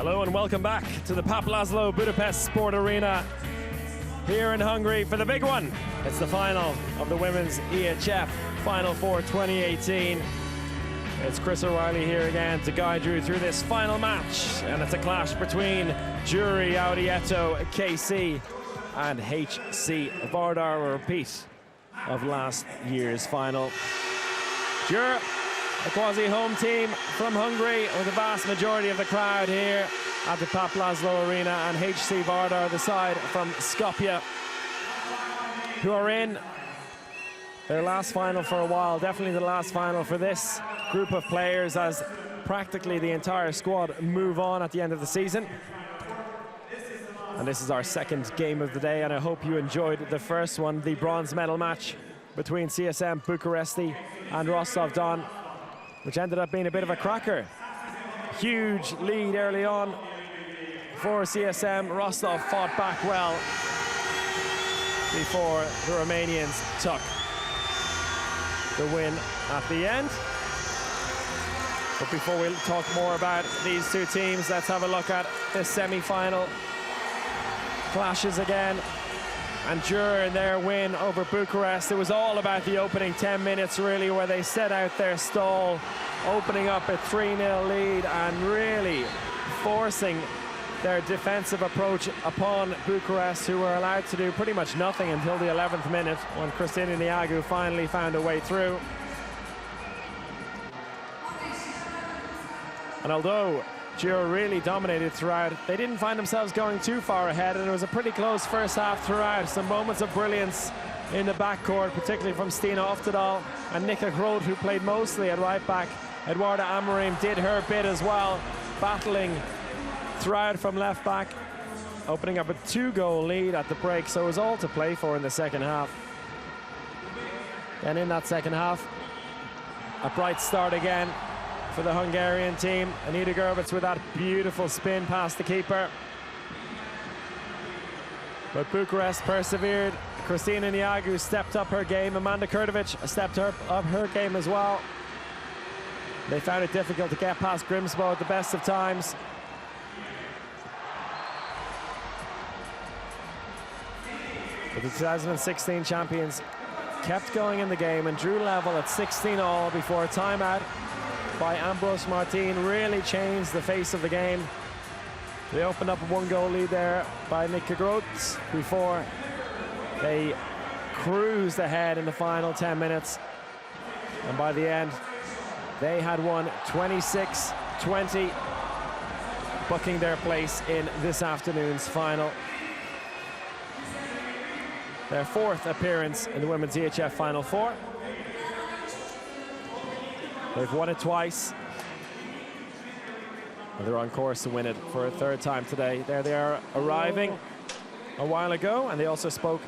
Hello and welcome back to the Pap Laszlo Budapest Sport Arena here in Hungary for the big one. It's the final of the Women's EHF Final Four 2018. It's Chris O'Reilly here again to guide you through this final match, and it's a clash between Gyori Audi ETO KC and HC Vardar, a repeat of last year's final. Gyori, a quasi-home team from Hungary, with the vast majority of the crowd here at the Pap Laszlo Arena, and HC Vardar, the side from Skopje, who are in their last final for a while, definitely the last final for this group of players, as practically the entire squad move on at the end of the season. And this is our second game of the day, and I hope you enjoyed the first one, the bronze medal match between CSM Bucuresti and Rostov-Don, which ended up being a bit of a cracker. Huge lead early on for CSM. Rostov fought back well before the Romanians took the win at the end. But before we talk more about these two teams, let's have a look at the semi-final clashes again. And during their win over Bucharest, it was all about the opening 10 minutes, really, where they set out their stall, opening up a 3-0 lead and really forcing their defensive approach upon Bucharest, who were allowed to do pretty much nothing until the 11th minute, when Christina Niagu finally found a way through. And although Gyori really dominated throughout, they didn't find themselves going too far ahead, and it was a pretty close first half throughout. Some moments of brilliance in the backcourt, particularly from Stina Oftedal and Nika Groth, who played mostly at right back. Eduarda Amorim did her bit as well, battling throughout from left back, opening up a 2-goal lead at the break, so it was all to play for in the second half. And in that second half, a bright start again for the Hungarian team. Anita Gerbitz with that beautiful spin past the keeper. But Bucharest persevered. Christina Niagu stepped up her game. Amanda Kurtovic stepped up her game as well. They found it difficult to get past Grimsbo at the best of times. But the 2016 champions kept going in the game and drew level at 16-all before a timeout by Ambros Martin really changed the face of the game. They opened up a 1-goal lead there by Nika Groth before they cruised ahead in the final 10 minutes. And by the end, they had won 26-20, booking their place in this afternoon's final. Their fourth appearance in the Women's EHF Final Four. They've won it twice, and they're on course to win it for a third time today. There they are, arriving a while ago, and they also spoke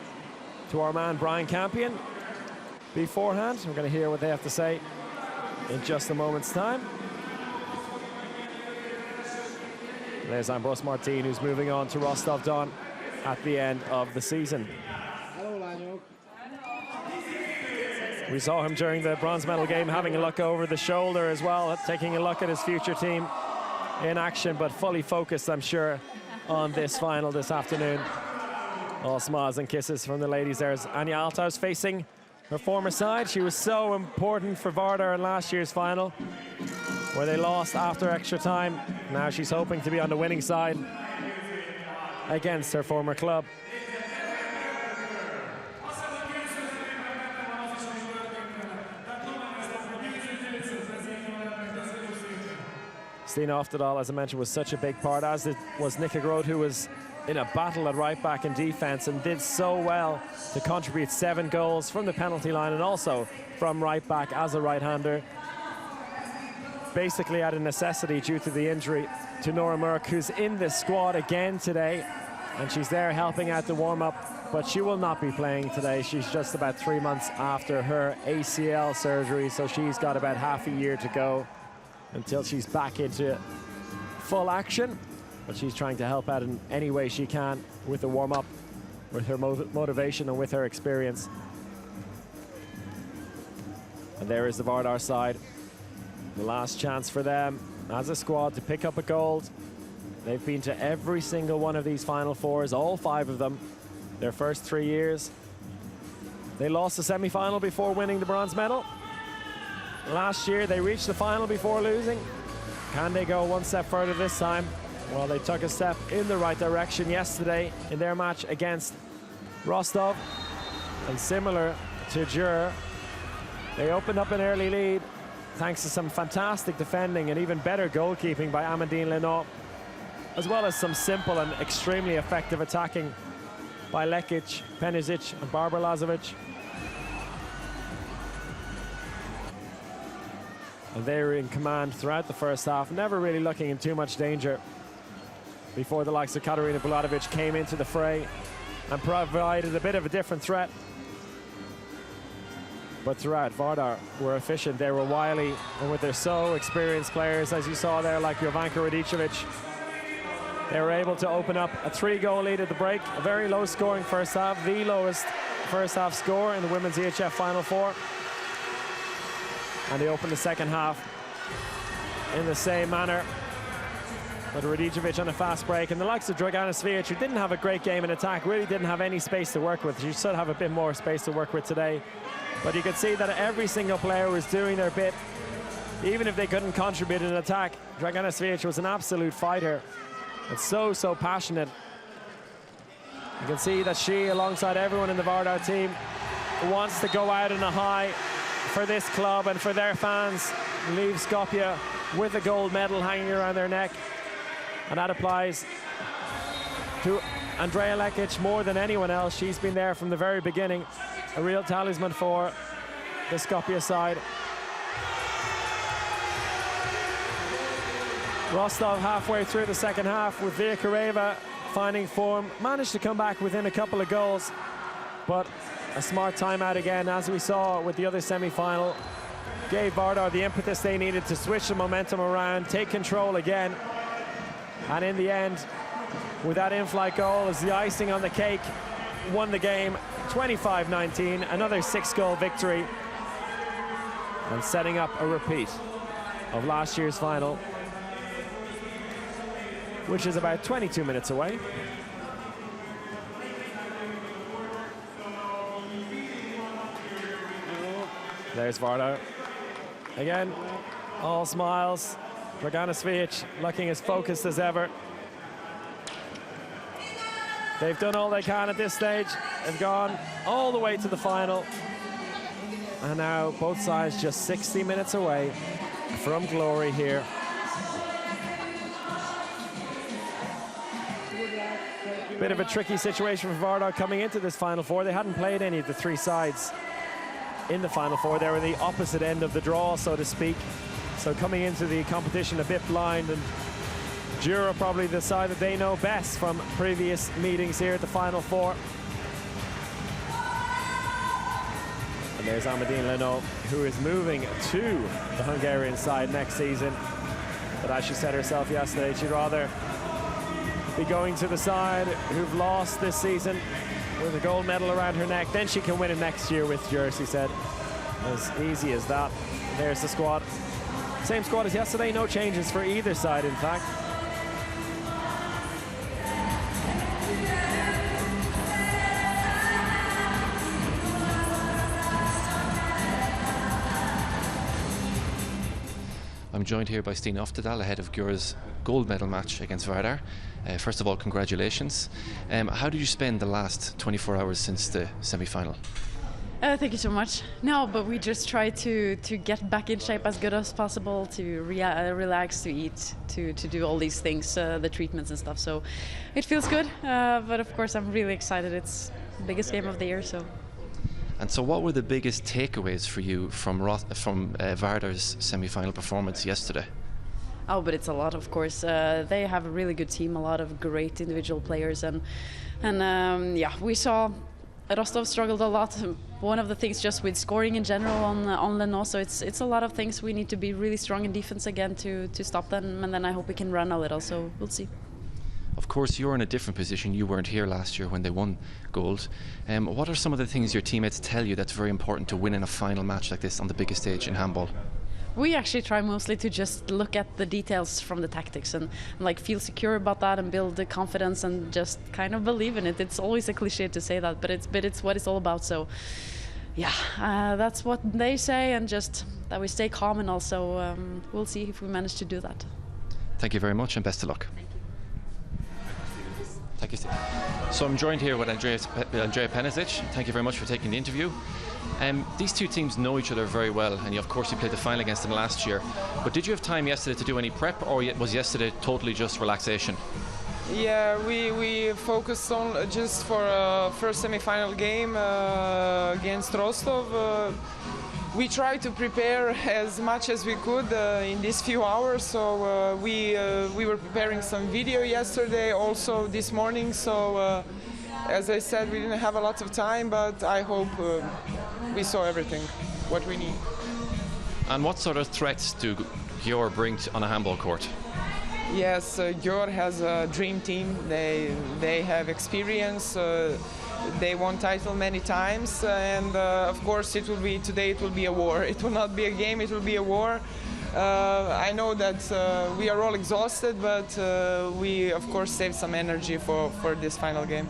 to our man Brian Campion beforehand. We're going to hear what they have to say in just a moment's time. There's Ambros Martin, who's moving on to Rostov-Don at the end of the season. We saw him during the bronze medal game having a look over the shoulder as well, taking a look at his future team in action, but fully focused, I'm sure, on this final this afternoon. All smiles and kisses from the ladies. There's Anya Althaus facing her former side. She was so important for Vardar in last year's final, where they lost after extra time. Now she's hoping to be on the winning side against her former club. Stina Oftedal, as I mentioned, was such a big part, as was Nika Groth, who was in a battle at right back and defense and did so well to contribute 7 goals from the penalty line and also from right back as a right-hander. Basically out of necessity due to the injury to Nora Merck, who's in the squad again today, and she's there helping out the warm-up, but she will not be playing today. She's just about 3 months after her ACL surgery, so she's got about half a year to go until she's back into full action. But she's trying to help out in any way she can with the warm-up, with her motivation and with her experience. And there is the Vardar side. The last chance for them as a squad to pick up a gold They've been to every single one of these Final Fours, all 5 of them, their first 3 years. They lost the semi-final before winning the bronze medal. Last year, they reached the final before losing. Can they go one step further this time? Well, they took a step in the right direction yesterday in their match against Rostov. And similar to Gyori, they opened up an early lead thanks to some fantastic defending and even better goalkeeping by Amandine Lenoir, as well as some simple and extremely effective attacking by Lekic, Penisic and Barbara Lazovic. And they were in command throughout the first half, never really looking in too much danger before the likes of Katarina Bulatovic came into the fray and provided a bit of a different threat. But throughout, Vardar were efficient, they were wily, and with their so experienced players, as you saw there, like Jovanka Radicevic, they were able to open up a 3-goal lead at the break. A very low-scoring first half, the lowest first-half score in the Women's EHF Final Four. And they opened the second half in the same manner. But Radicevic on a fast break, and the likes of Dragana Svijic, who didn't have a great game in attack, really didn't have any space to work with. She should have a bit more space to work with today. But you could see that every single player was doing their bit, even if they couldn't contribute in attack. Dragana Svijic was an absolute fighter. And so passionate. You can see that she, alongside everyone in the Vardar team, wants to go out on a high for this club and for their fans. Leave Skopje with a gold medal hanging around their neck. And that applies to Andrea Lekic more than anyone else. She's been there from the very beginning. A real talisman for the Skopje side. Rostov halfway through the second half with Via Kareva finding form, managed to come back within a couple of goals, but a smart timeout again, as we saw with the other semi-final, gave Vardar the impetus they needed to switch the momentum around, take control again, and in the end, with that in-flight goal as the icing on the cake, won the game 25-19, another 6-goal victory, and setting up a repeat of last year's final, which is about 22 minutes away. There's Vardar. Again, all smiles. Dragana Svijic looking as focused as ever. They've done all they can at this stage. They've gone all the way to the final. And now both sides just 60 minutes away from glory here. Bit of a tricky situation for Vardar coming into this Final Four. They hadn't played any of the 3 sides in the Final Four. They were the opposite end of the draw, so to speak. So coming into the competition a bit blind, and Gyori probably the side that they know best from previous meetings here at the Final Four. And there's Amandine Lenoir, who is moving to the Hungarian side next season. But as she said herself yesterday, she'd rather be going to the side who've lost this season with a gold medal around her neck. Then she can win it next year with Gyori, she said. As easy as that. There's the squad. Same squad as yesterday, no changes for either side, in fact. I'm joined here by Stina Oftedal ahead of Gyori's gold medal match against Vardar. First of all, congratulations. How did you spend the last 24 hours since the semi-final? Thank you so much. No, but we just try to get back in shape as good as possible, to relax, to eat, to do all these things, the treatments and stuff. So it feels good, but of course I'm really excited. It's the biggest game of the year, so. And so what were the biggest takeaways for you from Vardar's semi-final performance yesterday? Oh, but it's a lot, of course. They have a really good team, a lot of great individual players, and yeah, we saw Rostov struggled a lot. One of the things just with scoring in general on Lenoir, so it's a lot of things. We need to be really strong in defense again to stop them, and then I hope we can run a little, so we'll see. Of course, you're in a different position. You weren't here last year when they won gold. What are some of the things your teammates tell you that's very important to win in a final match like this on the biggest stage in handball? We actually try mostly to just look at the details from the tactics and like feel secure about that and build the confidence and just kind of believe in it. It's always a cliche to say that, but it's what it's all about. So yeah, that's what they say, and just that we stay calm, and also we'll see if we manage to do that. Thank you very much and best of luck. Thank you, Steve. So I'm joined here with Andrea Penisic. Thank you very much for taking the interview. These two teams know each other very well, and of course you played the final against them last year. But did you have time yesterday to do any prep, or was yesterday totally just relaxation? Yeah, we focused on just for first semi-final game against Rostov. We tried to prepare as much as we could in these few hours. So we were preparing some video yesterday, also this morning. So as I said, we didn't have a lot of time, but I hope we saw everything, what we need. And what sort of threats do Gyori bring on a handball court? Yes, Gyori has a dream team. They have experience. They won title many times, and of course today it will be a war. It will not be a game, it will be a war. I know that we are all exhausted, but we of course saved some energy for this final game.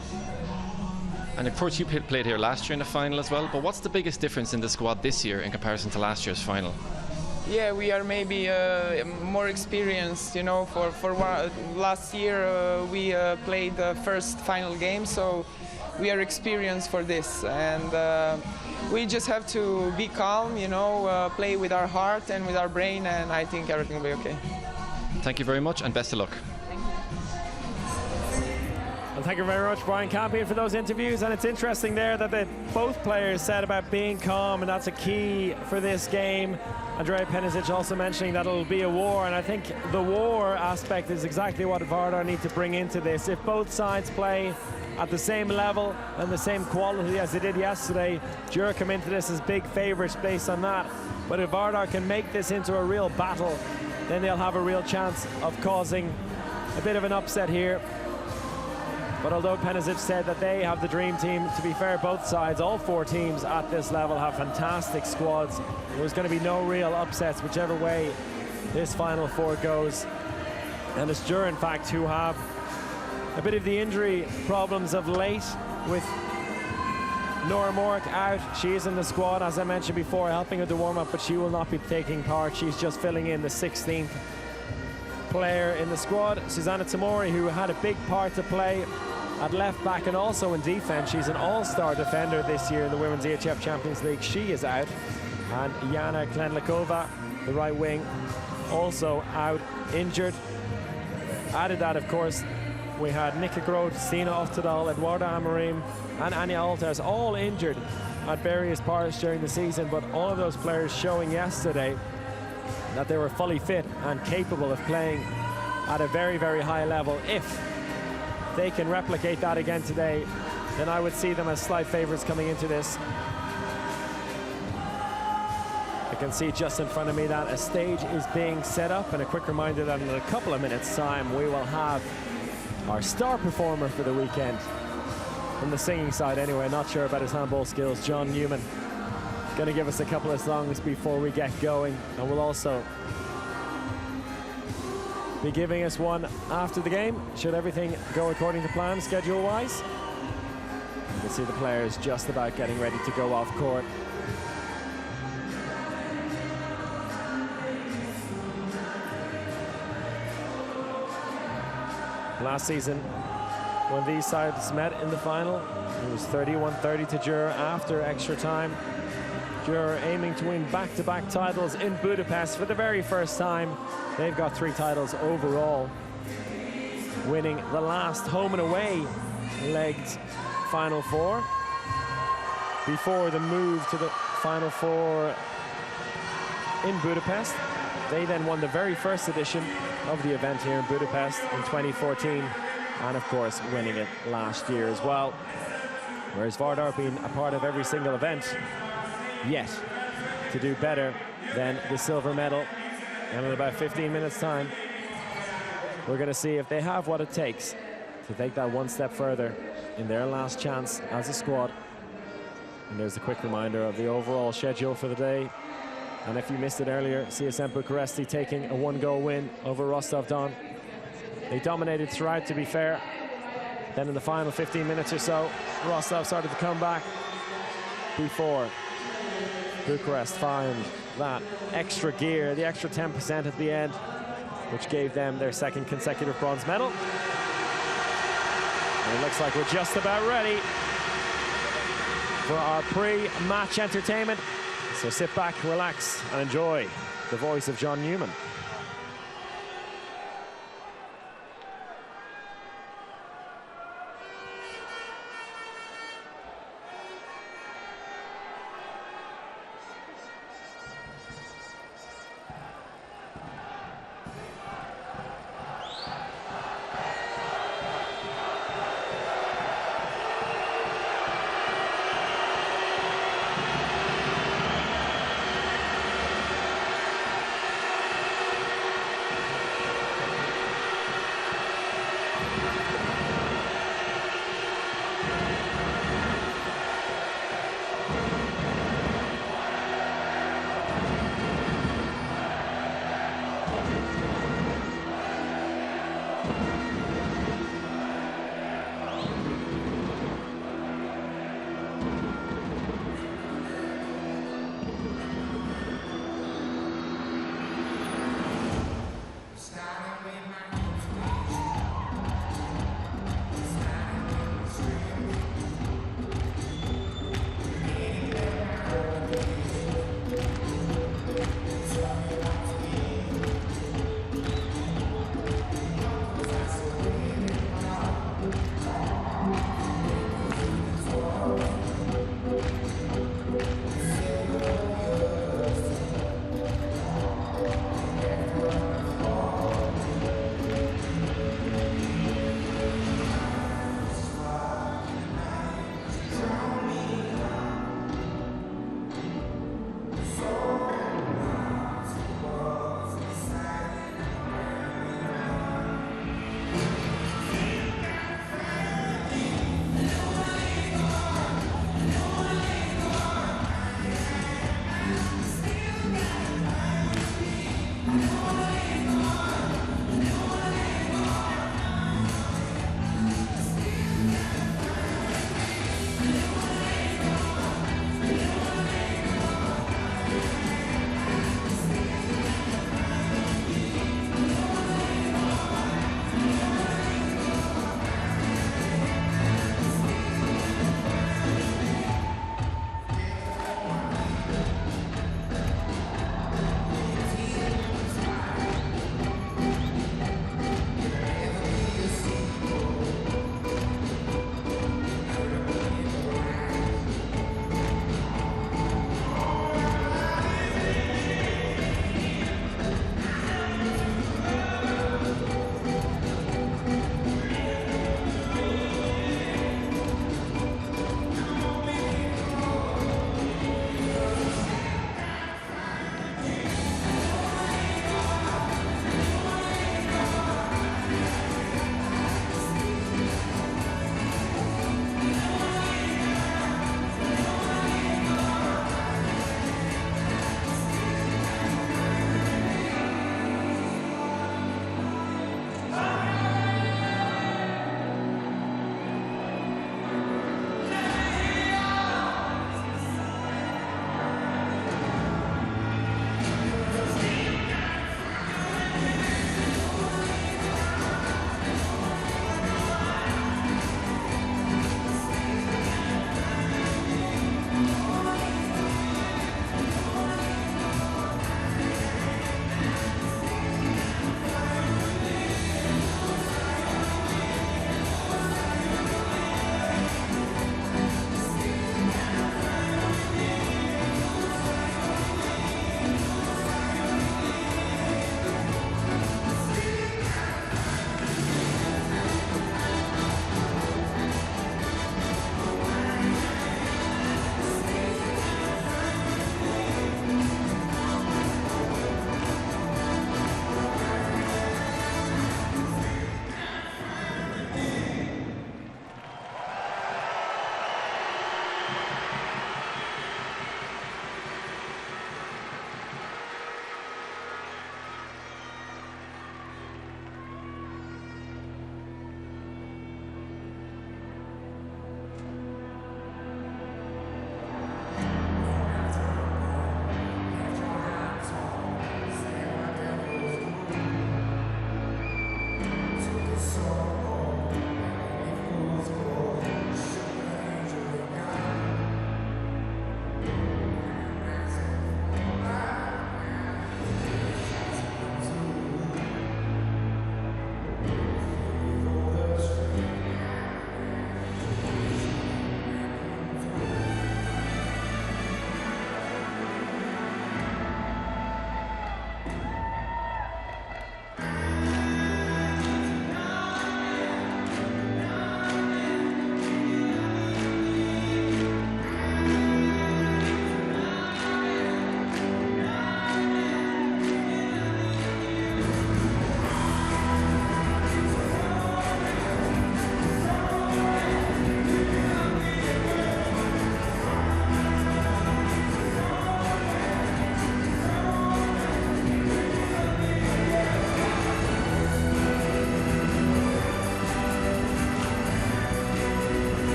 And of course you played here last year in the final as well, but what's the biggest difference in the squad this year in comparison to last year's final? Yeah, we are maybe more experienced, you know. For last year we played the first final game, so we are experienced for this, and we just have to be calm, you know, play with our heart and with our brain, and I think everything will be okay. Thank you very much and best of luck. Well, thank you very much, Brian Campion, for those interviews. And it's interesting there that both players said about being calm, and that's a key for this game. Andrea Penisic also mentioning that it'll be a war, and I think the war aspect is exactly what Vardar need to bring into this. If both sides play at the same level and the same quality as they did yesterday, Gyori come into this as big favourites based on that. But if Vardar can make this into a real battle, then they'll have a real chance of causing a bit of an upset here. But although Penisic said that they have the dream team, to be fair, both sides, all four teams at this level have fantastic squads. There's going to be no real upsets whichever way this Final Four goes. And it's Gyori, in fact, who have a bit of the injury problems of late, with Nora Mork out. She is in the squad, as I mentioned before, helping her to warm up, but she will not be taking part. She's just filling in the 16th player in the squad. Susanna Tamori, who had a big part to play at left back and also in defense. She's an all-star defender this year in the Women's EHF Champions League. She is out. And Jana Klenlikova, the right wing, also out, injured. Added that, of course, we had Nika Groth, Stina Oftedal, Eduarda Amorim, and Anya Alters, all injured at various parts during the season, but all of those players showing yesterday that they were fully fit and capable of playing at a very, very high level. If they can replicate that again today, then I would see them as slight favourites coming into this. I can see just in front of me that a stage is being set up, and a quick reminder that in a couple of minutes' time we will have our star performer for the weekend, from the singing side anyway, not sure about his handball skills, John Newman. Going to give us a couple of songs before we get going, and we'll also be giving us one after the game, should everything go according to plan schedule-wise. You can see the players just about getting ready to go off court. Last season, when these sides met in the final, it was 31-30 to Gyori after extra time. Gyori aiming to win back-to-back titles in Budapest for the very first time. They've got 3 titles overall, winning the last home and away legged Final Four before the move to the Final Four in Budapest. They then won the very first edition of the event here in Budapest in 2014, and of course winning it last year as well. Whereas Vardar being a part of every single event, yet to do better than the silver medal. And in about 15 minutes time, we're going to see if they have what it takes to take that one step further in their last chance as a squad. And there's a quick reminder of the overall schedule for the day. And if you missed it earlier, CSM Bucharesti taking a 1-goal win over Rostov-Don. They dominated throughout, to be fair. Then in the final 15 minutes or so, Rostov started to come back before Bucharest found that extra gear, the extra 10% at the end, which gave them their second consecutive bronze medal. And it looks like we're just about ready for our pre-match entertainment. So sit back, relax, and enjoy the voice of John Newman.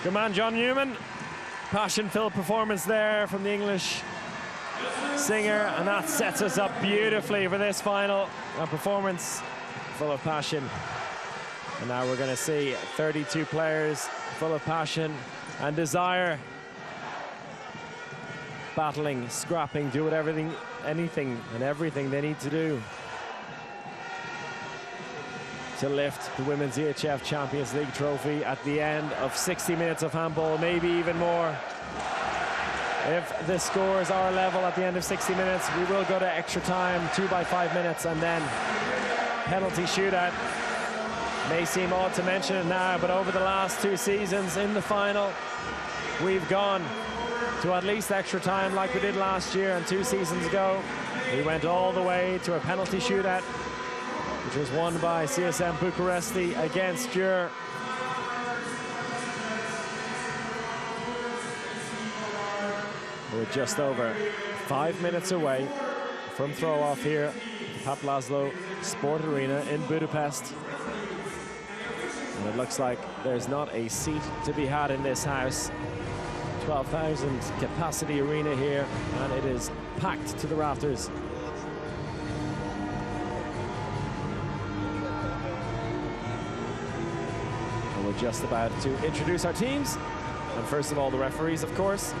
Good man, John Newman. Passion-filled performance there from the English singer, and that sets us up beautifully for this final. A performance full of passion. And now we're going to see 32 players full of passion and desire, battling, scrapping, do whatever, anything and everything they need to do to lift the Women's EHF Champions League trophy at the end of 60 minutes of handball, maybe even more. If the scores are level at the end of 60 minutes, we will go to extra time, 2 by 5 minutes, and then penalty shootout. May seem odd to mention it now, but over the last 2 seasons in the final, we've gone to at least extra time like we did last year, and 2 seasons ago, we went all the way to a penalty shootout, which was won by CSM Bucuresti against Gyori. We're just over 5 minutes away from throw-off here at the Pap Laszlo Sport Arena in Budapest. And it looks like there's not a seat to be had in this house. 12,000 capacity arena here, and it is packed to the rafters. And we're just about to introduce our teams. And first of all, the referees, of course,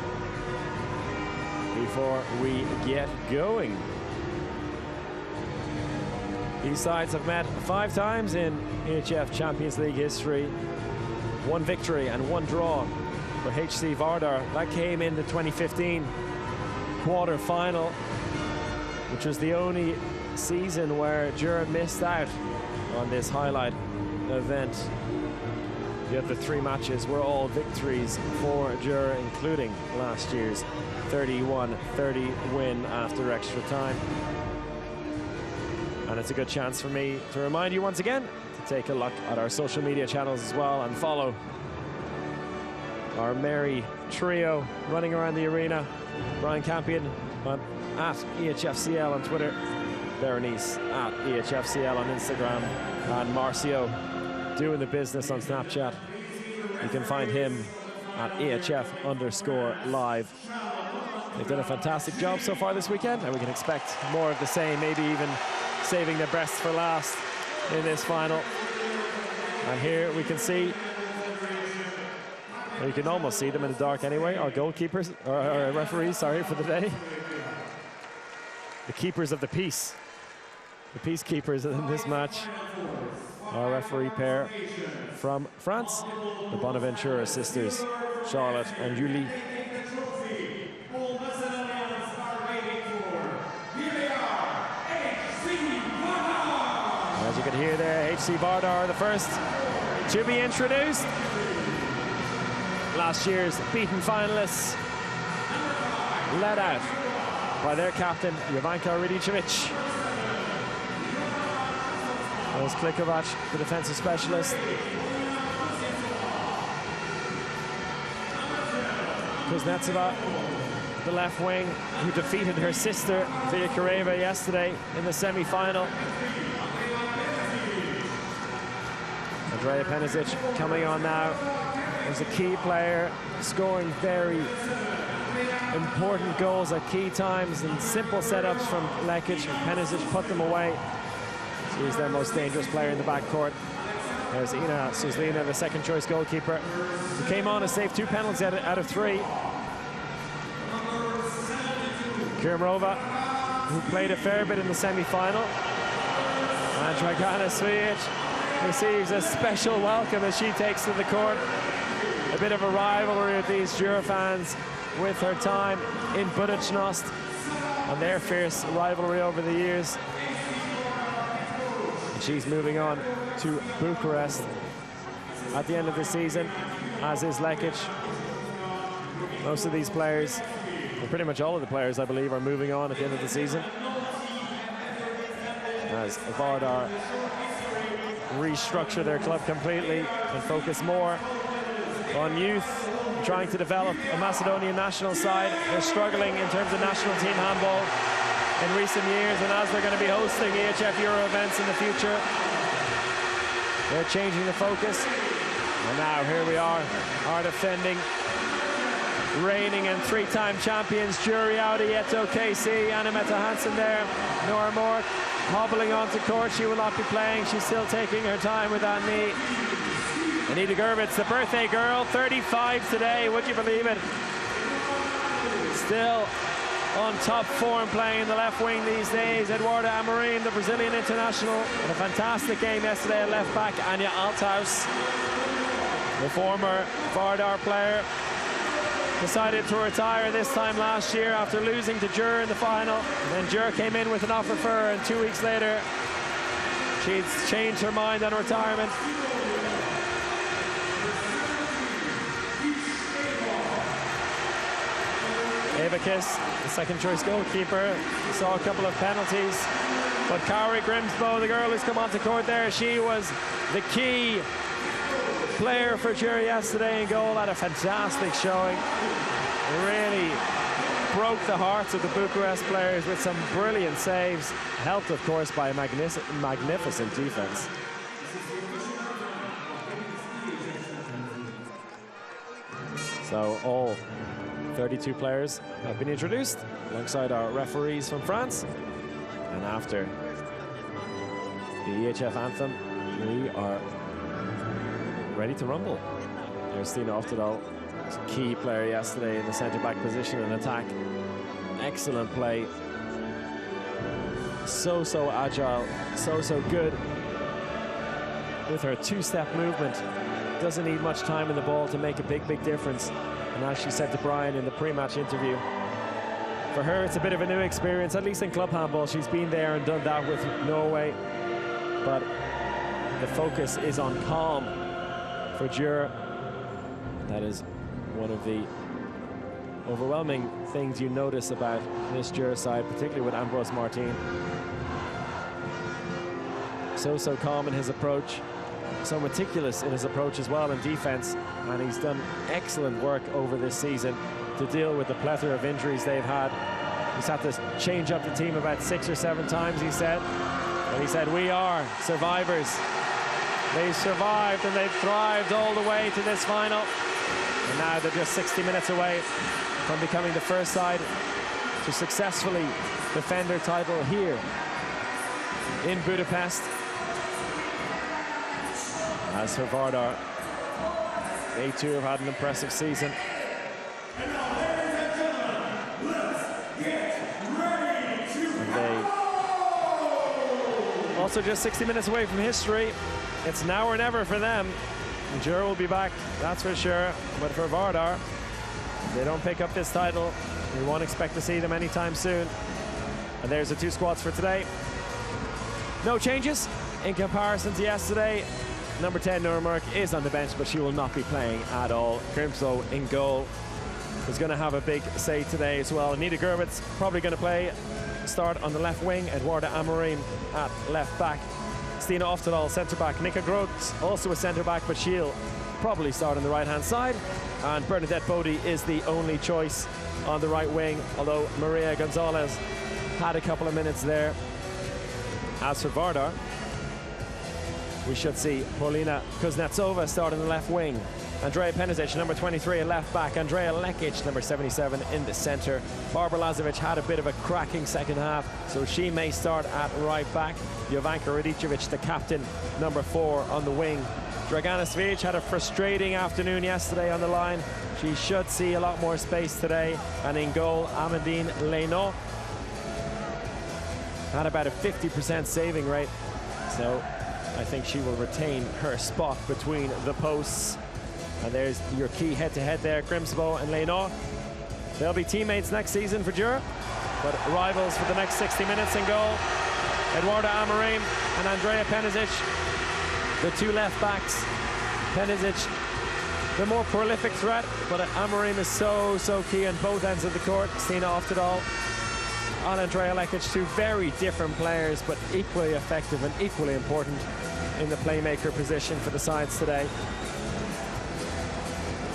before we get going. These sides have met 5 times in EHF Champions League history. 1 victory and 1 draw for HC Vardar. That came in the 2015 quarter-final, which was the only season where Gyori missed out on this highlight event. The other 3 matches were all victories for Gyori, including last year's 31-30 win after extra time. And it's a good chance for me to remind you once again to take a look at our social media channels as well and follow our merry trio running around the arena. Brian Campion at EHFCL on Twitter, Berenice at EHFCL on Instagram, and Marcio doing the business on Snapchat. You can find him at EHF_live. They've done a fantastic job so far this weekend, and we can expect more of the same, maybe even saving their best for last in this final. And here we can see, or you can almost see them in the dark anyway, our goalkeepers, or our referees, sorry, for the day. The keepers of the peace. The peacekeepers in this match. Our referee pair from France, the Bonaventura sisters, Charlotte and Julie. As you can hear there, HC Vardar the first to be introduced. Last year's beaten finalists, led out by their captain, Jovanka Radicevic. There's Klikovac, the defensive specialist. Kuznetsova, the left wing, who defeated her sister, Via Kareva, yesterday in the semi-final. Andrea Penisic coming on now as a key player, scoring very important goals at key times and simple setups from Lekic. Penisic put them away. She's their most dangerous player in the backcourt. There's Ina Suslina, the second choice goalkeeper, who came on and saved 2 penalties out of 3. Kirmrova, who played a fair bit in the semi-final. And Dragana Svijic receives a special welcome as she takes to the court. A bit of a rivalry with these Gyori fans with her time in Budućnost and their fierce rivalry over the years. And she's moving on to Bucharest at the end of the season, as is Lekic. Most of these players, well, pretty much all of the players, I believe, are moving on at the end of the season, as Vardar restructure their club completely and focus more on youth, trying to develop a Macedonian national side. They're struggling in terms of national team handball in recent years, and as they're going to be hosting EHF Euro events in the future, they're changing the focus. And now here we are, our defending, reigning and three-time champions, Gyori Audi ETO KC, Anna Mette Hansen there, Nora Moore hobbling onto court. She will not be playing. She's still taking her time with that knee. Anita Gervitz, the birthday girl, 35 today, would you believe it? Still on top form, playing in the left wing these days. Eduarda Amorim, the Brazilian international, and a fantastic game yesterday at left back. Anja Althaus, the former Vardar player, decided to retire this time last year after losing to Györ in the final. And then Györ came in with an offer for her, and 2 weeks later she'd changed her mind on retirement. Evakis, the second choice goalkeeper, saw a couple of penalties, but Kauri Grimsbo, the girl who's come onto court there, she was the key player for Győr yesterday in goal. Had a fantastic showing. Really broke the hearts of the Bucharest players with some brilliant saves, helped of course by a magnificent defense. So all 32 players have been introduced alongside our referees from France. And after the EHF anthem, we are ready to rumble. There's Stina Oftedal, a key player yesterday in the centre-back position and attack. Excellent play. So agile, so good. With her two-step movement, doesn't need much time in the ball to make a big difference. And as she said to Brian in the pre-match interview, for her it's a bit of a new experience, at least in club handball. She's been there and done that with Norway, but the focus is on calm for Győr. That is one of the overwhelming things you notice about this Győr side, particularly with Ambros Martin. So calm in his approach, so meticulous in his approach as well in defense, and he's done excellent work over this season to deal with the plethora of injuries they've had. He's had to change up the team about 6 or 7 times, he said. And he said, we are survivors. They survived and they've thrived all the way to this final. And now they're just 60 minutes away from becoming the first side to successfully defend their title here in Budapest. As for Vardar, they too have had an impressive season. And they also just 60 minutes away from history. It's now or never for them. Győr will be back, that's for sure. But for Vardar, if they don't pick up this title, we won't expect to see them anytime soon. And there's the 2 squads for today. No changes in comparison to yesterday. Number 10, Nora Merck, is on the bench, but she will not be playing at all. Grimsbo in goal is going to have a big say today as well. Anita Gervitz probably going to start on the left wing. Eduarda Amorim at left back. Stina Oftedal, centre-back. Nika Groth, also a centre-back, but she'll probably start on the right-hand side. And Bernadette Bodie is the only choice on the right wing, although Maria Gonzalez had a couple of minutes there. As for Vardar, we should see Polina Kuznetsova start on the left wing. Andrea Penisic, number 23, at left back. Andrea Lekic, number 77, in the centre. Barbara Lazovic had a bit of a cracking second half, so she may start at right back. Jovanka Radicevic, the captain, number 4, on the wing. Dragana Svijic had a frustrating afternoon yesterday on the line. She should see a lot more space today. And in goal, Amandine Leno had about a 50% saving rate. So I think she will retain her spot between the posts. And there's your key head-to-head there, Grimsbo and Leno. They'll be teammates next season for Győr, but rivals for the next 60 minutes in goal. Eduarda Amorim and Andrea Penisic, the 2 left backs. Penisic, the more prolific threat, but Amorim is so key on both ends of the court. Stina Oftedal and Andrea Lekic, 2 very different players, but equally effective and equally important in the playmaker position for the sides today.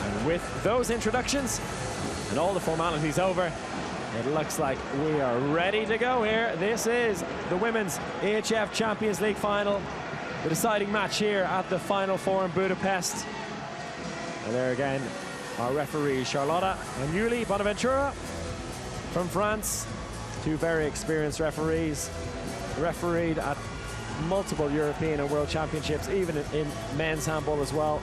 And with those introductions and all the formalities over, it looks like we are ready to go here. This is the Women's EHF Champions League final, the deciding match here at the Final Four in Budapest. And there again, our referee Charlotta and Yuli Bonaventura from France. Two very experienced referees, refereed at multiple European and World Championships, even in men's handball as well.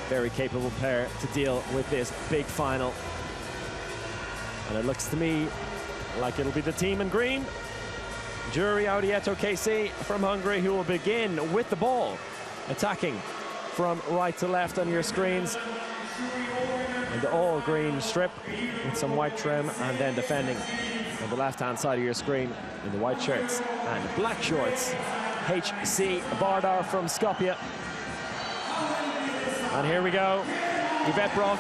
Very capable pair to deal with this big final. And it looks to me like it'll be the team in green. Gyori Audi ETO KC from Hungary, who will begin with the ball, attacking from right to left on your screens. And the all green strip with some white trim, and then defending on the left-hand side of your screen in the white shirts and black shorts. HC Vardar from Skopje. And here we go. Yvette Brock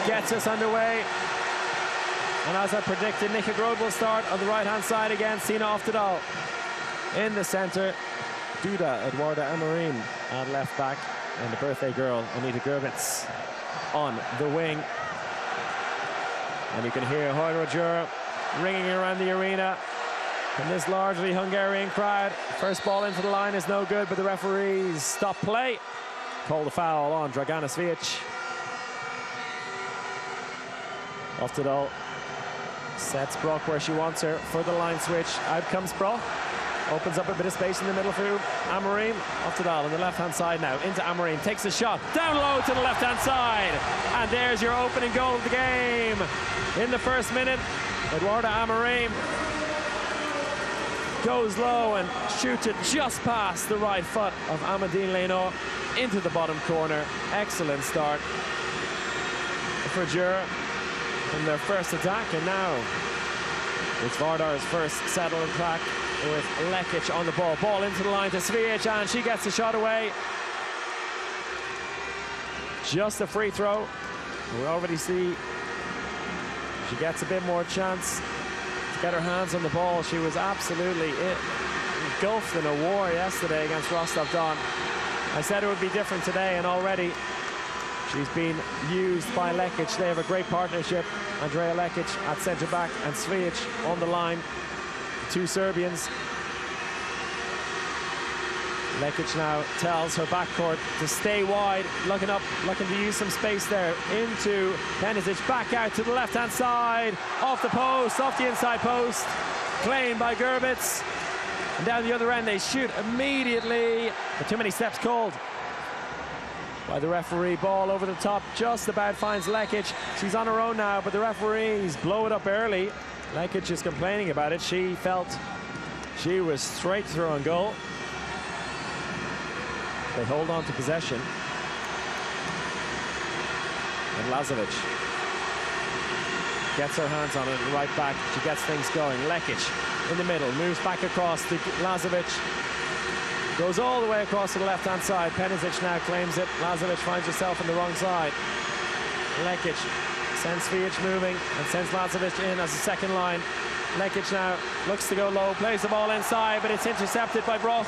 gets us underway. And as I predicted, Nika Grode will start on the right-hand side again. Sina Oftedal in the center. Duda Eduarda Amarim at left back. And the birthday girl, Anita Gerbitz, on the wing. And you can hear Hoyrodjur ringing around the arena from this largely Hungarian crowd. First ball into the line is no good, but the referees stop play. Call the foul on Dragana Svijic. Oftedal sets Brock where she wants her for the line switch. Out comes Brock. Opens up a bit of space in the middle for Amarim. Oftedal on the left-hand side now. Into Amarim. Takes a shot. Down low to the left-hand side. And there's your opening goal of the game. In the first minute, Eduarda Amarim goes low and shoots it just past the right foot of Amadine Leno into the bottom corner. Excellent start for Győr from their first attack. And now it's Vardar's first settled attack, with Lekic on the ball. Ball into the line to Svijic, and she gets the shot away. Just a free throw. We already see she gets a bit more chance to get her hands on the ball. She was absolutely engulfed in a war yesterday against Rostov-Don. I said it would be different today, and already she's been used by Lekic. They have a great partnership. Andrea Lekic at centre back and Svijic on the line. Two Serbians. Lekic now tells her backcourt to stay wide, looking up, looking to use some space there. Into Penisic, back out to the left-hand side, off the post, off the inside post, claimed by Gerbitz. And down the other end, they shoot immediately. But too many steps called by the referee. Ball over the top, just about finds Lekic. She's on her own now, but the referees blow it up early. Lekic is complaining about it. She felt she was straight through on goal. They hold on to possession. And Lazovic gets her hands on it, right back. She gets things going. Lekic in the middle, moves back across to Lazovic. Goes all the way across to the left-hand side. Penisic now claims it. Lazovic finds herself on the wrong side. Lekic sends Svijic moving and sends Lazovic in as a second line. Lekic now looks to go low, plays the ball inside, but it's intercepted by Brock.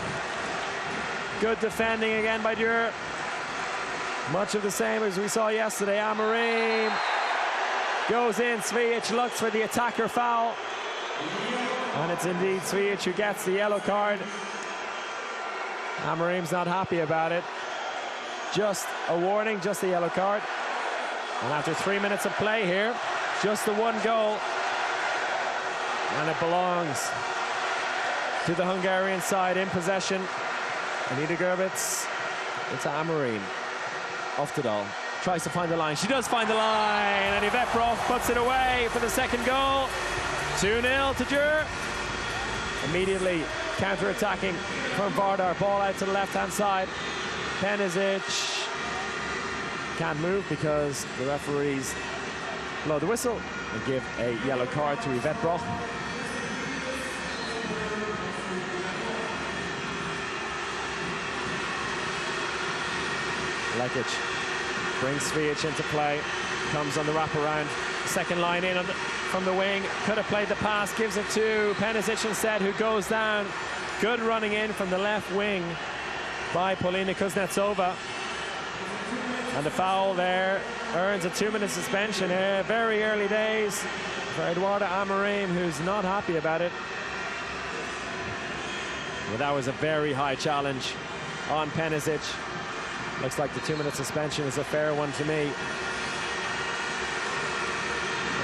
Good defending again by Győr. Much of the same as we saw yesterday. Amarim goes in. Svijic looks for the attacker foul. And it's indeed Svijic who gets the yellow card. Amarim's not happy about it. Just a warning, just a yellow card. And after 3 minutes of play here, just the one goal. And it belongs to the Hungarian side in possession. Anita Gerbitz into Amarim. Oftedal tries to find the line. She does find the line, and Yvette Brock puts it away for the second goal. 2-0 to Győr. Immediately counter-attacking from Vardar. Ball out to the left-hand side. Penisic can't move because the referees blow the whistle and give a yellow card to Yvette Brock. Lekic brings Svijic into play, comes on the wraparound, second line in on from the wing, could have played the pass, gives it to Penisic instead, who goes down. Good running in from the left wing by Polina Kuznetsova. And the foul there earns a 2-minute suspension here. Very early days for Eduarda Amarim, who's not happy about it. Well, that was a very high challenge on Penisic. Looks like the 2-minute suspension is a fair one to me.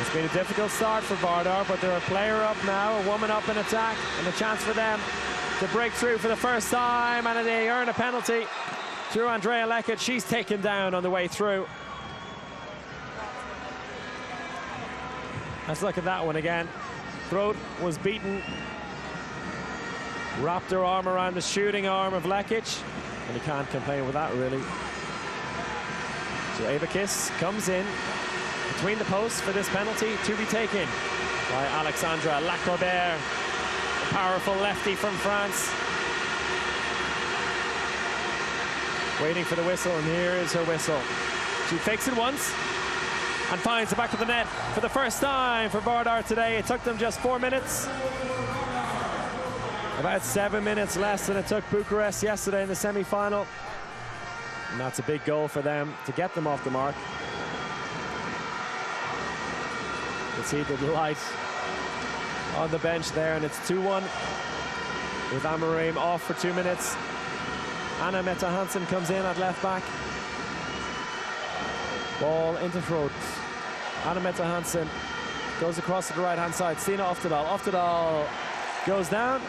It's been a difficult start for Vardar, but they're a player up now, a woman up in attack, and a chance for them to break through for the first time, and they earn a penalty through Andrea Lekic. She's taken down on the way through. Let's look at that one again. Throat was beaten. Wrapped her arm around the shooting arm of Lekic, and he can't complain with that, really. So Avakis comes in between the posts for this penalty to be taken by Alexandra Lacrobert, a powerful lefty from France. Waiting for the whistle, and here is her whistle. She fakes it once and finds the back of the net for the first time for Vardar today. It took them just 4 minutes. About 7 minutes less than it took Bucharest yesterday in the semi-final. And that's a big goal for them to get them off the mark. You can see the light on the bench there, and it's 2-1 with Amarim off for 2 minutes. Anna Mette Hansen comes in at left back. Ball into Throat. Anna Mette Hansen goes across to the right-hand side. Stina Oftedal. Oftedal goes down.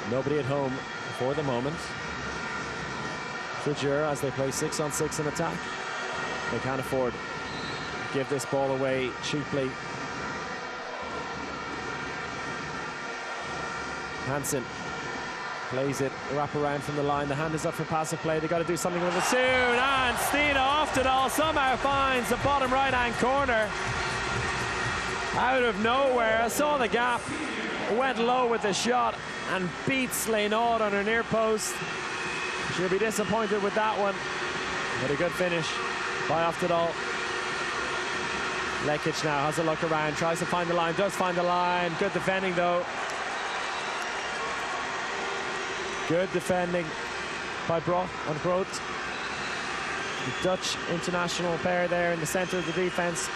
Nobody at home for the moment for Gyori as they play 6-on-6 in attack. They can't afford to give this ball away cheaply. Hansen plays it, wrap around from the line. The hand is up for passive play. They got to do something with it soon. And Stina Oftedal somehow finds the bottom right-hand corner out of nowhere. Saw the gap, went low with the shot, and beats Leynaud on her near post. She'll be disappointed with that one, but a good finish by Oftedal. Lekic now has a look around, tries to find the line, does find the line. Good defending though. Good defending by Brock and Groot. The Dutch international pair there in the center of the defense,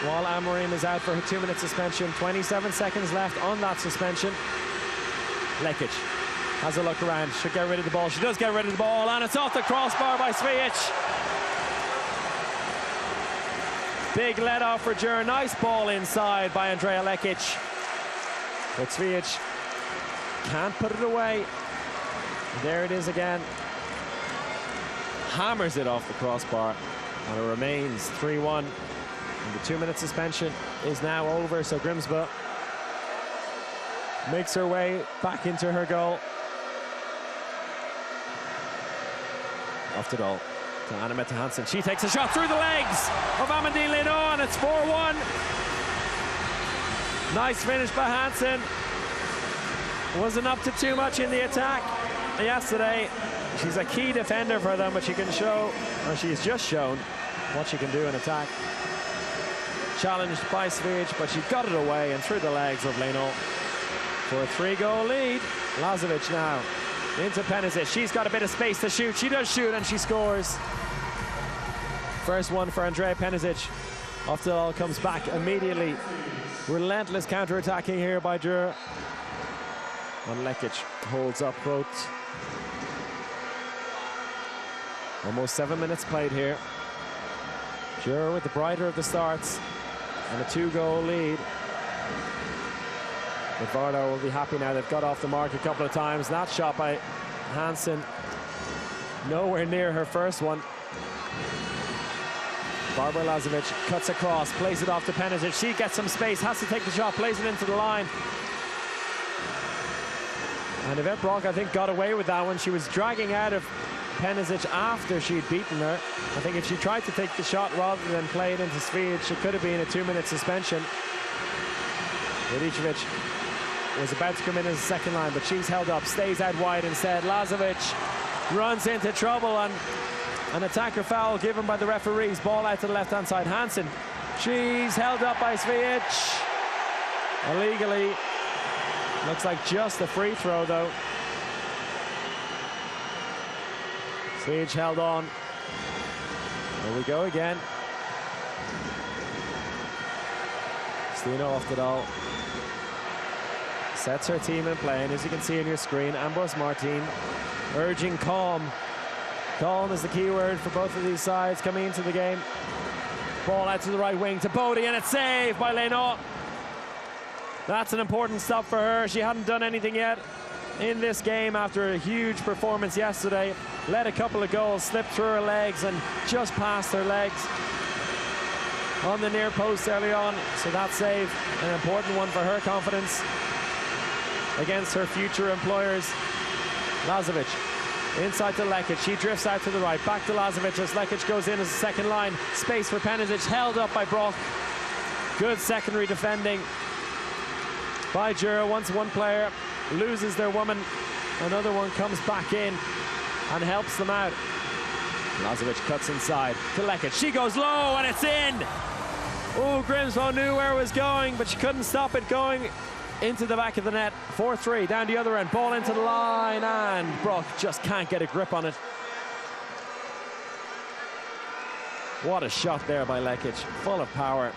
while Amarim is out for her 2-minute suspension. 27 seconds left on that suspension. Lekic has a look around, should get rid of the ball. She does get rid of the ball, and it's off the crossbar by Svijic. Big let off for Gyori. Nice ball inside by Andrea Lekic, but Svijic can't put it away. There it is again. Hammers it off the crossbar, and it remains 3-1. And the 2-minute suspension is now over, so Grimsby makes her way back into her goal. Oftedal to Anna Mette Hansen. She takes a shot through the legs of Amandine Leynaud, and it's 4-1. Nice finish by Hansen. Wasn't up to too much in the attack yesterday. She's a key defender for them, but she can show, or she's just shown, what she can do in attack. Challenged by Svijic, but she got it away and through the legs of Leynaud for a 3-goal lead. Lazovic now into Penisic. She's got a bit of space to shoot. She does shoot, and she scores. First one for Andrea Penisic. Oftedal comes back immediately. Relentless counter-attacking here by Gyori. And Lekic holds up both. Almost 7 minutes played here. Gyori with the brighter of the starts and a 2-goal lead. But Vardar will be happy now. They've got off the mark a couple of times. That shot by Hansen, nowhere near her first one. Barbara Lazovic cuts across, plays it off to Penisic. She gets some space, has to take the shot, plays it into the line. And Yvette Brock, I think, got away with that one. She was dragging out of Penisic after she'd beaten her. I think if she tried to take the shot rather than play it into Svijic, it could have been a 2-minute suspension. Radicevic was about to come in as a second line, but she's held up, stays out wide instead. Lazovic runs into trouble, and an attacker foul given by the referees. Ball out to the left-hand side. Hansen, she's held up by Svijic illegally. Looks like just a free throw though. Svijic held on. Here we go again. Stina Oftedal sets her team in play, and as you can see on your screen, Ambrose Martin, urging calm. Calm is the key word for both of these sides coming into the game. Ball out to the right wing to Bodie, and it's saved by Leno. That's an important stop for her. She hadn't done anything yet in this game after a huge performance yesterday. Let a couple of goals slip through her legs and just past her legs on the near post early on. So that save, an important one for her confidence against her future employers. Lazovic inside to Lekic. She drifts out to the right. Back to Lazovic as Lekic goes in as a second line. Space for Penisic, held up by Brock. Good secondary defending by Gyori. Once one player loses their woman, another one comes back in and helps them out. Lazovic cuts inside to Lekic. She goes low and it's in. Oh, Grimsmo knew where it was going, but she couldn't stop it going into the back of the net. 4-3 down the other end. Ball into the line, and Brock just can't get a grip on it. What a shot there by Lekic, full of power.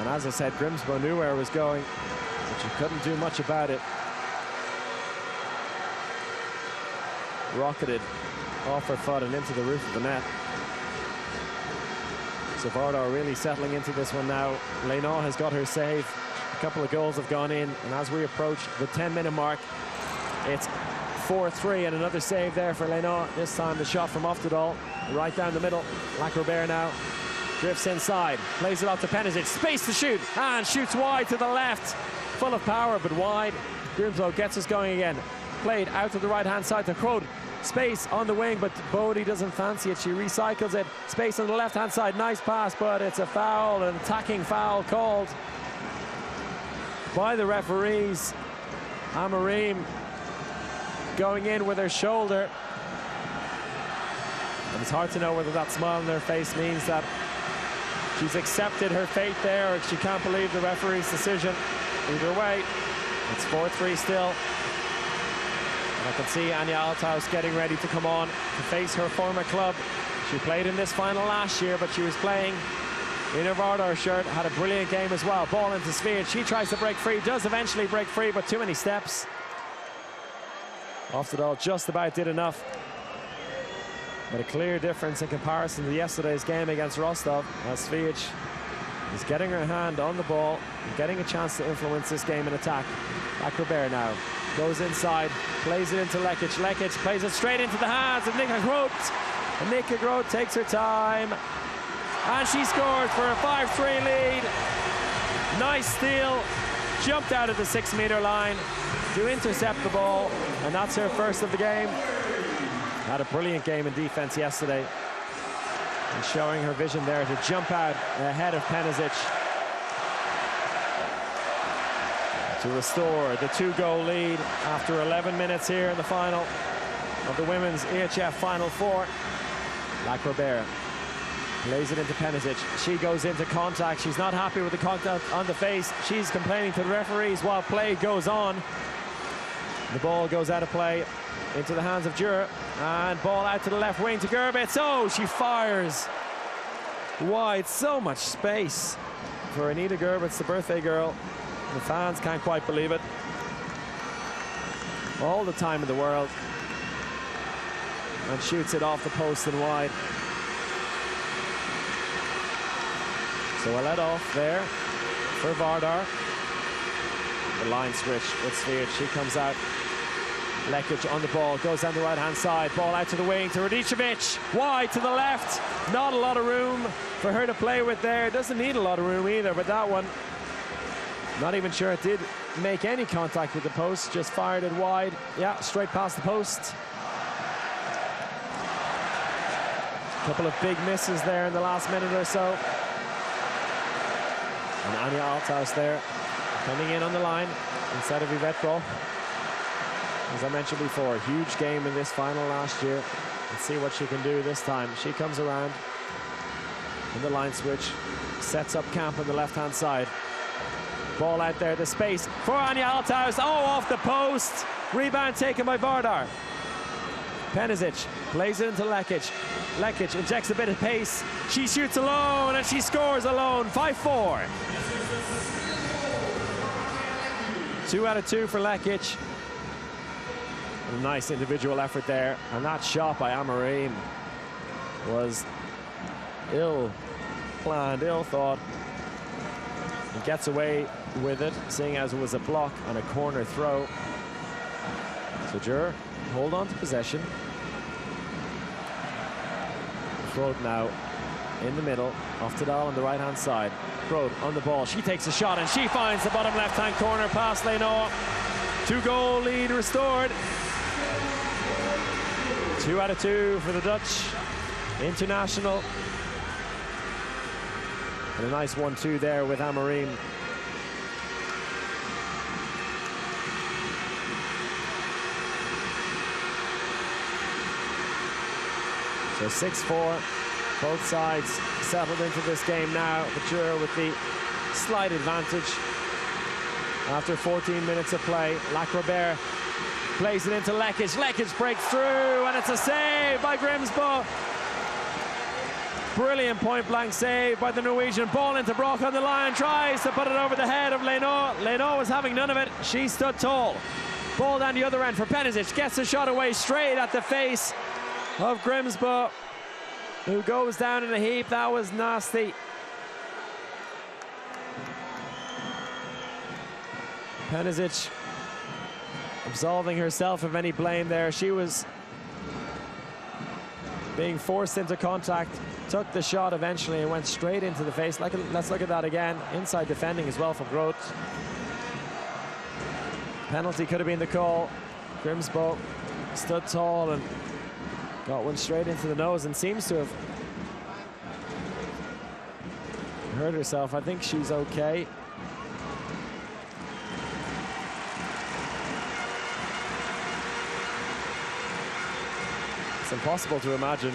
And as I said, Grimsmo knew where it was going, but she couldn't do much about it. Rocketed off her foot and into the roof of the net. So Vardar really settling into this one now. Leno has got her save. A couple of goals have gone in, and as we approach the 10-minute mark, it's 4-3, and another save there for Leno. This time the shot from Oftedal, right down the middle. Lacrobert now drifts inside, plays it off to Penisic, space to shoot, and shoots wide to the left. Full of power, but wide. Grimsmo gets us going again. Played out to the right-hand side to Crode. Space on the wing, but Bodie doesn't fancy it. She recycles it. Space on the left-hand side. Nice pass, but it's a foul, an attacking foul called by the referees. Amarim going in with her shoulder. And it's hard to know whether that smile on her face means that she's accepted her fate there, or she can't believe the referee's decision. Either way, it's 4-3 still. And I can see Anya Althaus getting ready to come on to face her former club. She played in this final last year, but she was playing in her Vardar shirt. Had a brilliant game as well. Ball into Svijic. She tries to break free, does eventually break free, but too many steps. Oftedal just about did enough. But a clear difference in comparison to yesterday's game against Rostov, as Svijic is getting her hand on the ball and getting a chance to influence this game in attack. Lacrobert now goes inside, plays it into Lekic. Lekic plays it straight into the hands of Nika Groth. And Nika Groth takes her time, and she scores for a 5-3 lead. Nice steal, jumped out of the 6-meter line to intercept the ball, and that's her first of the game. Had a brilliant game in defense yesterday, and showing her vision there to jump out ahead of Penisic to restore the 2-goal lead after 11 minutes here in the final of the women's EHF Final Four. Lacrobert lays it into Penisic. She goes into contact. She's not happy with the contact on the face. She's complaining to the referees while play goes on. The ball goes out of play into the hands of Gyori, and ball out to the left wing to Gerbitz. Oh, she fires wide. So much space for Anita Gerbitz, the birthday girl. The fans can't quite believe it. All the time in the world. And shoots it off the post and wide. So a let off there for Vardar. The line switch with Svijic. She comes out. Lekic on the ball, goes down the right-hand side. Ball out to the wing to Radicevic. Wide to the left. Not a lot of room for her to play with there. Doesn't need a lot of room either, but that one, not even sure it did make any contact with the post, just fired it wide. Yeah, straight past the post. A couple of big misses there in the last minute or so. And Anya Althaus there, coming in on the line instead of Yvette Brock. As I mentioned before, huge game in this final last year. Let's see what she can do this time. She comes around in the line switch, sets up camp on the left-hand side. Ball out there, the space for Anya Althaus. Oh, off the post. Rebound taken by Vardar. Penisic plays it into Lekic. Lekic injects a bit of pace. She shoots alone, and she scores alone. 5-4. 2 out of 2 for Lekic. A nice individual effort there, and that shot by Amarim was ill planned, ill thought. He gets away with it, seeing as it was a block and a corner throw. So Gyori hold on to possession. Krod now in the middle, off to Dahl on the right-hand side. Krod on the ball, she takes a shot and she finds the bottom left-hand corner past Leno. 2-goal lead restored. 2 out of 2 for the Dutch international. And a nice 1-2 there with Amarim. So 6-4, both sides settled into this game now, but Gyori with the slight advantage. After 14 minutes of play, Lacrobert plays it into Lekic. Lekic breaks through, and it's a save by Grimsbo. Brilliant point-blank save by the Norwegian. Ball into Brock on the line, tries to put it over the head of Leno. Leno was having none of it. She stood tall. Ball down the other end for Penisic. Gets a shot away straight at the face of Grimsbo, who goes down in a heap. That was nasty. Penisic absolving herself of any blame there. She was being forced into contact, took the shot eventually and went straight into the face. Let's look at that again. Inside defending as well from Groth. Penalty could have been the call. Grimsbo stood tall and got one straight into the nose and seems to have hurt herself. I think she's okay. It's impossible to imagine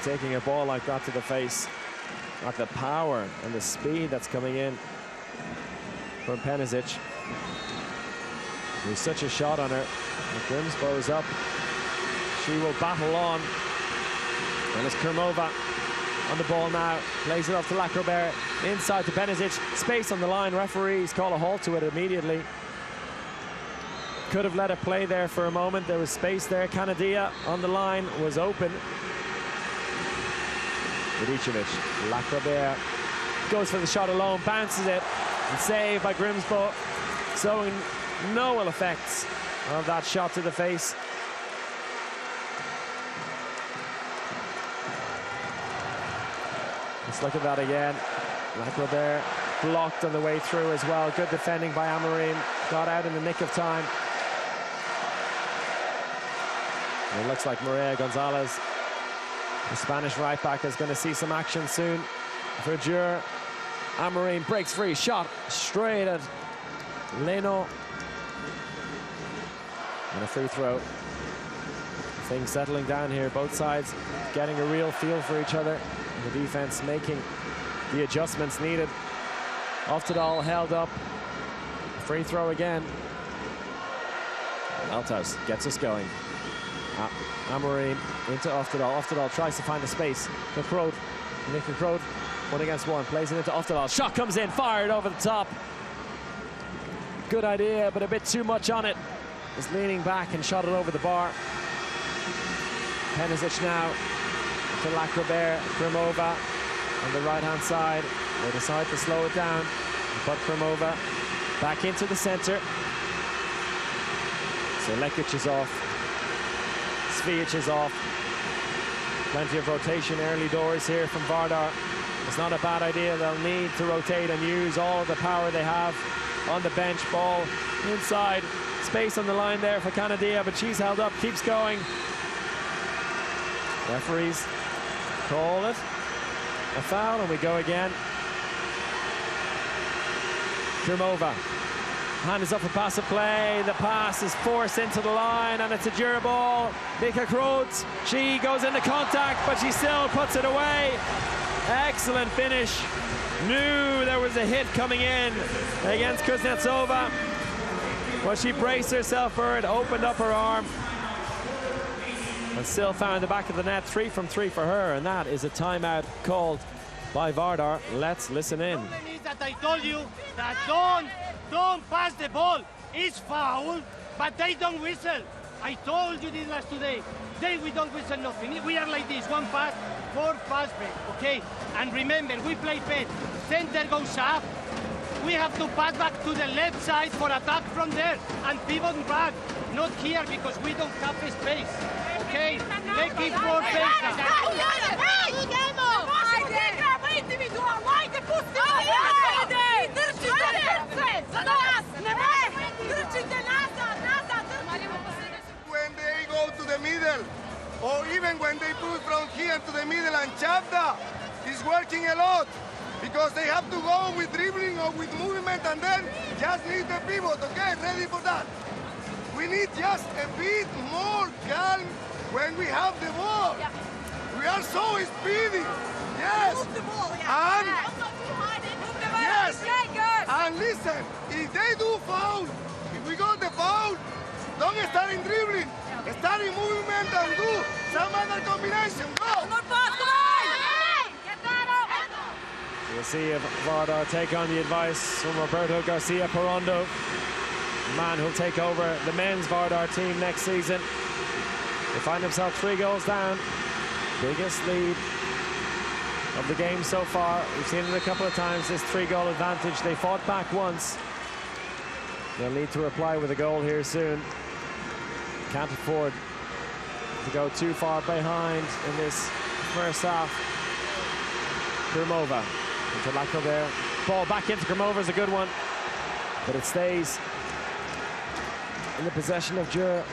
taking a ball like that to the face. Like the power and the speed that's coming in from Penisic. There's such a shot on her. Grimsbo's up. She will battle on. And it's Kermova on the ball now. Plays it off to Lacrobert. Inside to Penisic. Space on the line. Referees call a halt to it immediately. Could have let it play there for a moment. There was space there. Canadia on the line was open. Radicevic. Lacrobert goes for the shot alone. Bounces it. And saved by Grimsbo. Showing no ill effects of that shot to the face. Let's look at that again. Lacrobert blocked on the way through as well. Good defending by Amarim. Got out in the nick of time. And it looks like Maria Gonzalez, the Spanish right back, is going to see some action soon for Gyori. Amarim breaks free. Shot straight at Leno. And a free throw. Things settling down here. Both sides getting a real feel for each other. The defense making the adjustments needed. Oftedal held up. Free throw again. Althaus gets us going. Amarim into Oftedal. Oftedal tries to find a space for Krod. Nicky Krod, 1 against 1, plays it into Oftedal. Shot comes in, fired over the top. Good idea, but a bit too much on it. Was leaning back and shot it over the bar. Penisic now to Lacrobert. Krimova on the right-hand side. They decide to slow it down. But Krimova back into the center. So Lekic is off. Svijic is off. Plenty of rotation early doors here from Vardar. It's not a bad idea. They'll need to rotate and use all of the power they have on the bench. Ball inside. Space on the line there for Canadia, but she's held up, keeps going. Referees call it a foul, and we go again. Krimova. Hand is up for pass of play. The pass is forced into the line, and it's a Gyori ball. Mika Kroos, she goes into contact, but she still puts it away. Excellent finish. Knew there was a hit coming in against Kuznetsova. Well, she braced herself for it, opened up her arm, and still found the back of the net. 3 from 3 for her, and that is a timeout called by Vardar. Let's listen in. The problem is that I told you that don't pass the ball. It's foul, but they don't whistle. I told you this last today. Today we don't whistle nothing. We are like this, 1 pass, 4 fast break, okay? And remember, we play pet. Center goes up. We have to pass back to the left side for attack from there and pivot back. Not here because we don't have space, okay? They keep 4 pace now. When they go to the middle, or even when they put from here to the middle, and Chavda is working a lot because they have to go with dribbling or with movement and then just need the pivot, okay? Ready for that. We need just a bit more calm when we have the ball. Yeah. We are so speedy. Yes. Move the ball, yeah. And yes. And listen, if they do foul, if we got the foul, don't start in dribbling. Start in movement and do some other combination. Go. We'll see if Vardar take on the advice from Roberto Garcia Parondo, the man who'll take over the men's Vardar team next season. They find themselves 3 goals down. Biggest lead of the game so far. We've seen it a couple of times, this 3-goal advantage. They fought back once. They'll need to reply with a goal here soon. Can't afford to go too far behind in this first half. Krumova into Lacrobert. Ball back into Krumova is a good one, but it stays in the possession of Gyori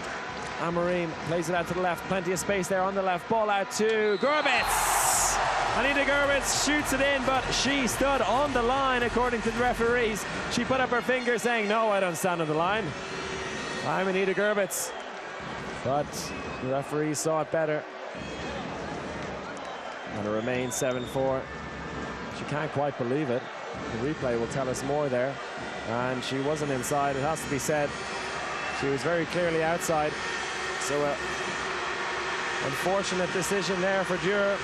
Amorim. Plays it out to the left, plenty of space there on the left. Ball out to Gurbitz. Anita Gurbitz shoots it in, but she stood on the line according to the referees. She put up her finger saying, no, I don't stand on the line. I'm Anita Gurbitz. But the referees saw it better. And it remains 7-4. She can't quite believe it. The replay will tell us more there. And she wasn't inside, it has to be said. She was very clearly outside. So unfortunate decision there for Gyori.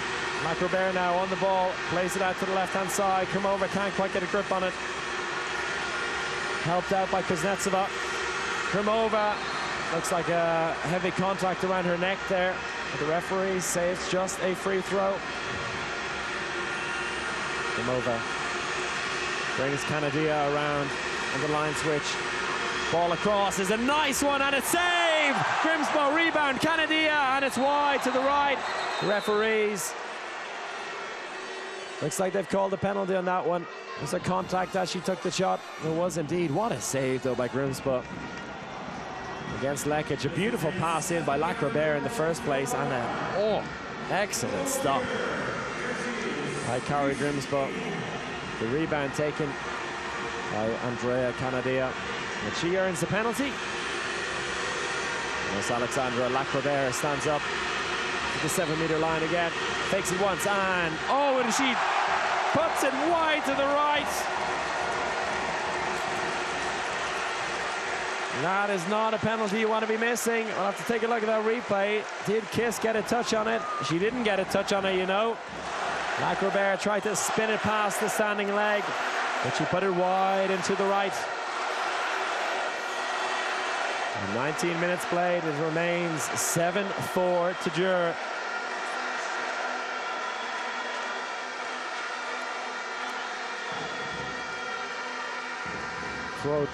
Lacrobert now on the ball, plays it out to the left-hand side. Krumova can't quite get a grip on it. Helped out by Kuznetsova. Krumova, looks like a heavy contact around her neck there. But the referees say it's just a free throw. Krumova brings Canadia around on the line switch. Ball across is a nice one and it's saved! Grimsbo rebound, Canadia, and it's wide to the right. The referees. Looks like they've called a penalty on that one. It was a contact as she took the shot. It was indeed. What a save though by Grimsbo against Lekic. A beautiful pass in by Lacrobert in the first place, and excellent stop by Gyori Grimsbo. The rebound taken by Andrea Canadia, and she earns the penalty. Miss Alexandra Lacrobert stands up to the 7-meter line again, fakes it once, and she puts it wide to the right. That is not a penalty you want to be missing. I'll have to take a look at that replay. Did Kiss get a touch on it? She didn't get a touch on it, you know. Lacrobert tried to spin it past the standing leg, but she put it wide and to the right. And 19 minutes played, it remains 7-4 to Gyori. Quote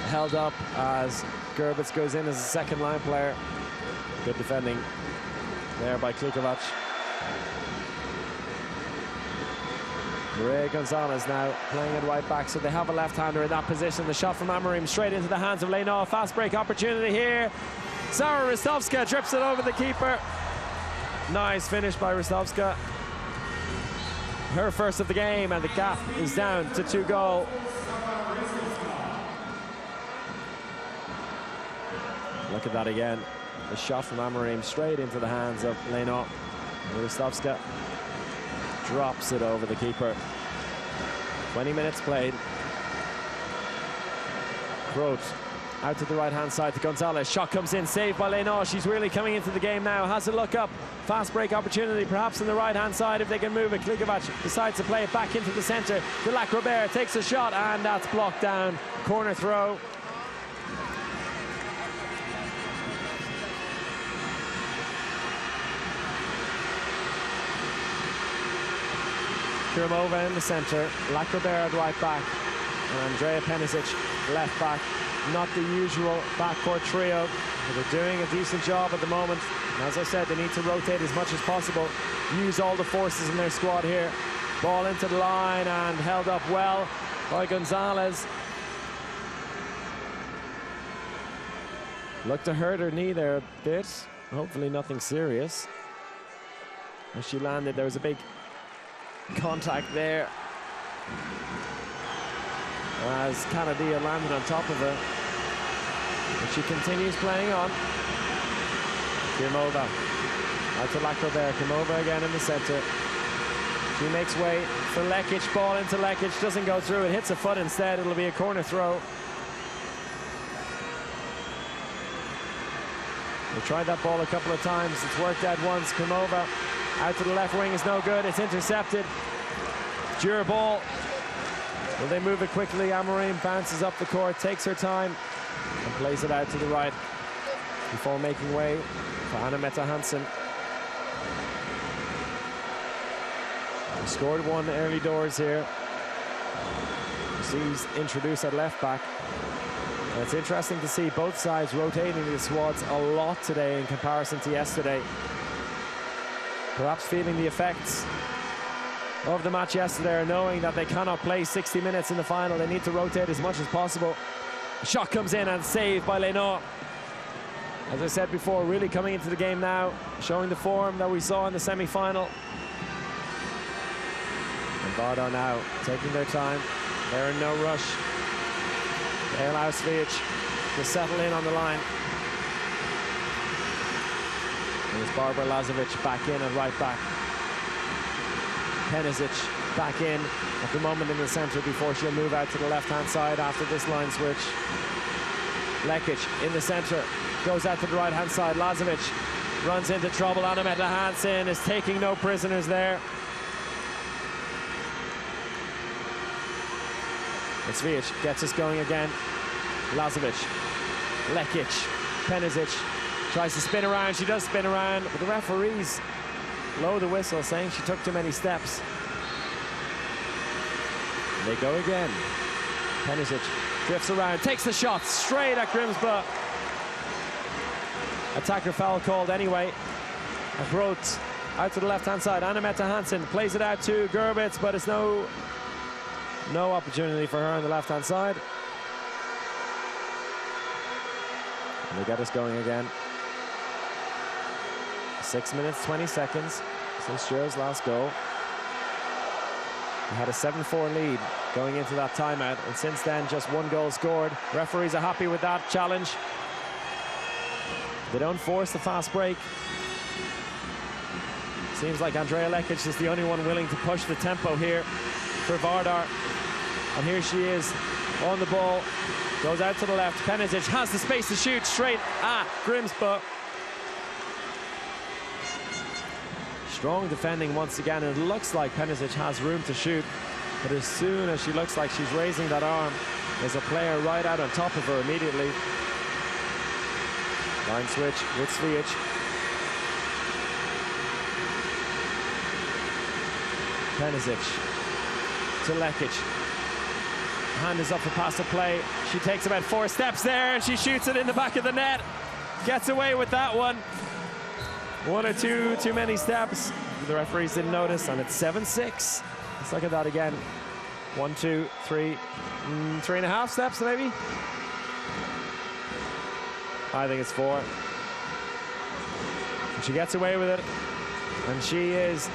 held up as Gurbitz goes in as a second line player. Good defending there by Klikovac. Maria Gonzalez now playing at right back, so they have a left-hander in that position. The shot from Amorim straight into the hands of Leno. Fast break opportunity here. Zara Ristovska drips it over the keeper. Nice finish by Ristovska. Her first of the game, and the gap is down to 2 goals. Look at that again. The shot from Amorim straight into the hands of Leno. Ristovska drops it over the keeper. 20 minutes played. Grote out to the right-hand side to Gonzalez. Shot comes in, saved by Leno. She's really coming into the game now. Has a look up. Fast break opportunity, perhaps on the right-hand side if they can move it. Klikovac decides to play it back into the center. The Lacrobert takes a shot, and that's blocked down. Corner throw. Kirimova in the center, Lakrobert at right back, and Andrea Penisic left back. Not the usual backcourt trio, but they're doing a decent job at the moment. And as I said, they need to rotate as much as possible, use all the forces in their squad here. Ball into the line and held up well by Gonzalez. Looked to hurt her knee there a bit. Hopefully nothing serious. As she landed, there was a big contact there as Canadia landed on top of her. But she continues playing on. Kirimova out to Lakrobert. Kirimova again in the center. She makes way for Lekic. Ball into Lekic. Doesn't go through. It hits a foot instead. It'll be a corner throw. They tried that ball a couple of times. It's worked out once. Kirimova out to the left wing is no good. It's intercepted. Dura ball. Will they move it quickly? Amorim bounces up the court, takes her time, and plays it out to the right before making way for Anna Mette Hansen. He scored one early doors here. She's introduced at left back. And it's interesting to see both sides rotating the squads a lot today in comparison to yesterday. Perhaps feeling the effects of the match yesterday, knowing that they cannot play 60 minutes in the final. They need to rotate as much as possible. Shot comes in and saved by Leno. As I said before, really coming into the game now, showing the form that we saw in the semi-final. And Vardar now taking their time. They're in no rush. They allow Svijic to settle in on the line. And it's Barbara Lazovic back in at right back. Penisic back in at the moment in the center before she'll move out to the left-hand side after this line switch. Lekic in the center, goes out to the right-hand side. Lazovic runs into trouble. Anna Mette Hansen is taking no prisoners there. And Svijic gets us going again. Lazovic, Lekic, Penisic tries to spin around. She does spin around, but the referees blow the whistle, saying she took too many steps. And they go again. Penisic drifts around, takes the shot straight at Grimsbø. Attacker foul called anyway. Groth out to the left-hand side. Anna Mette Hansen plays it out to Gerbitz, but it's no opportunity for her on the left-hand side. And they get us going again. 6 minutes, 20 seconds since Giro's last goal. We had a 7-4 lead going into that timeout, and since then, just one goal scored. Referees are happy with that challenge. They don't force the fast break. Seems like Andrea Lekic is the only one willing to push the tempo here for Vardar. And here she is on the ball. Goes out to the left. Penisic has the space to shoot straight at Grimsbø. Strong defending once again, and it looks like Penisic has room to shoot, but as soon as she looks like she's raising that arm, there's a player right out on top of her immediately. Line switch with Svijic. Penisic to Lekic. Hand is up for pass to play. She takes about 4 steps there, and she shoots it in the back of the net. Gets away with that one. 1 or 2 too many steps. The referees didn't notice, and it's 7-6. Let's look at that again. 1, 2, 3, 3.5 steps maybe. I think it's 4. And she gets away with it, and she is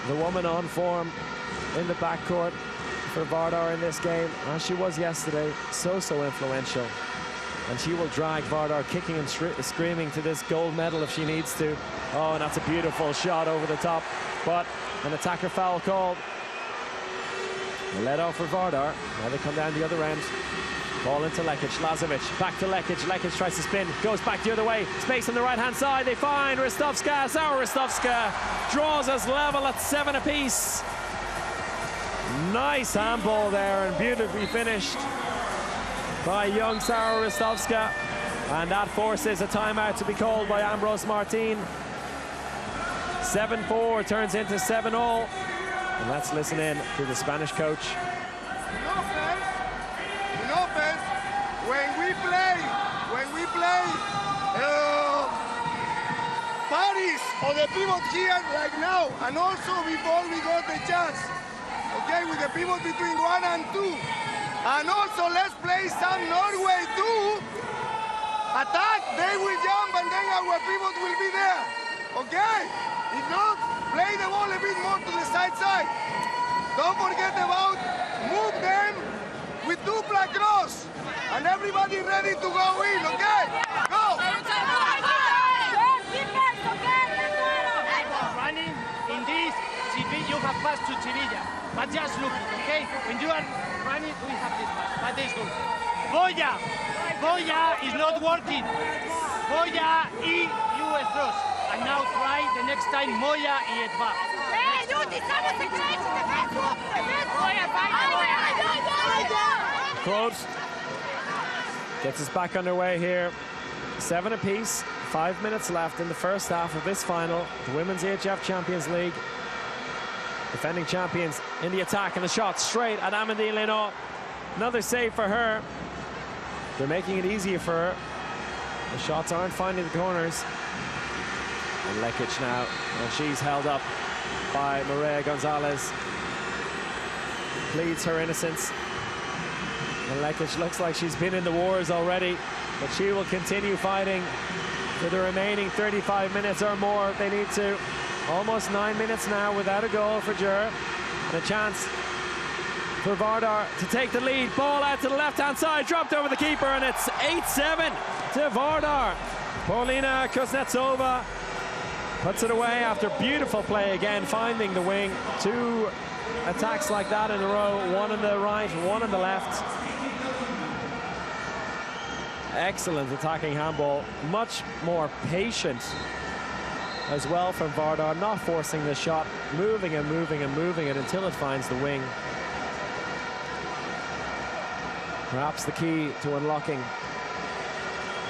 the woman on form in the backcourt for Vardar in this game, as she was yesterday. So influential. And she will drag Vardar kicking and screaming to this gold medal if she needs to. Oh, and that's a beautiful shot over the top, but an attacker foul called. Let off for Vardar. Now they come down the other end. Ball into Lekic. Lazovic back to Lekic. Lekic tries to spin, goes back the other way. Space on the right-hand side. They find Ristovska. Sara Ristovska draws us level at 7 apiece. Nice handball there, and beautifully finished by young Sara Ristovska, and that forces a timeout to be called by Ambros Martin. 7-4 turns into 7-all. And let's listen in to the Spanish coach. In offense, when we play Paris or the pivot here like now, and also before we got the chance, okay, with the pivot between 1 and 2. And also let's play some Norway too. Attack, they will jump and then our pivot will be there, okay? If not, play the ball a bit more to the side. Don't forget about move them with double cross. And everybody ready to go in, okay? Go! Running in this, you have pass to Sevilla, but just look, okay? When you are running, we have this pass, but this good. Goya is not working. Goya y US cross. And now try the next time Moya y EHF. Close. Gets us back underway here. 7 apiece, 5 minutes left in the first half of this final, the Women's EHF Champions League. Defending champions in the attack, and the shot straight at Amandine Leno. Another save for her. They're making it easier for her. The shots aren't finding the corners. And Lekic now, and she's held up by Maria Gonzalez. Pleads her innocence. And Lekic looks like she's been in the wars already, but she will continue fighting for the remaining 35 minutes or more. They need to. Almost 9 minutes now without a goal for Gyori. And a chance for Vardar to take the lead. Ball out to the left-hand side, dropped over the keeper, and it's 8-7 to Vardar. Paulina Kuznetsova puts it away after beautiful play again, finding the wing. 2 attacks like that in a row, one on the right, one on the left. Excellent attacking handball, much more patient as well from Vardar, not forcing the shot, moving and moving and moving it until it finds the wing. Perhaps the key to unlocking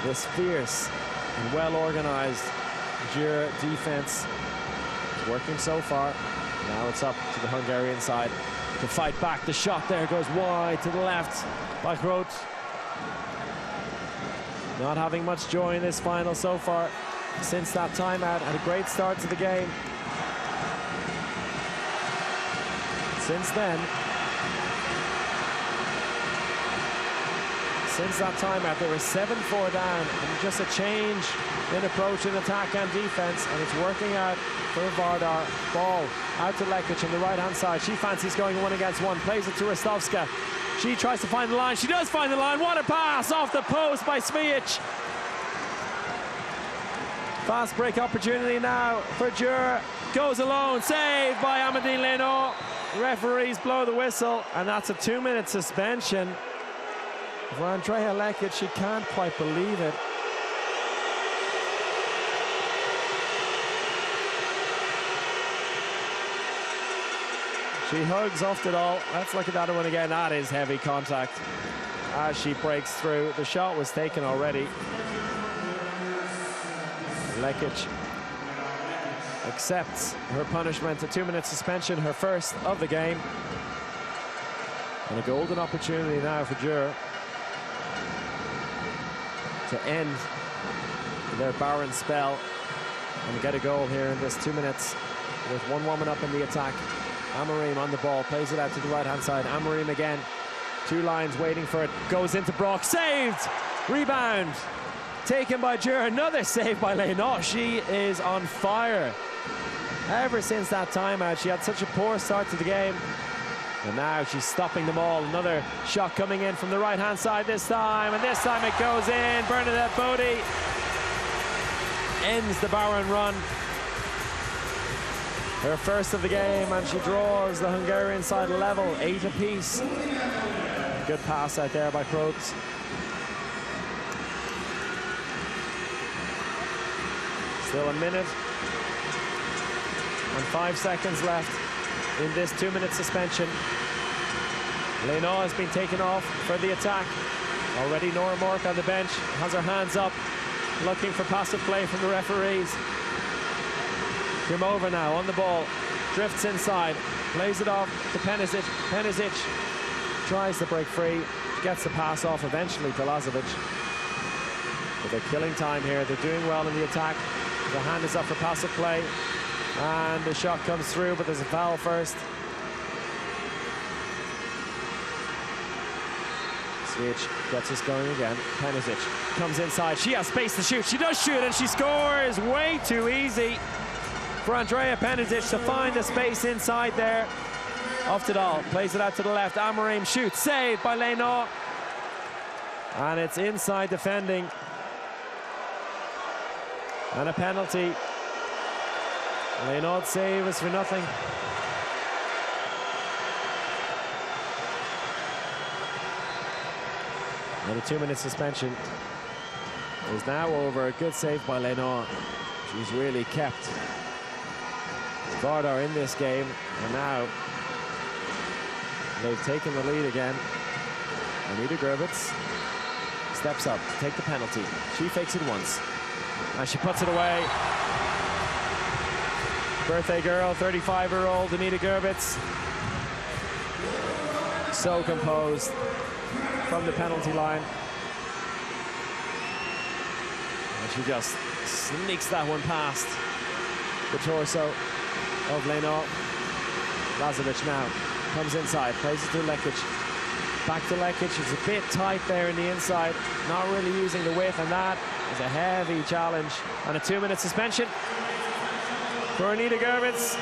this fierce and well-organized Gyori defense is working so far. Now it's up to the Hungarian side to fight back. The shot there goes wide to the left by Groth. Not having much joy in this final so far since that timeout. Had a great start to the game. Since that timeout, they were 7-4 down, and just a change in approach in attack and defense, and it's working out for Vardar. Ball out to Lekic on the right-hand side. She fancies going 1-against-1, plays it to Rostovska. She tries to find the line. She does find the line. What a pass off the post by Smijic. Fast break opportunity now for Gyori. Goes alone. Saved by Amandine Leno. Referees blow the whistle, and that's a 2-minute suspension for Andrea Lekic. She can't quite believe it. She hugs off it all. Let's look at that one again. That is heavy contact as she breaks through. The shot was taken already. Lekic accepts her punishment, a 2-minute suspension, her first of the game. And a golden opportunity now for Gyori to end their barren spell and get a goal here in this 2 minutes with one woman up in the attack. Amorim on the ball, plays it out to the right-hand side. Amorim again, 2 lines waiting for it, goes into Brock, saved! Rebound, taken by Gyori, another save by Leno. She is on fire. Ever since that timeout, she had such a poor start to the game. And now she's stopping them all. Another shot coming in from the right-hand side this time, and this time it goes in. Bernadette Bodie ends the barren run. Her first of the game, and she draws the Hungarian side level, 8 apiece. Good pass out there by Groth. Still a minute and 5 seconds left in this 2-minute suspension. Leno has been taken off for the attack. Already Nora Mork on the bench, has her hands up, looking for passive play from the referees. Grimova now on the ball. drifts inside, plays it off to Penisic. Penisic tries to break free, gets the pass off eventually to Lazovic. But they're killing time here. They're doing well in the attack. The hand is up for passive play, and the shot comes through, but there's a foul first. Svic gets us going again. Penisic comes inside. She has space to shoot. She does shoot, and she scores. Way too easy for Andrea Penisic to find the space inside there. Oftedal plays it out to the left. Amorim shoots. Saved by Leno. And it's inside defending. And a penalty. Leno's save is for nothing. And a 2-minute suspension is now over. A good save by Leno. She's really kept Vardar in this game, and now they've taken the lead again. Anita Grubitz steps up to take the penalty. She fakes it once, and she puts it away. Birthday girl, 35-year-old Anita Grubitz. So composed from the penalty line. And she just sneaks that one past the torso of Leno. Lazovic now comes inside, plays it to Lekic. Back to Lekic. It's a bit tight there in the inside, not really using the width, and that is a heavy challenge. And a 2-minute suspension for Anita Grubitz.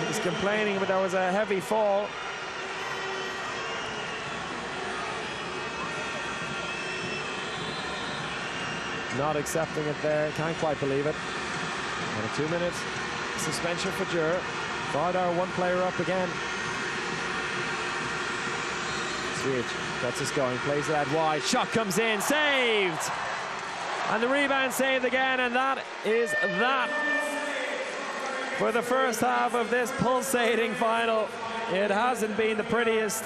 He was complaining, but there was a heavy fall. Not accepting it there, can't quite believe it. And a 2-minute suspension for Gyori. Vardar one player up again. Svic gets us going, plays it out wide, shot comes in, saved! And the rebound saved again, and that is that for the first half of this pulsating final. It hasn't been the prettiest.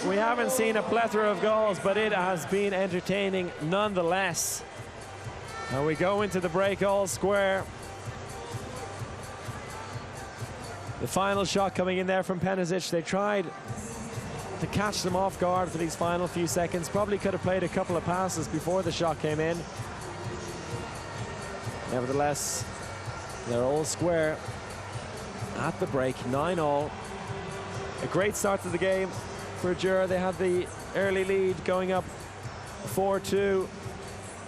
We haven't seen a plethora of goals, but it has been entertaining nonetheless. And we go into the break all square. The final shot coming in there from Penisic. They tried to catch them off guard for these final few seconds. Probably could have played a couple of passes before the shot came in. Nevertheless, they're all square at the break, 9-9. A great start to the game for Gyori. They had the early lead going up 4-2.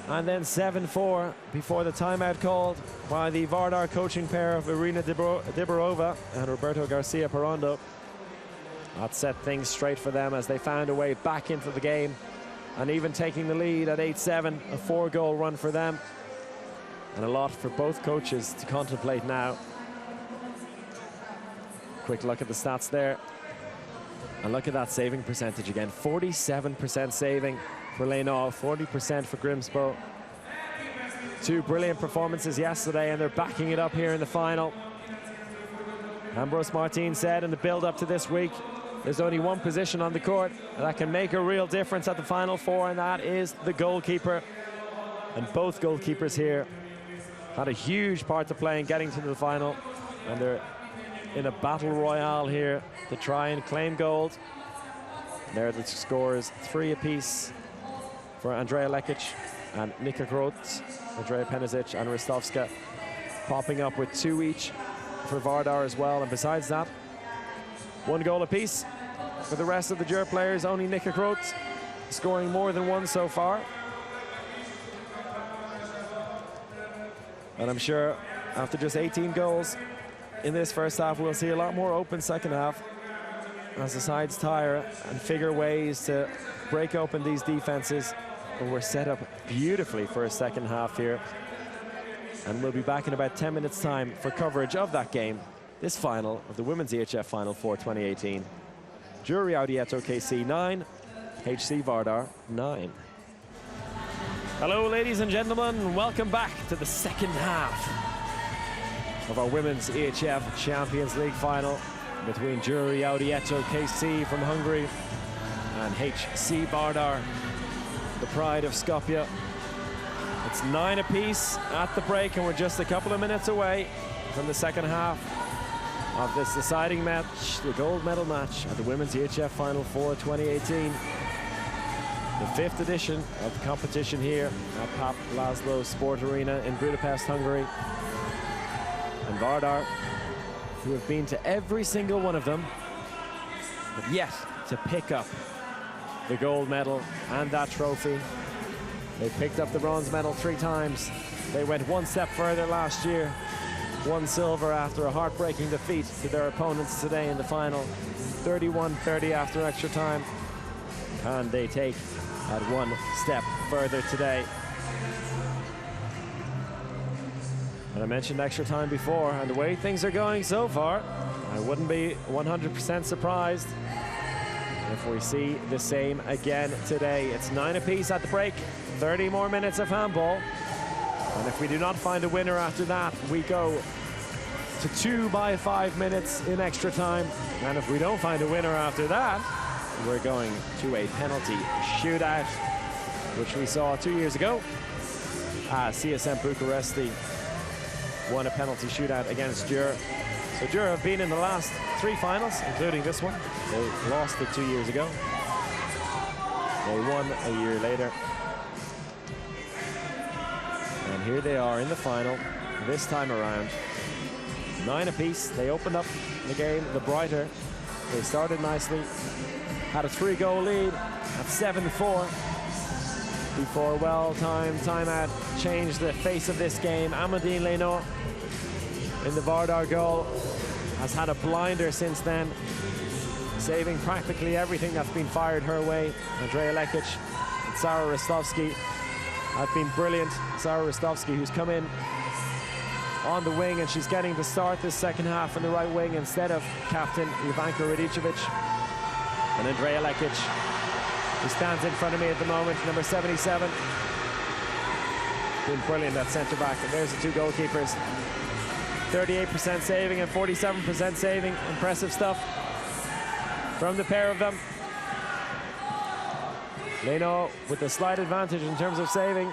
And then 7-4 before the timeout called by the Vardar coaching pair of Irina Diborova and Roberto Garcia Parondo. That set things straight for them as they found a way back into the game, and even taking the lead at 8-7, a 4-goal run for them. And a lot for both coaches to contemplate now. Quick look at the stats there. And look at that saving percentage again. 47% saving for Leno, 40% for Grimsbo. Two brilliant performances yesterday, and they're backing it up here in the final. Ambrose Martin said in the build-up to this week, there's only one position on the court that can make a real difference at the Final Four, and that is the goalkeeper. And both goalkeepers here had a huge part to play in getting to the final, and they're in a battle royale here to try and claim gold. There are the scores, 3 apiece for Andrea Lekic and Nika Groth. Andrea Penisic and Ristovska popping up with 2 each for Vardar as well. And besides that, 1 goal apiece for the rest of the Gyori players. Only Nika Groth scoring more than 1 so far. And I'm sure after just 18 goals in this first half, we'll see a lot more open second half as the sides tire and figure ways to break open these defenses. But we're set up beautifully for a second half here. And we'll be back in about 10 minutes time for coverage of that game, this final of the Women's EHF Final Four 2018. Gyori Audi ETO KC 9, HC Vardar 9. Hello ladies and gentlemen, welcome back to the second half of our Women's EHF Champions League final between Gyori Audi ETO KC from Hungary and HC Vardar, the pride of Skopje. It's 9 apiece at the break, and we're just a couple of minutes away from the second half of this deciding match, the gold medal match at the Women's EHF Final 4 2018. The 5th edition of the competition here at Pap Laszlo Sport Arena in Budapest, Hungary. And Vardar, who have been to every single one of them, but yet to pick up the gold medal and that trophy. They picked up the bronze medal 3 times. They went one step further last year, won silver after a heartbreaking defeat to their opponents today in the final, 31-30 after extra time. And they take that one step further today. And I mentioned extra time before, and the way things are going so far, I wouldn't be 100% surprised if we see the same again today. It's 9 apiece at the break, 30 more minutes of handball. And if we do not find a winner after that, we go to 2 by 5 minutes in extra time. And if we don't find a winner after that, we're going to a penalty shootout, which we saw 2 years ago. CSM Bucuresti won a penalty shootout against Gyori. So Gyori have been in the last 3 finals, including this one. They lost it 2 years ago. They won a year later. And here they are in the final this time around. 9 apiece. They opened up the game the brighter. They started nicely. Had a 3-goal lead at 7-4 before well-timed timeout changed the face of this game. Amandine Leno in the Vardar goal has had a blinder since then, saving practically everything that's been fired her way. Andrea Lekic and Sarah Rostovsky have been brilliant. Sarah Rostovsky, who's come in on the wing, and she's getting to start this second half on the right wing instead of captain Ivanka Radicevic. And Andrea Lekic, who stands in front of me at the moment, number 77. Been brilliant at centre back. And there's the 2 goalkeepers. 38% saving and 47% saving. Impressive stuff from the pair of them. Leno with a slight advantage in terms of saving.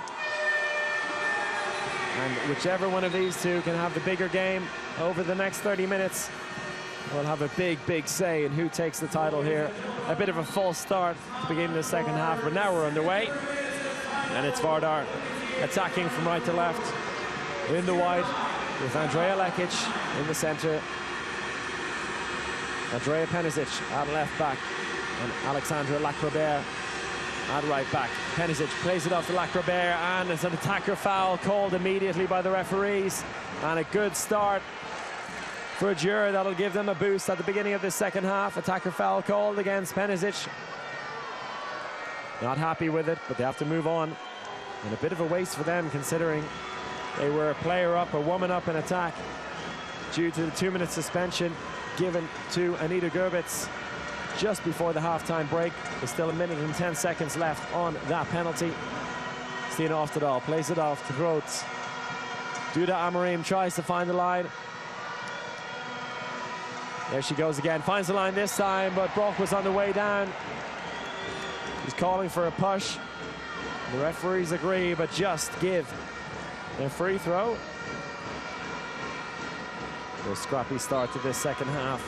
And whichever one of these two can have the bigger game over the next 30 minutes will have a big say in who takes the title here. A bit of a false start to begin the second half, but now we're underway. And it's Vardar attacking from right to left in the wide with Andrea Lekic in the center. Andrea Penisic at left back and Alexandra Lacrobert at right back. Penisic plays it off to Lacrobert, and it's an attacker foul called immediately by the referees. And a good start for Gyori. That'll give them a boost at the beginning of this second half. Attacker foul called against Penisic. Not happy with it, but they have to move on. And a bit of a waste for them, considering they were a player up, a woman up in attack, due to the 2-minute suspension given to Anita Gerbitz just before the halftime break. There's still 1 minute and 10 seconds left on that penalty. Stina Oftedal plays it off to Groth. Duda Amarim tries to find the line. There she goes again, finds the line this time, but Brock was on the way down. He's calling for a push. The referees agree, but just give a free throw. A scrappy start to this second half.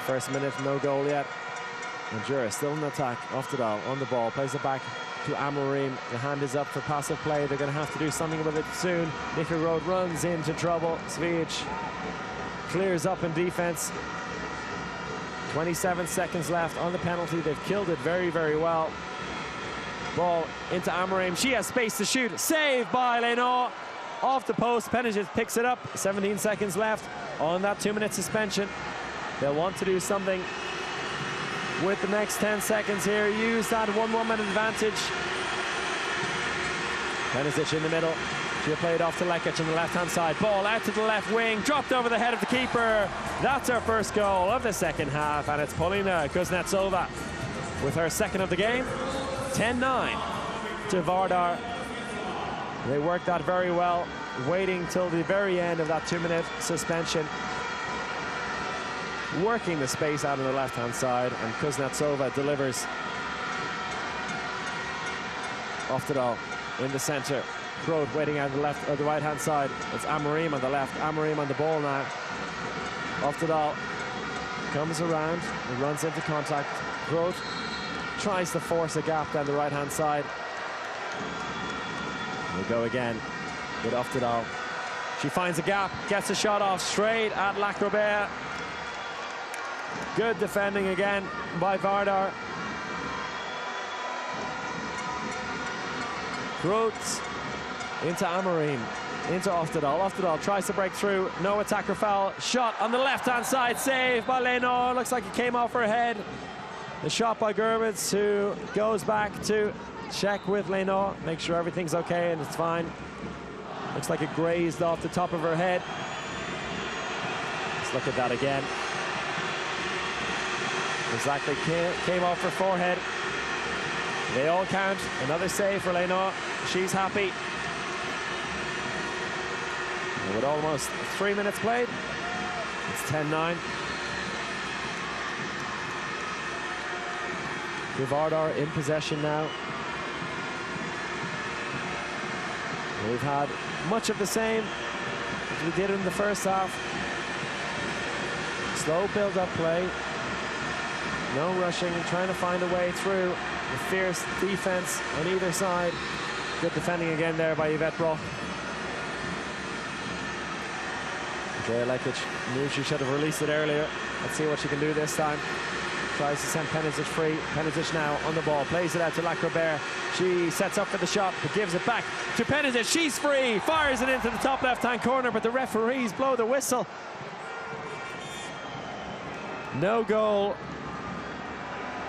First minute, no goal yet. And Gyori still in attack. Oftedal on the ball, plays it back to Amarim. The hand is up for passive play. They're going to have to do something with it soon. Nika Road runs into trouble. Svijic clears up in defense. 27 seconds left on the penalty. They've killed it very well. Ball into Amarim. She has space to shoot. Save by Leno. Off the post. Penisic picks it up. 17 seconds left on that 2-minute suspension. They'll want to do something with the next 10 seconds here. Use that 1-1 advantage. Penisic in the middle. She'll play it off to Lekic on the left-hand side. Ball out to the left wing, dropped over the head of the keeper. That's her first goal of the second half, and it's Polina Kuznetsova with her second of the game. 10-9 to Vardar. They worked that very well, waiting till the very end of that 2-minute suspension. Working the space out on the left-hand side, and Kuznetsova delivers. Oftedal in the center. Groth waiting out on the left or the right-hand side. It's Amarim on the left. Amarim on the ball now. Oftedal comes around and runs into contact. Groth tries to force a gap down the right-hand side. We'll go again with Oftedal. She finds a gap, gets a shot off straight at Lacrobert. Good defending again by Vardar. Groth into Amorim, into Oftedal. Oftedal tries to break through, no attacker foul. Shot on the left-hand side, saved by Lenore. Looks like it came off her head. The shot by Gerbitz, who goes back to check with Lenore, make sure everything's okay and it's fine. Looks like it grazed off the top of her head. Let's look at that again. Exactly, came off her forehead. They all count. Another save for Lenore. She's happy. And with almost 3 minutes played, it's 10-9. Vardar in possession now. We've had much of the same as we did in the first half. Slow build-up play. No rushing, trying to find a way through. A fierce defense on either side. Good defending again there by Yvette Broch. Andrea Lekic knew she should have released it earlier. Let's see what she can do this time. Tries to send Penisic free. Penisic now on the ball, plays it out to Lacrobert. She sets up for the shot, but gives it back to Penisic. She's free, fires it into the top left-hand corner, but the referees blow the whistle. No goal.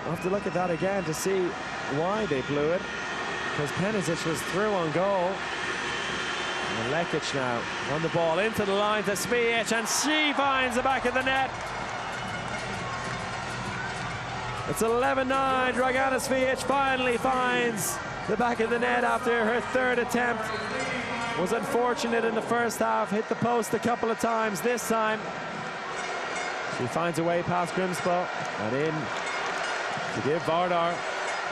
I'll have to look at that again to see why they blew it, because Penisic was through on goal. And Lekic now on the ball, into the line to Svijic, and she finds the back of the net. It's 11-9. Dragana Svijic finally finds the back of the net after her third attempt. Was unfortunate in the first half, hit the post a couple of times. This time, she finds a way past Grimsbo and in to give Vardar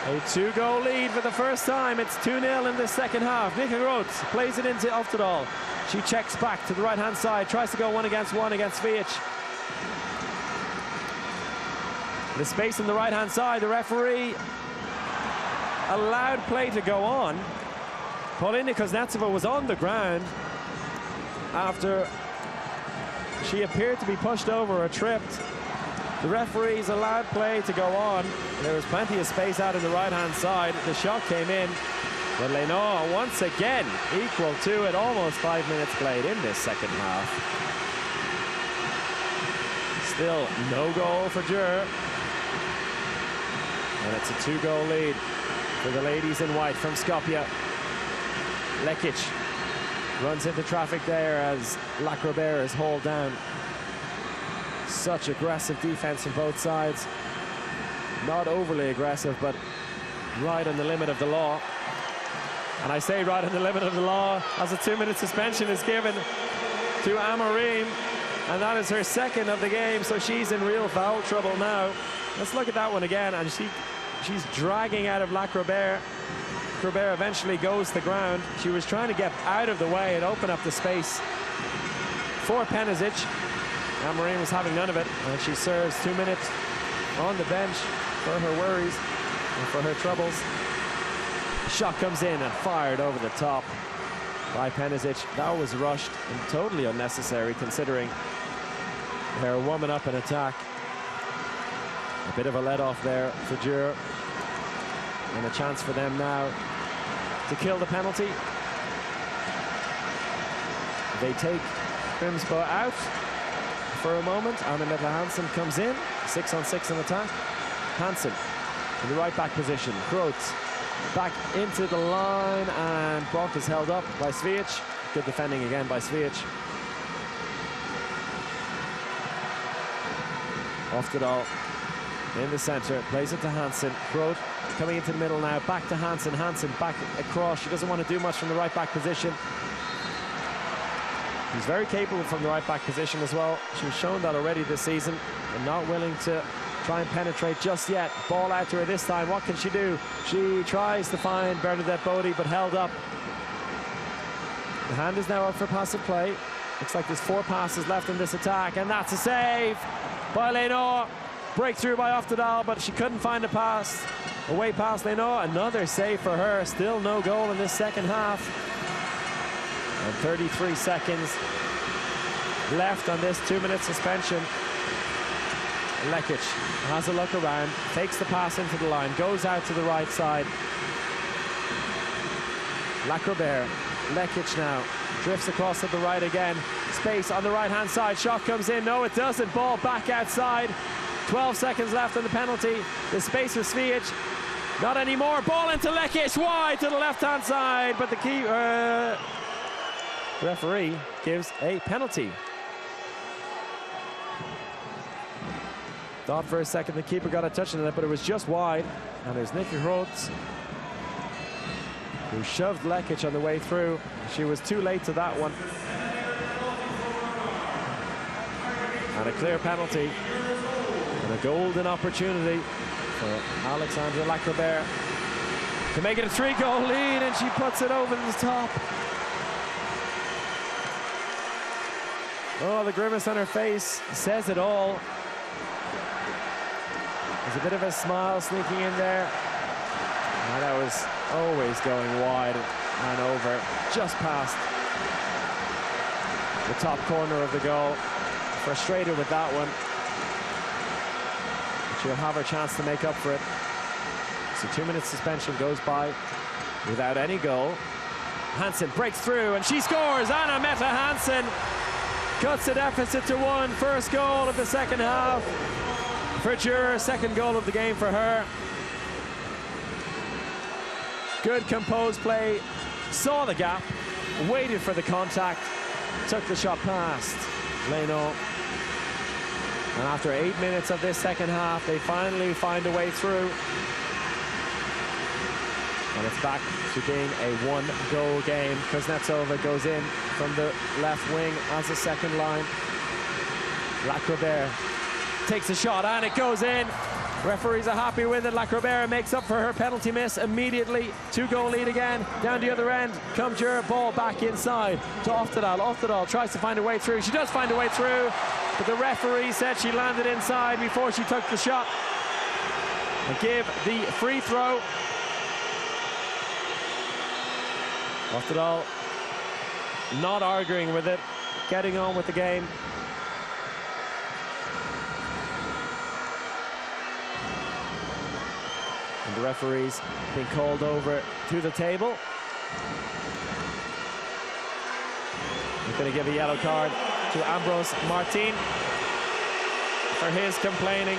a 2-goal lead for the first time. It's 2-0 in the second half. Nika Groth plays it into Oftedal. She checks back to the right-hand side, tries to go 1-against-1 against Svijic. The space on the right-hand side, the referee allowed play to go on. Paulina Kuznetsova was on the ground after she appeared to be pushed over or tripped. The referees allowed play to go on. There was plenty of space out on the right-hand side. The shot came in, but Lenore once again equal to it. Almost 5 minutes played in this second half. Still no goal for Győr. And it's a 2-goal lead for the ladies in white from Skopje. Lekic runs into traffic there as Lacrobert is hauled down. Such aggressive defense from both sides. Not overly aggressive, but right on the limit of the law. And I say right on the limit of the law as a 2-minute suspension is given to Amorim. And that is her second of the game, so she's in real foul trouble now. Let's look at that one again, and she's dragging out of Lacrobert. Lacrobert eventually goes to the ground. She was trying to get out of the way and open up the space for Penisic. Amorim was having none of it, and she serves 2 minutes on the bench for her worries and for her troubles. Shot comes in and fired over the top by Penisic. That was rushed and totally unnecessary considering they're warming up an attack. A bit of a let-off there for Győr, and a chance for them now to kill the penalty. They take Grimsbo out for a moment. Anna Mette Hansen comes in, 6-on-6 in attack. Hansen in the right back position. Groth back into the line, and Brock is held up by Svijic. Good defending again by Svijic. Oftedal in the center, plays it to Hansen. Groth coming into the middle now, back to Hansen. Hansen back across. She doesn't want to do much from the right back position. He's very capable from the right back position as well. She's shown that already this season, and not willing to try and penetrate just yet. Ball out to her this time. What can she do? She tries to find Bernadette Bodie, but held up. The hand is now up for passive play. Looks like there's 4 passes left in this attack, and that's a save by Leno. Breakthrough by Oftedal, but she couldn't find a pass. Away past Leno, another save for her. Still no goal in this second half. And 33 seconds left on this 2-minute suspension. Lekic has a look around, takes the pass into the line, goes out to the right side. Lacrobert, Lekic now, drifts across to the right again. Space on the right-hand side, shot comes in, no it doesn't, ball back outside. 12 seconds left on the penalty. The space for Svijic, not anymore. Ball into Lekic, wide to the left-hand side, but the key referee gives a penalty. Thought for a second the keeper got a touch on it, but it was just wide. And there's Nikki Rhodes, who shoved Lekic on the way through. She was too late to that one. And a clear penalty. And a golden opportunity for Alexandra Lacrobert to make it a 3-goal lead, and she puts it over the top. Oh, the grimace on her face says it all. There's a bit of a smile sneaking in there. And that was always going wide and over, just past the top corner of the goal. Frustrated with that one. But she'll have her chance to make up for it. So 2-minute suspension goes by without any goal. Hansen breaks through and she scores. Anna Meta Hansen cuts the deficit to 1. First goal of the second half for Gyori, second goal of the game for her. Good composed play, saw the gap, waited for the contact, took the shot past Leno. And after 8 minutes of this second half, they finally find a way through. And it's back to being a 1-goal game. Kuznetsova goes in from the left wing as a second line. Lacrobert takes a shot and it goes in. Referees are happy with it. Lacrobert makes up for her penalty miss immediately. 2-goal lead again. Down the other end comes Gyori, ball back inside to Oftedal. Oftedal tries to find a way through. She does find a way through, but the referee said she landed inside before she took the shot. And give the free throw. Oftedal not arguing with it, getting on with the game. And the referees being called over to the table. He's going to give a yellow card to Ambrose Martin for his complaining.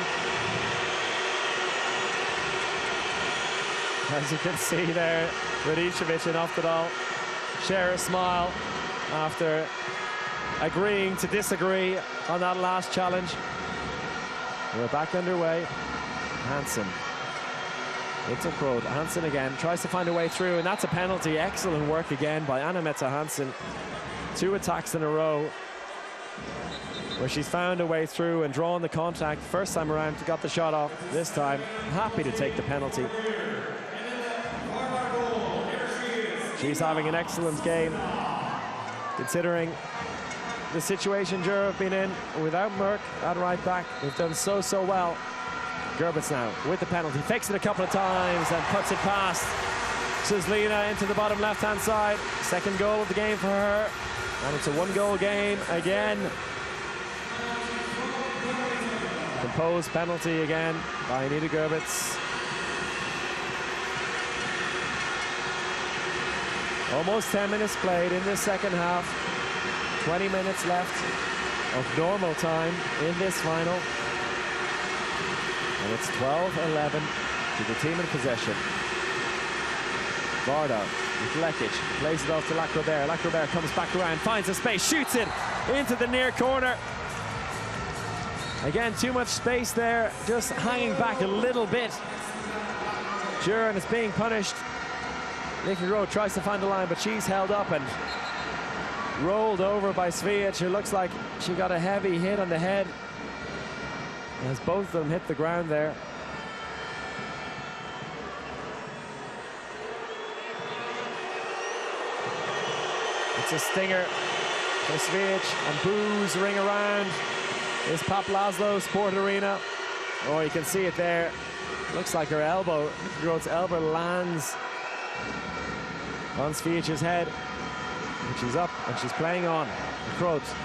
As you can see there, Radicevic and Oftedal share a smile after agreeing to disagree on that last challenge. We're back underway. Hansen. It's a quote. Hansen again tries to find a way through, and that's a penalty. Excellent work again by Anna Meta Hansen. 2 attacks in a row where she's found a way through and drawn the contact. First time around, got the shot off. This time, happy to take the penalty. She's having an excellent game, considering the situation Gyori have been in without Merck at right back. They've done so well. Gerbitz now with the penalty, fakes it a couple of times and puts it past Suslina into the bottom left-hand side. Second goal of the game for her, and it's a 1-goal game again. Composed penalty again by Anita Gerbitz. Almost 10 minutes played in this second half. 20 minutes left of normal time in this final. And it's 12-11 to the team in possession. Vardar with Lekic, plays it off to Lacrobert. Lacrobert comes back around, finds a space, shoots it into the near corner. Again, too much space there, just hanging back a little bit. Gyori is being punished. Nikki Rowe tries to find the line, but she's held up and rolled over by Svijic, who looks like she got a heavy hit on the head as both of them hit the ground there. It's a stinger Svijic, and boos ring around this Pap Laszlo Sport Arena. Oh, you can see it there. Looks like her elbow, Groth's elbow lands on Svijic's head. And she's up and she's playing on. Groth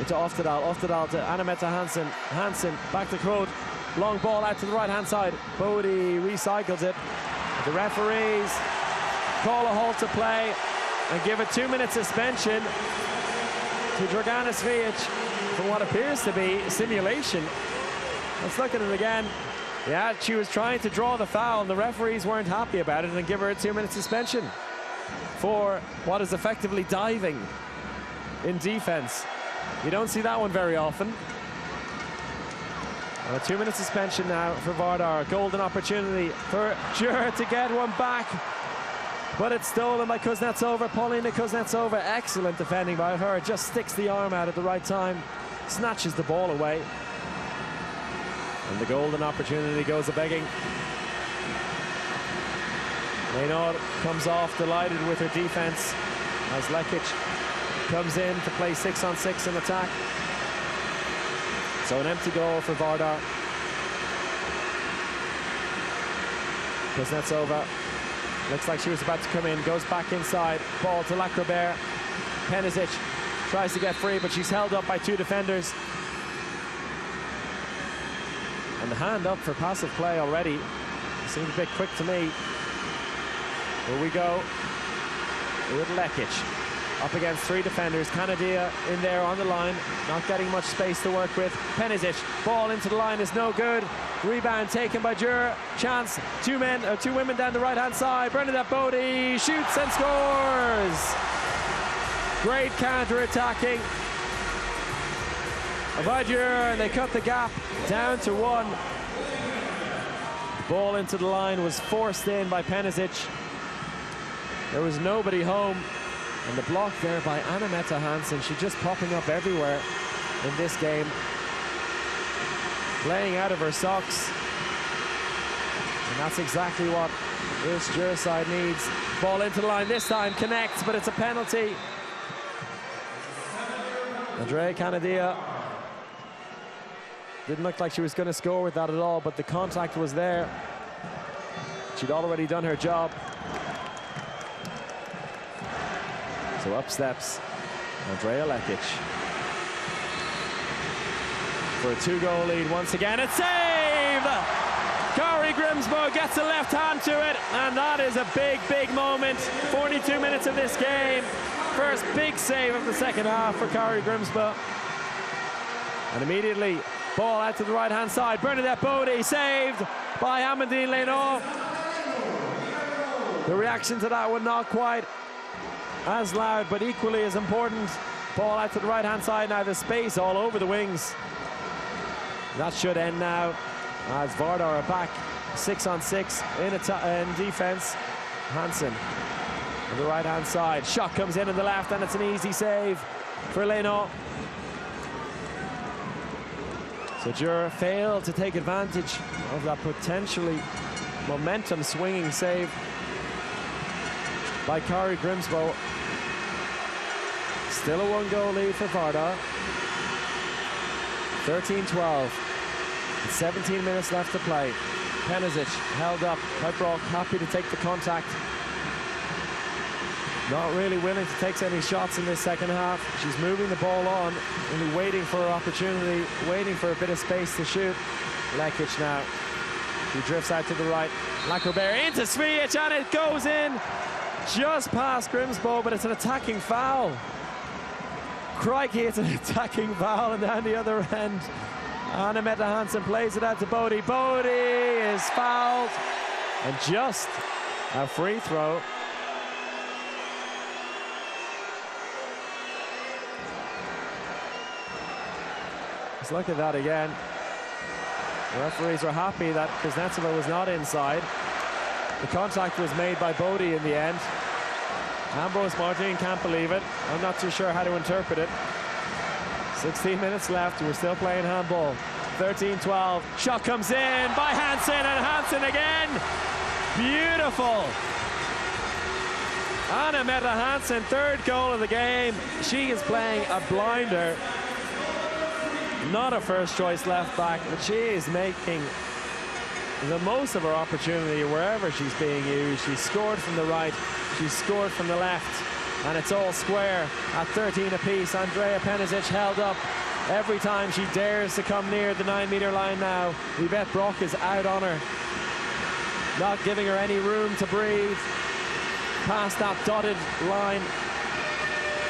into Oftedal to Anna-Mette Hansen. Hansen back to Groth. Long ball out to the right-hand side. Bodie recycles it. The referees call a halt to play and give a 2-minute suspension to Dragana Svijic for what appears to be simulation. Let's look at it again. Yeah, she was trying to draw the foul and the referees weren't happy about it and give her a 2-minute suspension for what is effectively diving in defense. You don't see that one very often. And a 2-minute suspension now for Vardar. Golden opportunity for Gyori to get one back, but it's stolen by Kuznetsova. Paulina Kuznetsova, excellent defending by her. Just sticks the arm out at the right time, snatches the ball away. And the golden opportunity goes a-begging. Leonor comes off delighted with her defense as Lekic comes in to play 6-on-6 in attack. So an empty goal for Vardar. Kuznetsova looks like she was about to come in, goes back inside, ball to Lacrobert. Penisic tries to get free, but she's held up by 2 defenders. And the hand up for passive play already. Seemed a bit quick to me. Here we go with Lekic. Up against 3 defenders. Canadia in there on the line, not getting much space to work with. Penisic, ball into the line is no good. Rebound taken by Gyori. Chance, 2 women down the right-hand side. Bernadette Bodie shoots and scores. Great counter-attacking by Gyori, and they cut the gap down to 1. Ball into the line was forced in by Penisic. There was nobody home. And the block there by Anna-Mette Hansen. She's just popping up everywhere in this game. Playing out of her socks. And that's exactly what this Gyori side needs. Ball into the line this time, connects, but it's a penalty. Andrea Canadia didn't look like she was going to score with that at all, but the contact was there. She'd already done her job. So up steps Andrea Lekic for a 2-goal lead once again. It's saved! Kari Grimsbo gets a left hand to it, and that is a big, big moment. 42 minutes of this game. First big save of the second half for Kari Grimsbo. And immediately, ball out to the right-hand side. Bernadette Bodie saved by Amandine Leonor. The reaction to that one not quite as loud, but equally as important. Ball out to the right-hand side now. There's space all over the wings. That should end now as Vardar are back 6-on-6 in defense. Hansen on the right-hand side. Shot comes in on the left, and it's an easy save for Leonor. So Gyori failed to take advantage of that potentially momentum-swinging save by Kari Grimsbo. Still a 1-goal lead for Vardar. 13-12. 17 minutes left to play. Penisic held up by Brock, happy to take the contact. Not really willing to take any shots in this second half. She's moving the ball on, only waiting for her opportunity, waiting for a bit of space to shoot. Lekic now. He drifts out to the right. Lacrobert into Svijic, and it goes in just past Grimsbo, but it's an attacking foul. Crikey, it's an attacking foul, and down the other end, Anna-Mette Hansen plays it out to Bodie. Bodie is fouled, and just a free throw. Let's look at that again. The referees are happy that Kuznetsova was not inside. The contact was made by Bodie in the end. Ambrose Martin can't believe it. I'm not too sure how to interpret it. 16 minutes left. We're still playing handball. 13-12. Shot comes in by Hansen, and Hansen again. Beautiful. Anna Mette Hansen, third goal of the game. She is playing a blinder. Not a first choice left back, but she is making the most of her opportunity wherever she's being used. She scored from the right, she scored from the left, and it's all square at 13 apiece. Andrea Penisic held up every time she dares to come near the 9-meter line now. Yvette Brock is out on her, not giving her any room to breathe. Past that dotted line,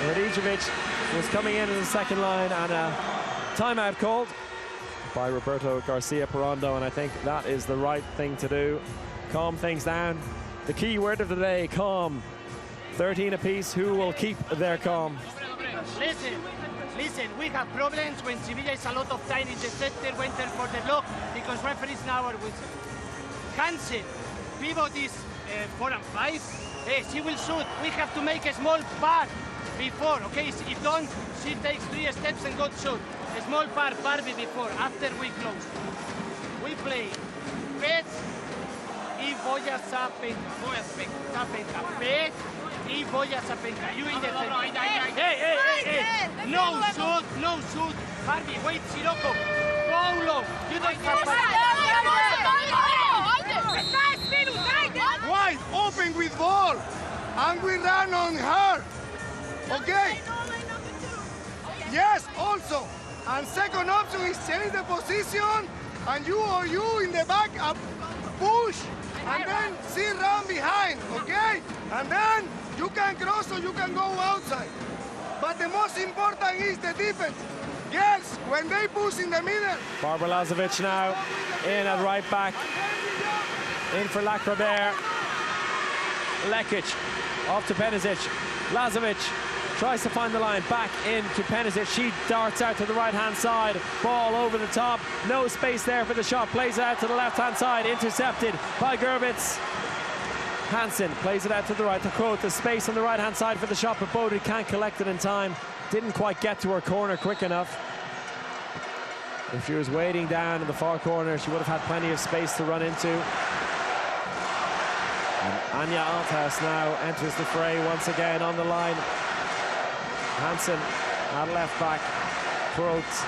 Radicevic was coming in as a second line, and a timeout called by Roberto Garcia Parondo, and I think that is the right thing to do. Calm things down. The key word of the day, calm. 13 apiece. Who will keep their calm? Listen, we have problems when Sevilla is a lot of time in the center, went there for the block, because referees now are with Hansen. Pivot is 4 and 5. She will shoot. We have to make a small part before, okay? If don't, she takes 3 steps and goes shoot. A small part, Barbie before, after we close. We play pet y voy a sapenka. Pet y voy a sapenka. You in the center. Hey. No shoot. Barbie, wait, Sirocco. Paulo, you don't have Wide open with ball, and we run on her. Okay? Yes, also. And second option is change the position, and you in the back push, and then she run behind, okay? And then you can cross or you can go outside. But the most important is the defense. Girls, when they push in the middle. Barbara Lazovic now in at right back. In for Lacrobert. Lekic off to Penisic. Lazovic tries to find the line, back into Penisic. She darts out to the right-hand side. Ball over the top. No space there for the shot. Plays it out to the left-hand side. Intercepted by Gerbitz. Hansen plays it out to the right to quote the space on the right-hand side for the shot, but Bodie can't collect it in time. Didn't quite get to her corner quick enough. If she was waiting down in the far corner, she would have had plenty of space to run into. And Anya Althaus now enters the fray once again on the line. Hansen at left back. Krootz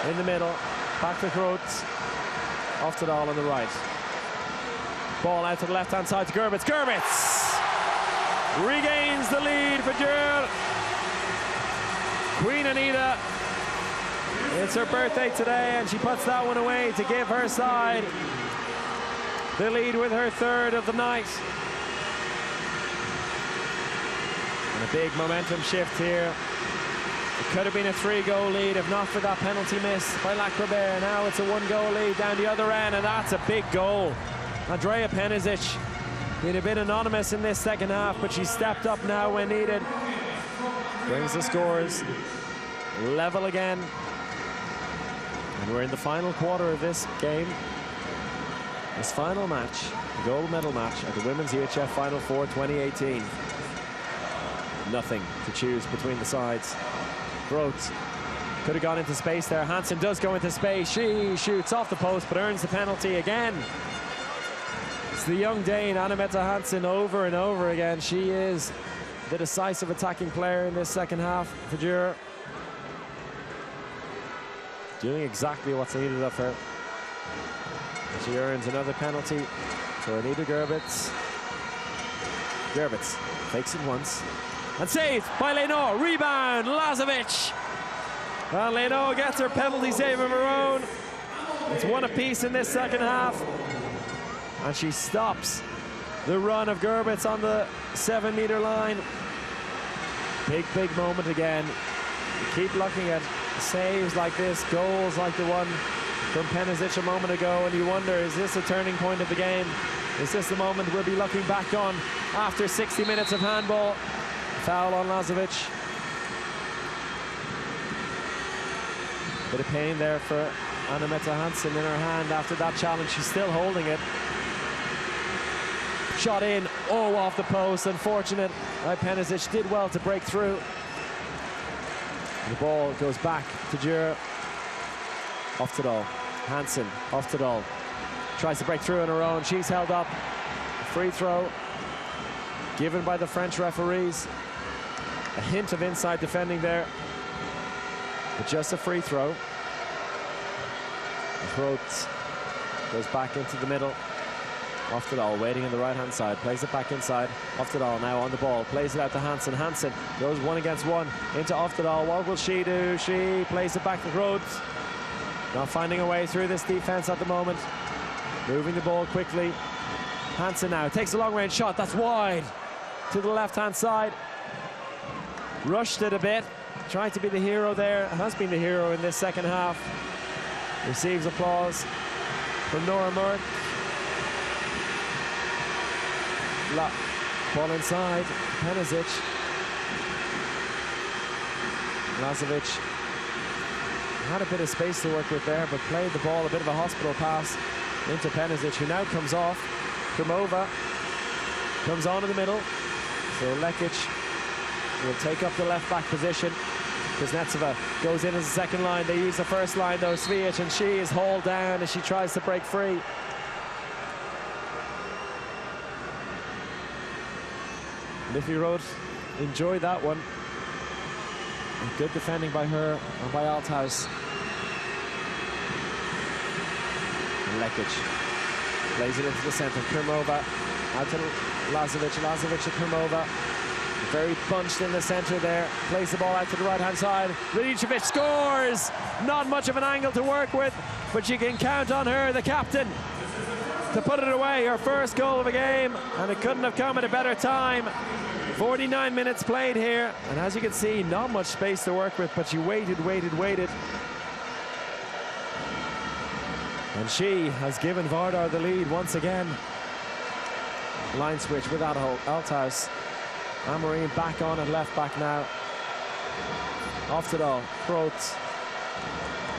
in the middle. Back to Krootz. Off to Dahl on the right. Ball out to the left-hand side to Gerbitz. Gerbitz regains the lead for Gyori. Queen Anita. It's her birthday today, and she puts that one away to give her side the lead with her third of the night. And a big momentum shift here. It could have been a 3-goal lead if not for that penalty miss by Lacrobert. Now it's a 1-goal lead down the other end, and that's a big goal. Andrea Penisic been a bit anonymous in this second half, but she stepped up now when needed. Brings the scores level again. And we're in the final quarter of this game. This final match, the gold medal match at the Women's EHF Final Four 2018. Nothing to choose between the sides. Krootz could have gone into space there. Hansen does go into space. She shoots off the post, but earns the penalty again. It's the young Dane, Anna Mette Hansen, over and over again. She is the decisive attacking player in this second half for Gyori. Doing exactly what's needed of her. She earns another penalty for Anita Gerbitz. Gerbitz takes it once and saved by Leno. Rebound, Lazovic. Well, Leno gets her penalty save of her own. It's one apiece in this second half. And she stops the run of Gerbitz on the 7-meter line. Big moment again. You keep looking at saves like this, goals like the one from Penisic a moment ago, and you wonder, is this a turning point of the game? Is this the moment we'll be looking back on after 60 minutes of handball? Foul on Lazovic. Bit of pain there for Anna Mette Hansen in her hand after that challenge. She's still holding it. Shot in, off the post. Unfortunate. Penisic did well to break through. The ball goes back to Gyori. Off to Dahl. Hansen off to Dahl. Tries to break through on her own. She's held up. Free throw given by the French referees. A hint of inside defending there, but just a free throw. Groot goes back into the middle. Oftedal waiting on the right-hand side, plays it back inside. Oftedal now on the ball, plays it out to Hansen. Hansen goes 1-against-1 into Oftedal. What will she do? She plays it back to Groot. Not finding a way through this defense at the moment. Moving the ball quickly. Hansen now takes a long-range shot. That's wide to the left-hand side. Rushed it a bit. Trying to be the hero there. Has been the hero in this second half. Receives applause from Nora Murk. Ball inside. Penisic. Lazovic had a bit of space to work with there, but played the ball, a bit of a hospital pass into Penisic, who now comes off. Krumova comes on in the middle. So Lekic will take up the left-back position. Kuznetsova goes in as a second line. They use the first line, though, Svijic, and she is hauled down as she tries to break free. Liffey Road enjoyed that one. And good defending by her and by Althaus. Lekic plays it into the center. Krumova out to Lazovic. Lazovic to Krumova. Very bunched in the center there. Plays the ball out to the right-hand side. Radicevic scores! Not much of an angle to work with, but you can count on her, the captain, to put it away. Her first goal of the game, and it couldn't have come at a better time. 49 minutes played here, and as you can see, not much space to work with, but she waited. And she has given Vardar the lead once again. Line switch with Althaus. Amorim back on at left back now. Oftedal, Groot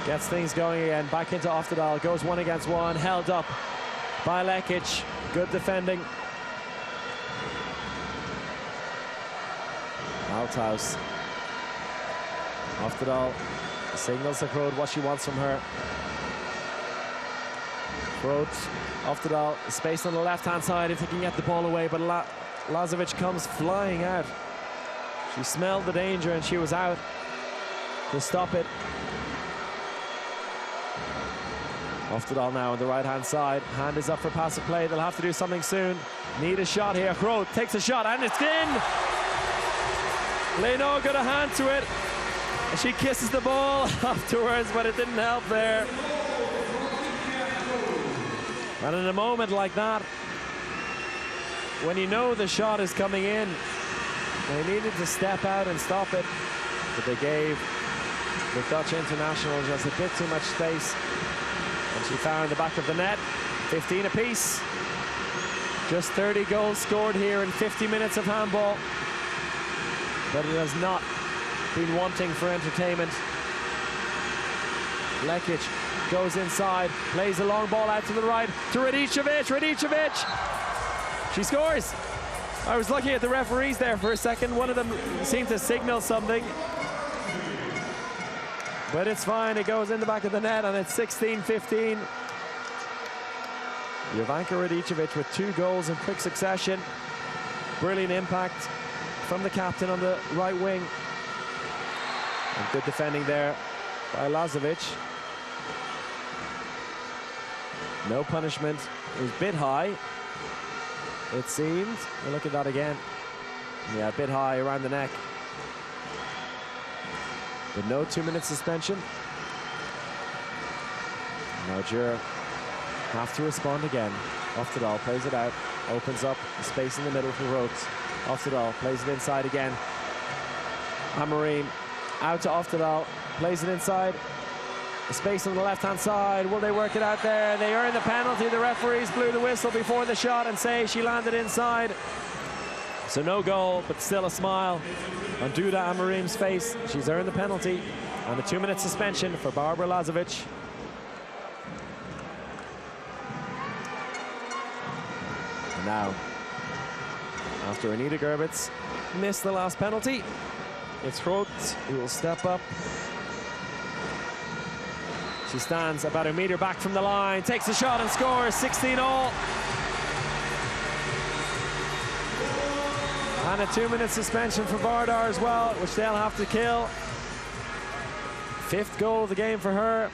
gets things going again. Back into Oftedal, goes 1-against-1, held up by Lekic. Good defending. Althaus. Oftedal signals to Groot what she wants from her. Groot, Oftedal, space on the left-hand side if he can get the ball away, but Lazovic comes flying out. She smelled the danger and she was out to stop it. Oftedal now on the right-hand side. Hand is up for pass of play. They'll have to do something soon. Need a shot here. Groot takes a shot and it's in. Leno got a hand to it. She kisses the ball afterwards, but it didn't help there. And in a moment like that, when you know the shot is coming in, they needed to step out and stop it, but they gave the Dutch international just a bit too much space, and she found the back of the net. 15 apiece. Just 30 goals scored here in 50 minutes of handball, but it has not been wanting for entertainment. Lekic goes inside, plays a long ball out to the right to Radicevic. She scores. I was looking at the referees there for a second. One of them seemed to signal something, but it's fine. It goes in the back of the net, and it's 16-15. Jovanka Radicevic with 2 goals in quick succession. Brilliant impact from the captain on the right wing. And good defending there by Lazovic. No punishment. It was a bit high, it seemed. We'll look at that again. Yeah, a bit high around the neck. But no 2-minute suspension. Now Gyori have to respond again. Oftedal plays it out, opens up the space in the middle for Roth. Oftedal plays it inside again. Amorim out to Oftedal, plays it inside. The space on the left-hand side. Will they work it out there? They earn the penalty. The referees blew the whistle before the shot and say she landed inside. So no goal, but still a smile on Duda Amorim's face. She's earned the penalty and the 2-minute suspension for Barbara Lazovic. And now, after Anita Gerbitz missed the last penalty, it's Groot who will step up. She stands about a meter back from the line, takes a shot and scores. 16-all. And a 2-minute suspension for Vardar as well, which they'll have to kill. 5th goal of the game for her.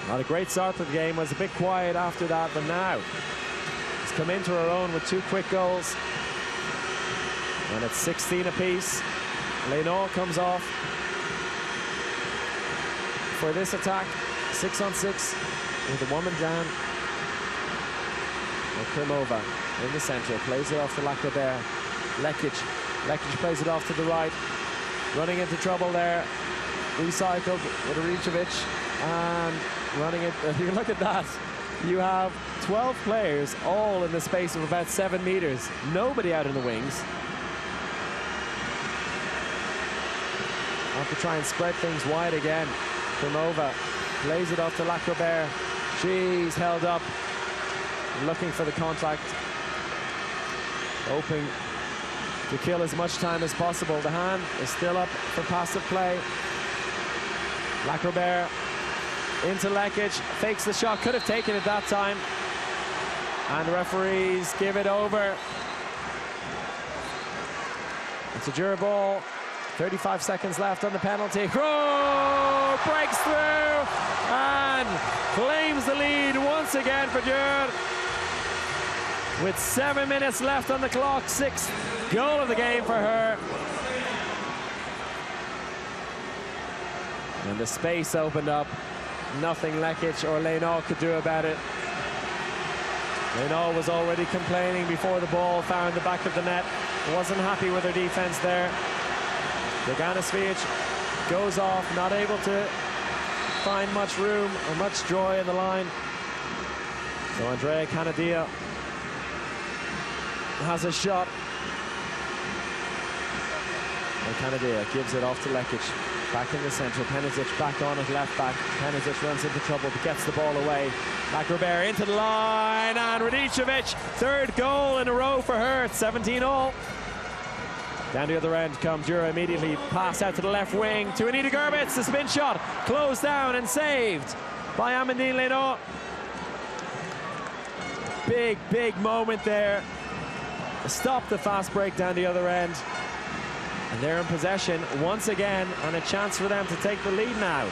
Not a great start to the game, was a bit quiet after that, but now she's come into her own with 2 quick goals. And it's 16 apiece. Leno comes off for this attack. 6-on-6 with a woman down. And Klimova in the center, plays it off to Lacrobert. Lekic plays it off to the right. Running into trouble there. Recycled with Aricevic. And running it, you look at that. You have 12 players all in the space of about 7 meters. Nobody out in the wings. Have to try and spread things wide again. Klimova plays it off to Lacrobert. She's held up, looking for the contact, hoping to kill as much time as possible. The hand is still up for passive play. Lacrobert into Lekic, fakes the shot, could have taken it that time. And the referees give it over. It's a Gyori ball. 35 seconds left on the penalty. Crow breaks through and claims the lead once again for Gyori. With 7 minutes left on the clock, 6th goal of the game for her. And the space opened up. Nothing Lekic or Leno could do about it. Leno was already complaining before the ball found the back of the net. Wasn't happy with her defense there. Draganovic goes off, not able to find much room or much joy in the line. So Andrea Canadia has a shot. And Canadia gives it off to Lekic. Back in the centre, Penisic back on at left back. Penisic runs into trouble but gets the ball away. Lacrobert into the line, and Radicevic, 3rd goal in a row for her. It's 17-all. Down the other end comes Gyori, immediately pass out to the left wing to Anita Gerbitz. The spin shot closed down and saved by Amandine Leno. Big moment there. Stop the fast break down the other end. And they're in possession once again, and a chance for them to take the lead now.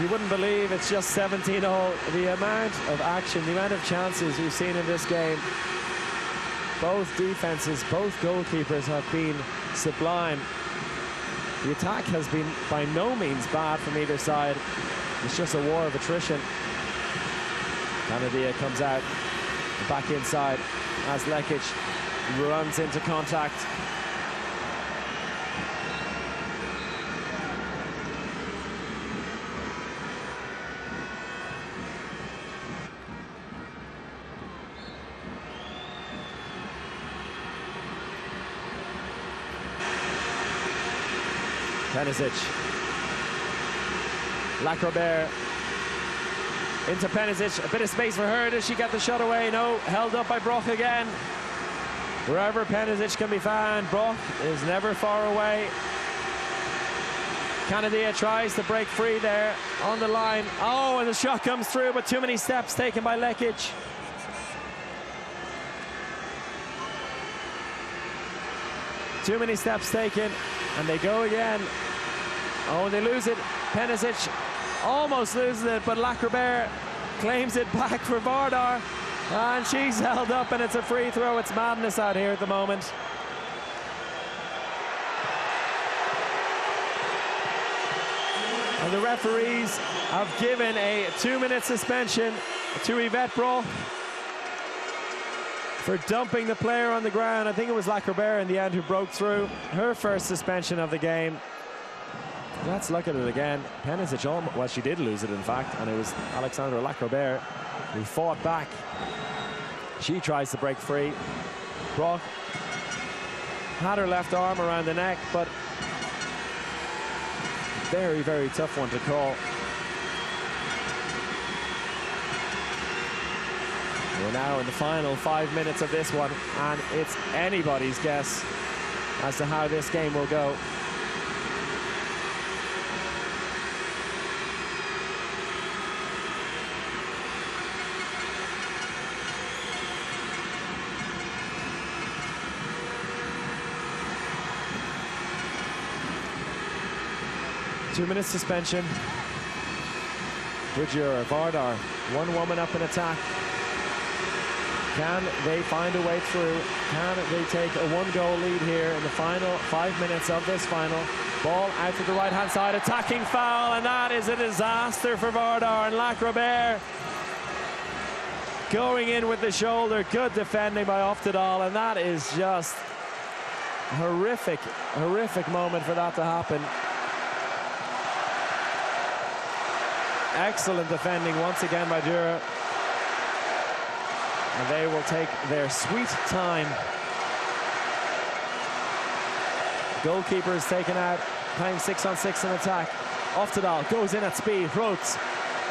You wouldn't believe it's just 17-all. The amount of action, the amount of chances we've seen in this game. Both defenses, both goalkeepers have been sublime. The attack has been by no means bad from either side. It's just a war of attrition. Canadia comes out back inside as Lekic runs into contact. Penisic. Lacrobert into Penisic. A bit of space for her. Does she get the shot away? No. Held up by Brock again. Wherever Penisic can be found, Brock is never far away. Canadia tries to break free there on the line. Oh, and the shot comes through, but too many steps taken by Lekic. Too many steps taken, and they go again. Oh, and they lose it. Penisic almost loses it, but Lacrobert claims it back for Vardar. And she's held up, and it's a free throw. It's madness out here at the moment. And the referees have given a 2-minute suspension to Yvette Brock for dumping the player on the ground. I think it was Lacrobert in the end who broke through. Her first suspension of the game. Let's look at it again. Penisic, well, she did lose it, in fact, and it was Alexandra Lacrobert who fought back. She tries to break free. Brock had her left arm around the neck, but very, very tough one to call. We're now in the final 5 minutes of this one, and it's anybody's guess as to how this game will go. 2-minute suspension. Gyori, Vardar, one woman up in attack. Can they find a way through? Can they take a 1-goal lead here in the final 5 minutes of this final? Ball out to the right-hand side, attacking foul, and that is a disaster for Vardar. And Lacrobert going in with the shoulder. Good defending by Oftedal, and that is just a horrific moment for that to happen. Excellent defending once again by Gyori. And they will take their sweet time. Goalkeeper is taken out, playing 6-on-6 in attack. Oftedal goes in at speed, Rotes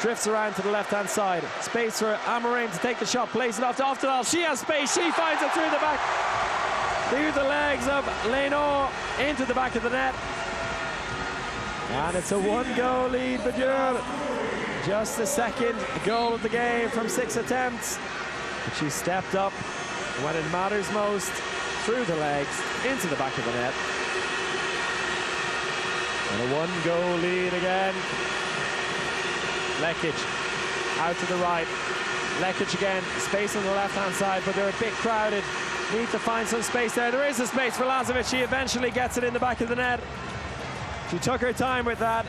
drifts around to the left-hand side. Space for Amorim to take the shot, plays it off to Oftedal. She has space, she finds it through the back. Through the legs of Leno, into the back of the net. And it's a 1-goal lead for Gyori. Just the second goal of the game from 6 attempts. But she stepped up when it matters most, through the legs, into the back of the net. And a 1-goal lead again. Lekic out to the right. Lekic again, space on the left-hand side, but they're a bit crowded. Need to find some space there. There is a space for Lazovic. She eventually gets it in the back of the net. She took her time with that.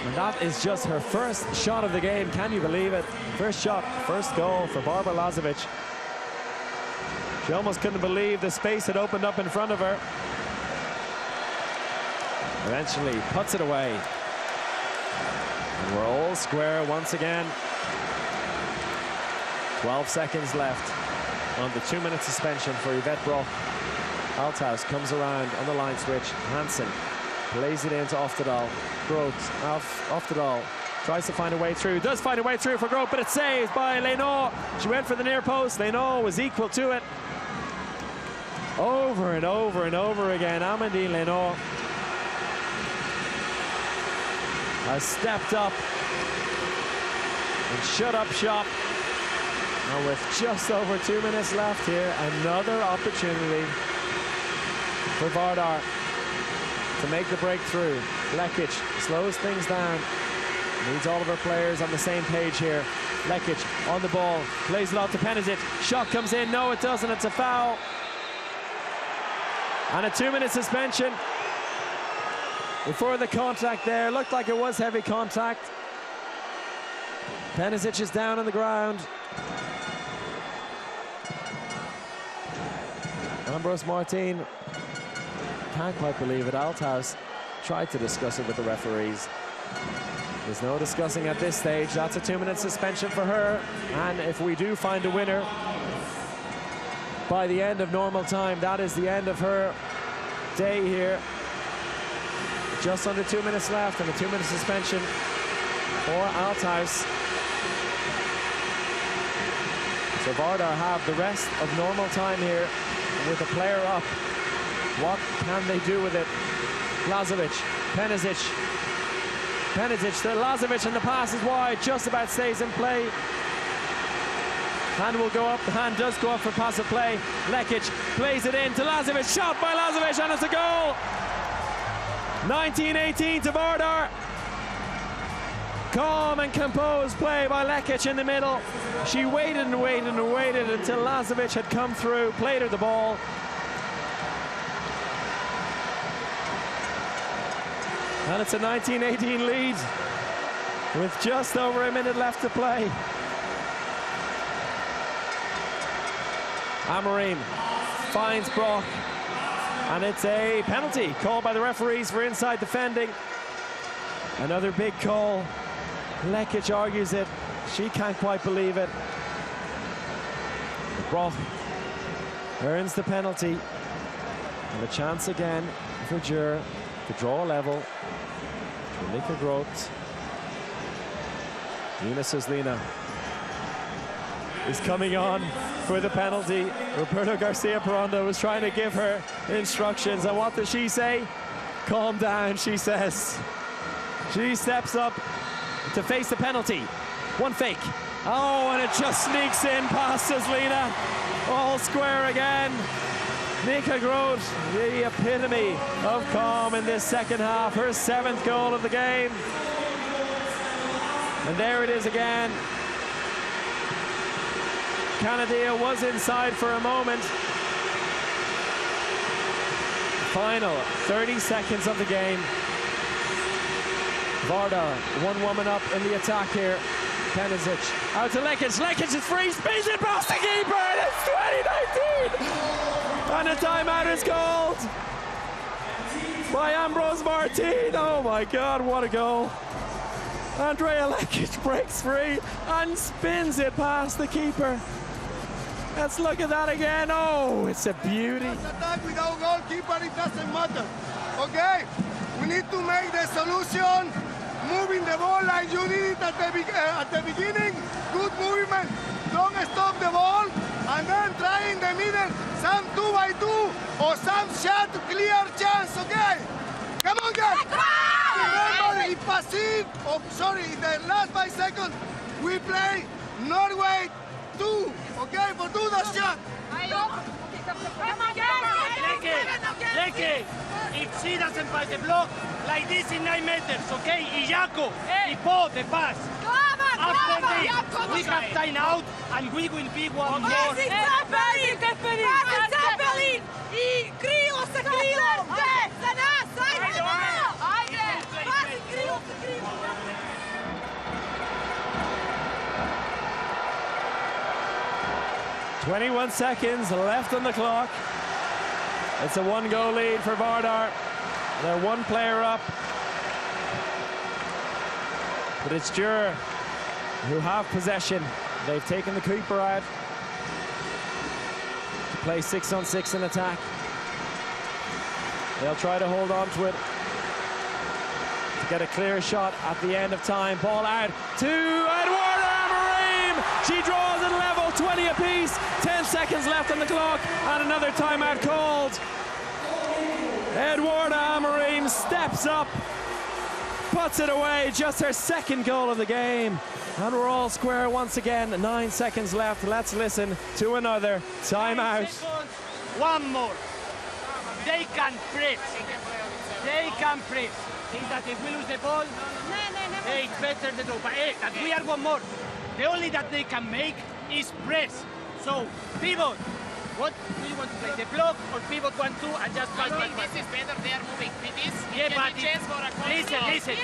And that is just her first shot of the game. Can you believe it? First shot, first goal for Barbara Lazovic. She almost couldn't believe the space had opened up in front of her. Eventually puts it away. And we're all square once again. 12 seconds left on the 2-minute suspension for Yvette Brock. Althaus comes around on the line switch. Hansen plays it into Oftedal. Groth, Oftedal tries to find a way through. Does find a way through for Groth, but it's saved by Leno. She went for the near post. Leno was equal to it. Over and over and over again, Amandine Leno has stepped up and shut up shop. And with just over 2 minutes left here, another opportunity for Vardar to make the breakthrough. Lekic slows things down. Needs all of her players on the same page here. Lekic on the ball, plays it off to Penisic. Shot comes in, no it doesn't, it's a foul. And a 2-minute suspension before the contact there. Looked like it was heavy contact. Penisic is down on the ground. Ambrose Martin can't quite believe it. Althaus tried to discuss it with the referees. There's no discussing at this stage. That's a 2-minute suspension for her. And if we do find a winner by the end of normal time, that is the end of her day here. Just under 2 minutes left and a 2-minute suspension for Althaus. So Vardar have the rest of normal time here with a player up. What can they do with it? Lazovic, Penisic to Lazovic, and the pass is wide, just about stays in play. Hand will go up, the hand does go up for passive play. Lekic plays it in to Lazovic, shot by Lazovic, and it's a goal! 19-18 to Vardar. Calm and composed play by Lekic in the middle. She waited and waited and waited until Lazovic had come through, played her the ball. And it's a 19-18 lead with just over a minute left to play. Amorim finds Brock, and it's a penalty called by the referees for inside defending. Another big call. Lekic argues it. She can't quite believe it. Brock earns the penalty. And a chance again for Gyori to draw a level. Nika Groth. Nina Suslina is coming on for the penalty. Roberto Garcia Perondo was trying to give her instructions, and what does she say? Calm down, she says. She steps up to face the penalty. One fake. Oh, and it just sneaks in past Suslina. All square again. Nika Groth, the epitome of calm in this second half. Her 7th goal of the game. And there it is again. Canada was inside for a moment. Final 30 seconds of the game. Vardar, one woman up in the attack here. Penisic out to Lekic. Lekic is free, spins it past the keeper, and it's 2019! And a timeout is called by Ambrose Martin. Oh my God, what a goal. Andrea Lekic breaks free and spins it past the keeper. Let's look at that again. Oh, it's a beauty. Attack without goalkeeper, it doesn't matter. Okay, we need to make the solution. Moving the ball like you did it at the beginning. Good movement. Don't stop the ball. And then try in the middle. Some 2x2 or some shot clear chance. Okay. Come on, guys. Remember, if Pasit, in the last 5 seconds, we play Norway 2. Okay, for do the shot. Leke, if she doesn't pass the block, like this in 9 meters, okay? Iyako, Ipo, the pass. After this, we have time out, and we will be one more. It's happening! It's happening! I krilo sa krilom! Za nas! Ajde! Pazi krilo sa krilom! 21 seconds left on the clock. It's a 1-goal lead for Vardar. They're 1 player up. But it's Gyori who have possession. They've taken the keeper out to play 6-on-6 in attack. They'll try to hold on to it to get a clear shot at the end of time. Ball out to Eduardo Amorim. She draws it level, 20 apiece. 10 seconds left on the clock, and another timeout called. Eduardo Amorim steps up, puts it away, just her 2nd goal of the game. And we're all square once again. 9 seconds left. Let's listen to another timeout. One more. They can press. They can press. Think that if we lose the ball, it's better to do. But that we are one more. The only that they can make is press. So, pivot. What do you want to play? The block or pivot 1-2 and just pass back? This is better. They are moving. This yeah, can but be chance for a listen.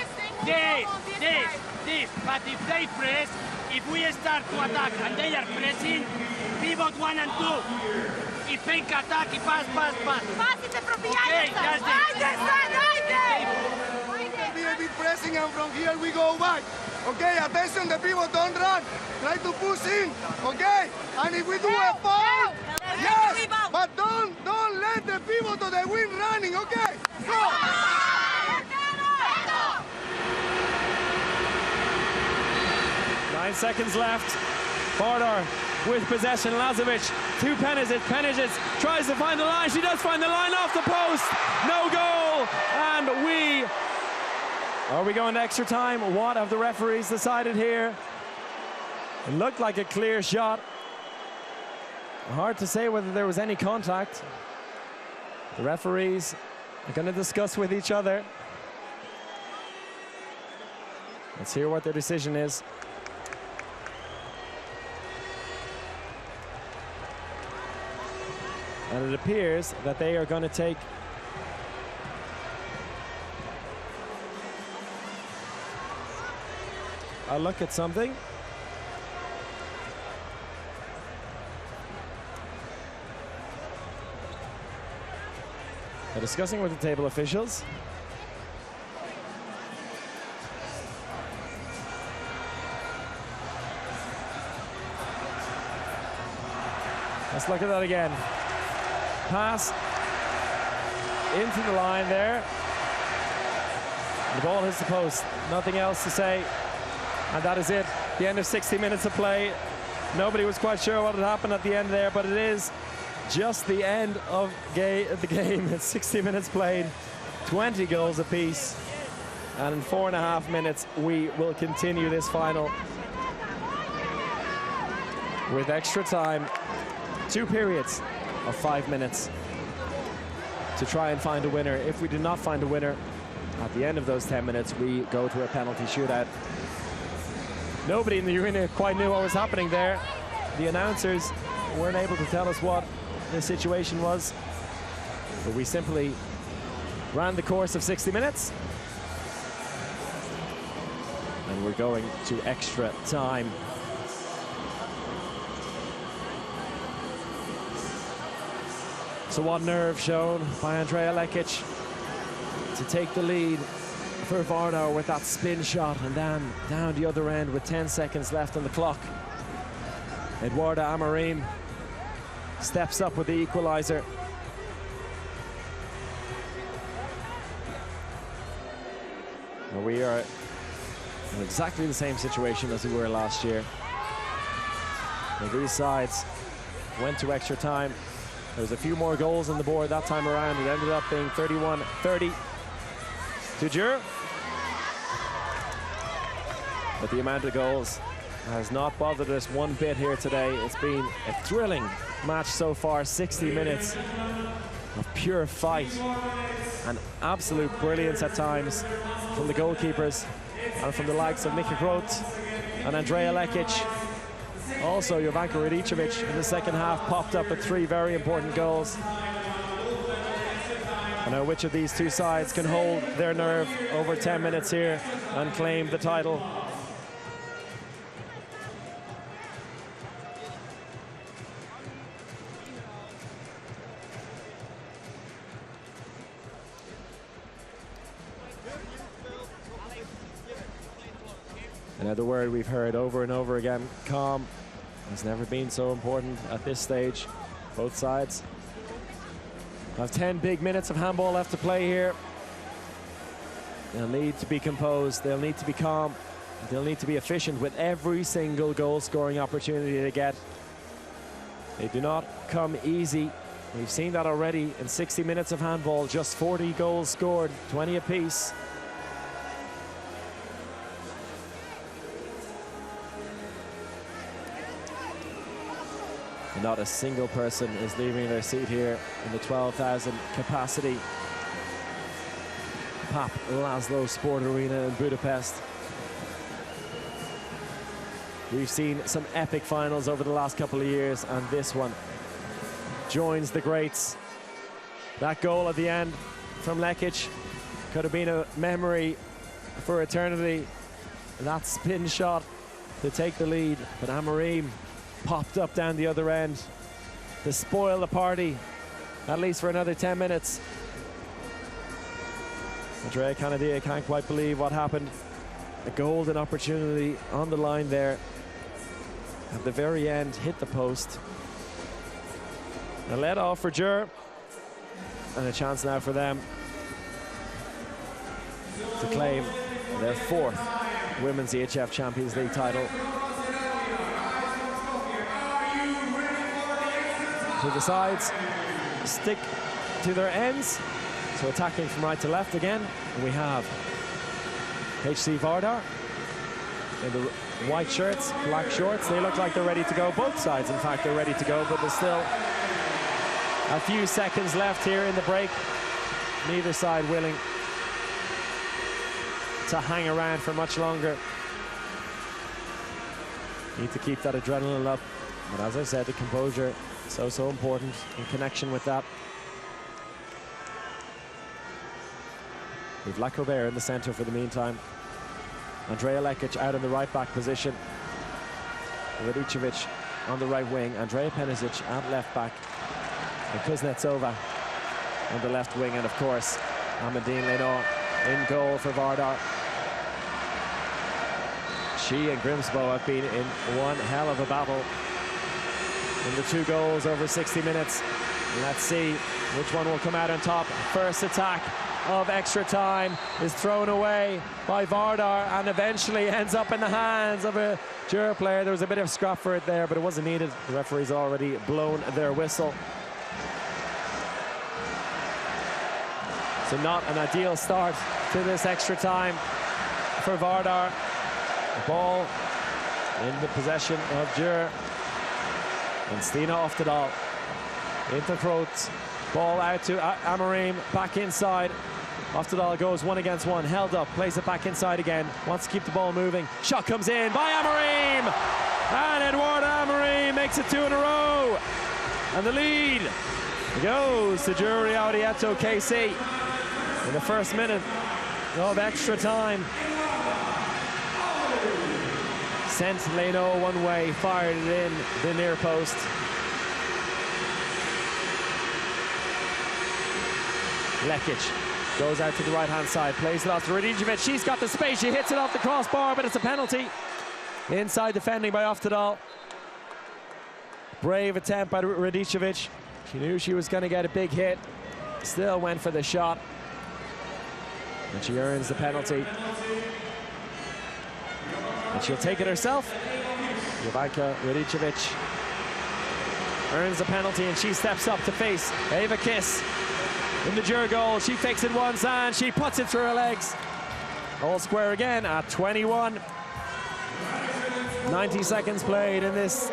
This. But if they press, if we start to attack and they are pressing, pivot 1 and 2. If fake attack, pass. Pasite proprio Okay, that's it. Be a bit pressing, and from here we go back. Okay, attention, the pivot, don't run. Try to push in, okay? And if we do a foul, yes, but don't let the pivot or the wing running, okay? Go! 9 seconds left. Vardar with possession. Lazovic to Penisic. Penisic tries to find the line. She does find the line off the post. No goal. And are we going to extra time? What have the referees decided here? It looked like a clear shot. Hard to say whether there was any contact. The referees are going to discuss with each other. Let's hear what their decision is. And it appears that they are going to take a look at something. They're discussing with the table officials. Let's look at that again. Pass into the line there. The ball hits the post. Nothing else to say. And that is it. The end of 60 minutes of play. Nobody was quite sure what had happened at the end there, but it is just the end of the game. It's 60 minutes played, 20 goals apiece. And in 4.5 minutes, we will continue this final with extra time. 2 periods of 5 minutes. to try and find a winner. If we do not find a winner at the end of those 10 minutes, we go to a penalty shootout. Nobody in the arena quite knew what was happening there. The announcers weren't able to tell us what the situation was, but we simply ran the course of 60 minutes. And we're going to extra time. So what nerve shown by Andrea Lekic to take the lead for Vardar with that spin shot, and then down the other end with 10 seconds left on the clock. Eduarda Amorim steps up with the equalizer. And we are in exactly the same situation as we were last year. And these sides went to extra time. There was a few more goals on the board that time around. It ended up being 31-30 to Gyori. But the amount of goals has not bothered us one bit here today. It's been a thrilling match so far. 60 minutes of pure fight and absolute brilliance at times from the goalkeepers and from the likes of Mika Groth and Andrea Lekic. Also, Jovanka Radicevic in the second half popped up with 3 very important goals. I know which of these two sides can hold their nerve over 10 minutes here and claim the title. Another word we've heard over and over again, calm, has never been so important at this stage. Both sides have 10 big minutes of handball left to play here. They'll need to be composed, they'll need to be calm, they'll need to be efficient with every single goal-scoring opportunity they get. They do not come easy. We've seen that already in 60 minutes of handball, just 40 goals scored, 20 apiece. Not a single person is leaving their seat here in the 12,000 capacity Pap Laszlo Sport Arena in Budapest. We've seen some epic finals over the last couple of years, and this one joins the greats. That goal at the end from Lekic could have been a memory for eternity. That spin shot to take the lead, but Amorim popped up down the other end to spoil the party, at least for another 10 minutes. Andrea Canadia can't quite believe what happened. A golden opportunity on the line there. At the very end, hit the post. A let off for Gyori, and a chance now for them to claim their 4th Women's EHF Champions League title. So the sides stick to their ends, so attacking from right to left again. And we have HC Vardar in the white shirts, black shorts. They look like they're ready to go. Both sides, in fact, are ready to go, but there's still a few seconds left here in the break. Neither side willing to hang around for much longer. Need to keep that adrenaline up. But as I said, the composure so important in connection with that. We've Lacobert in the center for the meantime. Andrea Lekic out in the right back position. Radicevic on the right wing. Andrea Penisic at left back. And Kuznetsova on the left wing. And of course, Amandine Lenoir in goal for Vardar. She and Grimsbo have been in one hell of a battle in the 2 goals over 60 minutes. Let's see which one will come out on top. First attack of extra time is thrown away by Vardar and eventually ends up in the hands of a Gyori player. There was a bit of scrap for it there, but it wasn't needed. The referee's already blown their whistle. So not an ideal start to this extra time for Vardar. The ball in the possession of Gyori. And Stina Oftedal into Groth. Ball out to Amorim, back inside. Oftedal goes 1 against 1, held up, plays it back inside again, wants to keep the ball moving. Shot comes in by Amorim! And Eduardo Amorim makes it 2 in a row. And the lead goes to Gyori Audi ETO KC in the first minute of extra time. Sent Leno one way, fired it in the near post. Lekic goes out to the right-hand side, plays it off to Radicevic. She's got the space, she hits it off the crossbar, but it's a penalty. Inside defending by Oftedal. Brave attempt by Radicevic. She knew she was going to get a big hit. Still went for the shot. And she earns the penalty. And she'll take it herself. Jovanka Radicevic earns the penalty, and she steps up to face Eva Kiss in the Győr goal. She fakes it once and she puts it through her legs. All square again at 21. 90 seconds played in this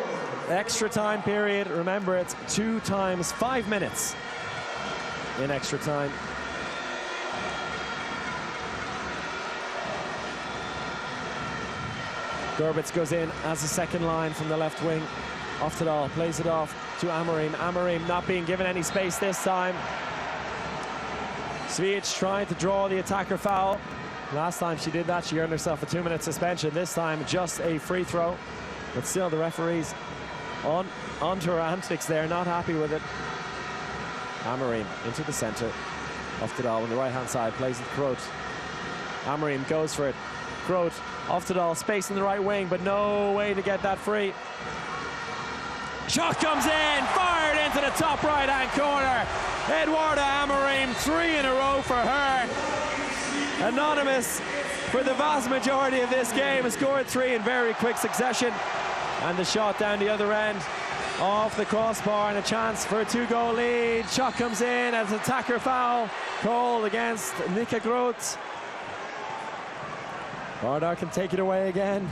extra time period. Remember, it's 2 times 5 minutes in extra time. Gorbitz goes in as a second line from the left wing. Oftedal plays it off to Amorim. Amorim not being given any space this time. Svijic trying to draw the attacker foul. Last time she did that, she earned herself a 2-minute suspension. This time, just a free throw. But still, the referee's onto her antics there, not happy with it. Amorim into the centre. Oftedal on the right-hand side, plays it to Kroot. Amorim goes for it. Kroot, Oftedal, space in the right wing, but no way to get that free. Shot comes in, fired into the top right-hand corner. Eduardo Amorim, 3 in a row for her. Anonymous, for the vast majority of this game, has scored 3 in very quick succession. And the shot down the other end, off the crossbar, and a chance for a 2-goal lead. Shot comes in as attacker foul called against Nika Groth. Vardar can take it away again.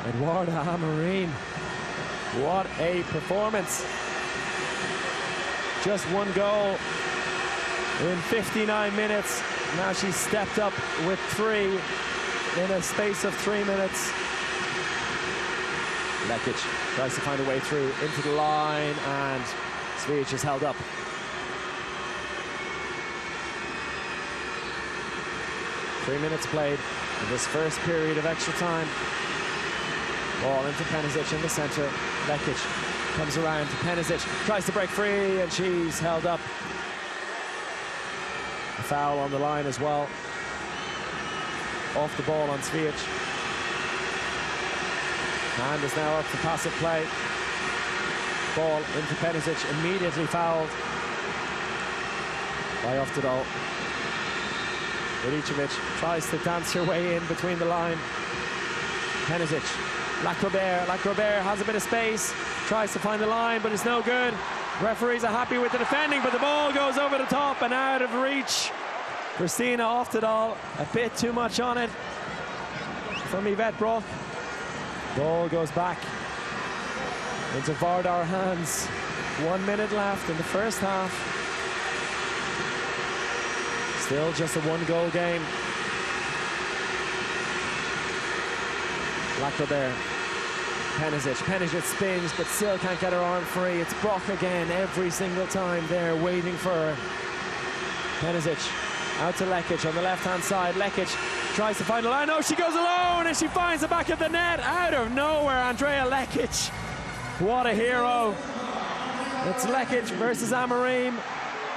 Eduardo Amorim, what a performance. Just 1 goal in 59 minutes. Now she's stepped up with 3 in a space of 3 minutes. Lekic tries to find a way through into the line, and Svijic is held up. Three minutes played in this first period of extra time. Ball into Penisic in the centre. Lekic comes around to Penisic, tries to break free, and she's held up. A foul on the line as well. Off the ball on Svijic. Hand is now up for passive play. Ball into Penisic, immediately fouled by Oftedal. Radicevic tries to dance her way in between the line. Penisic, Lacrobert has a bit of space, tries to find the line, but it's no good. Referees are happy with the defending, but the ball goes over the top and out of reach. Christina Oftedal, a bit too much on it from Yvette Brock. Ball goes back into Vardar hands. 1 minute left in the first half. Still just a 1-goal game. Lacrobert, Penisic spins, but still can't get her arm free. It's Brock again every single time there, waiting for her. Penisic out to Lekic on the left-hand side. Lekic tries to find a line. Oh, she goes alone, and she finds the back of the net out of nowhere. Andrea Lekic, what a hero. It's Lekic versus Amorim.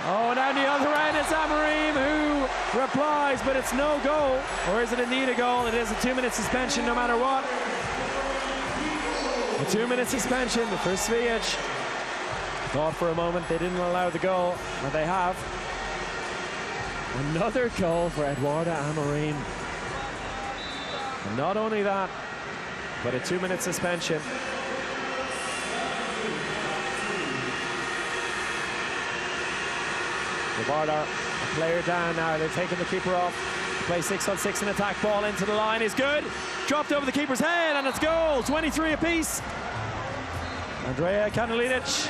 Oh, down the other end, it's Amorim who replies, but it's no goal. Or is it indeed a goal? It is a 2-minute suspension no matter what. A 2-minute suspension for Svijic. Thought for a moment they didn't allow the goal, but they have. Another goal for Eduardo Amorim. And not only that, but a 2-minute suspension. Vardar, a player down now. They're taking the keeper off. Play 6-on-6 in attack. Ball into the line is good. Dropped over the keeper's head, and it's goal. 23 apiece. Andrea Kanalinic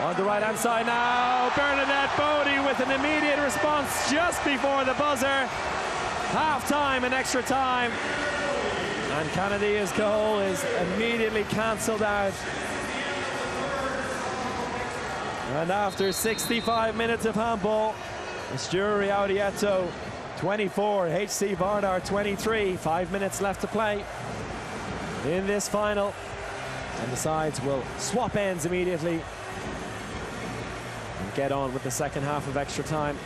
On the right-hand side now, Bernadette Bodie with an immediate response just before the buzzer. Half-time and extra time. And Canada's goal is immediately cancelled out. And after 65 minutes of handball, it's Gyori Audi ETO 24, HC Vardar 23. 5 minutes left to play in this final. And the sides will swap ends immediately and get on with the second half of extra time.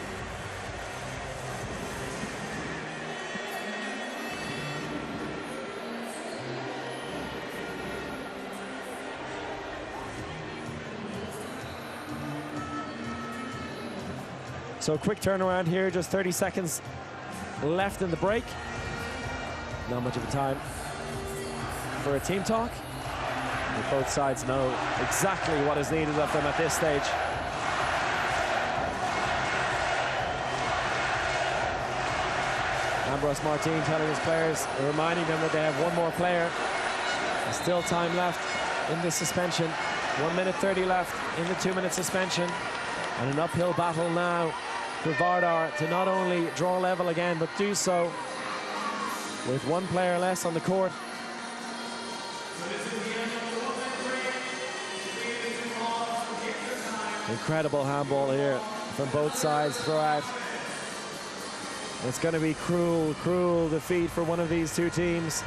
So a quick turnaround here, just 30 seconds left in the break. Not much of a time for a team talk. But both sides know exactly what is needed of them at this stage. Ambros Martin telling his players, reminding them that they have one more player. There's still time left in this suspension. 1 minute 30 left in the 2-minute suspension. And an uphill battle now for Vardar to not only draw level again, but do so with one player less on the court. Incredible handball here from both sides throughout. It's going to be cruel defeat for one of these two teams.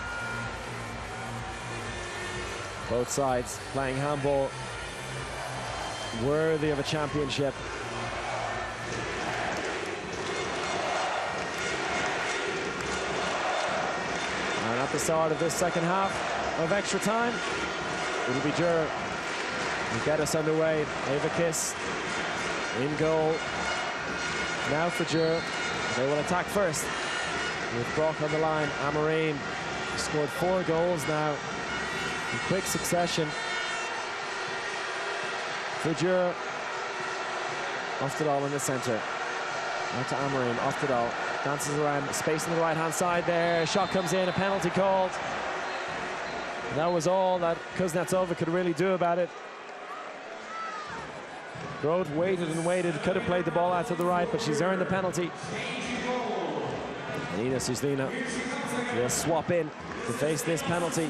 Both sides playing handball worthy of a championship. And at the start of this second half of extra time, it'll be Gyori who get us underway. Ava Kiss in goal. Now for Gyori. They will attack first with Brock on the line. Amarine scored 4 goals now in quick succession. For Gyori. Oftedal in the centre. Out to Amarine. Oftedal dances around, space on the right-hand side there. Shot comes in, a penalty called. And that was all that Kuznetsova could really do about it. Groth waited and waited, could have played the ball out to the right, but she's earned the penalty. Nina Suslina will swap in to face this penalty.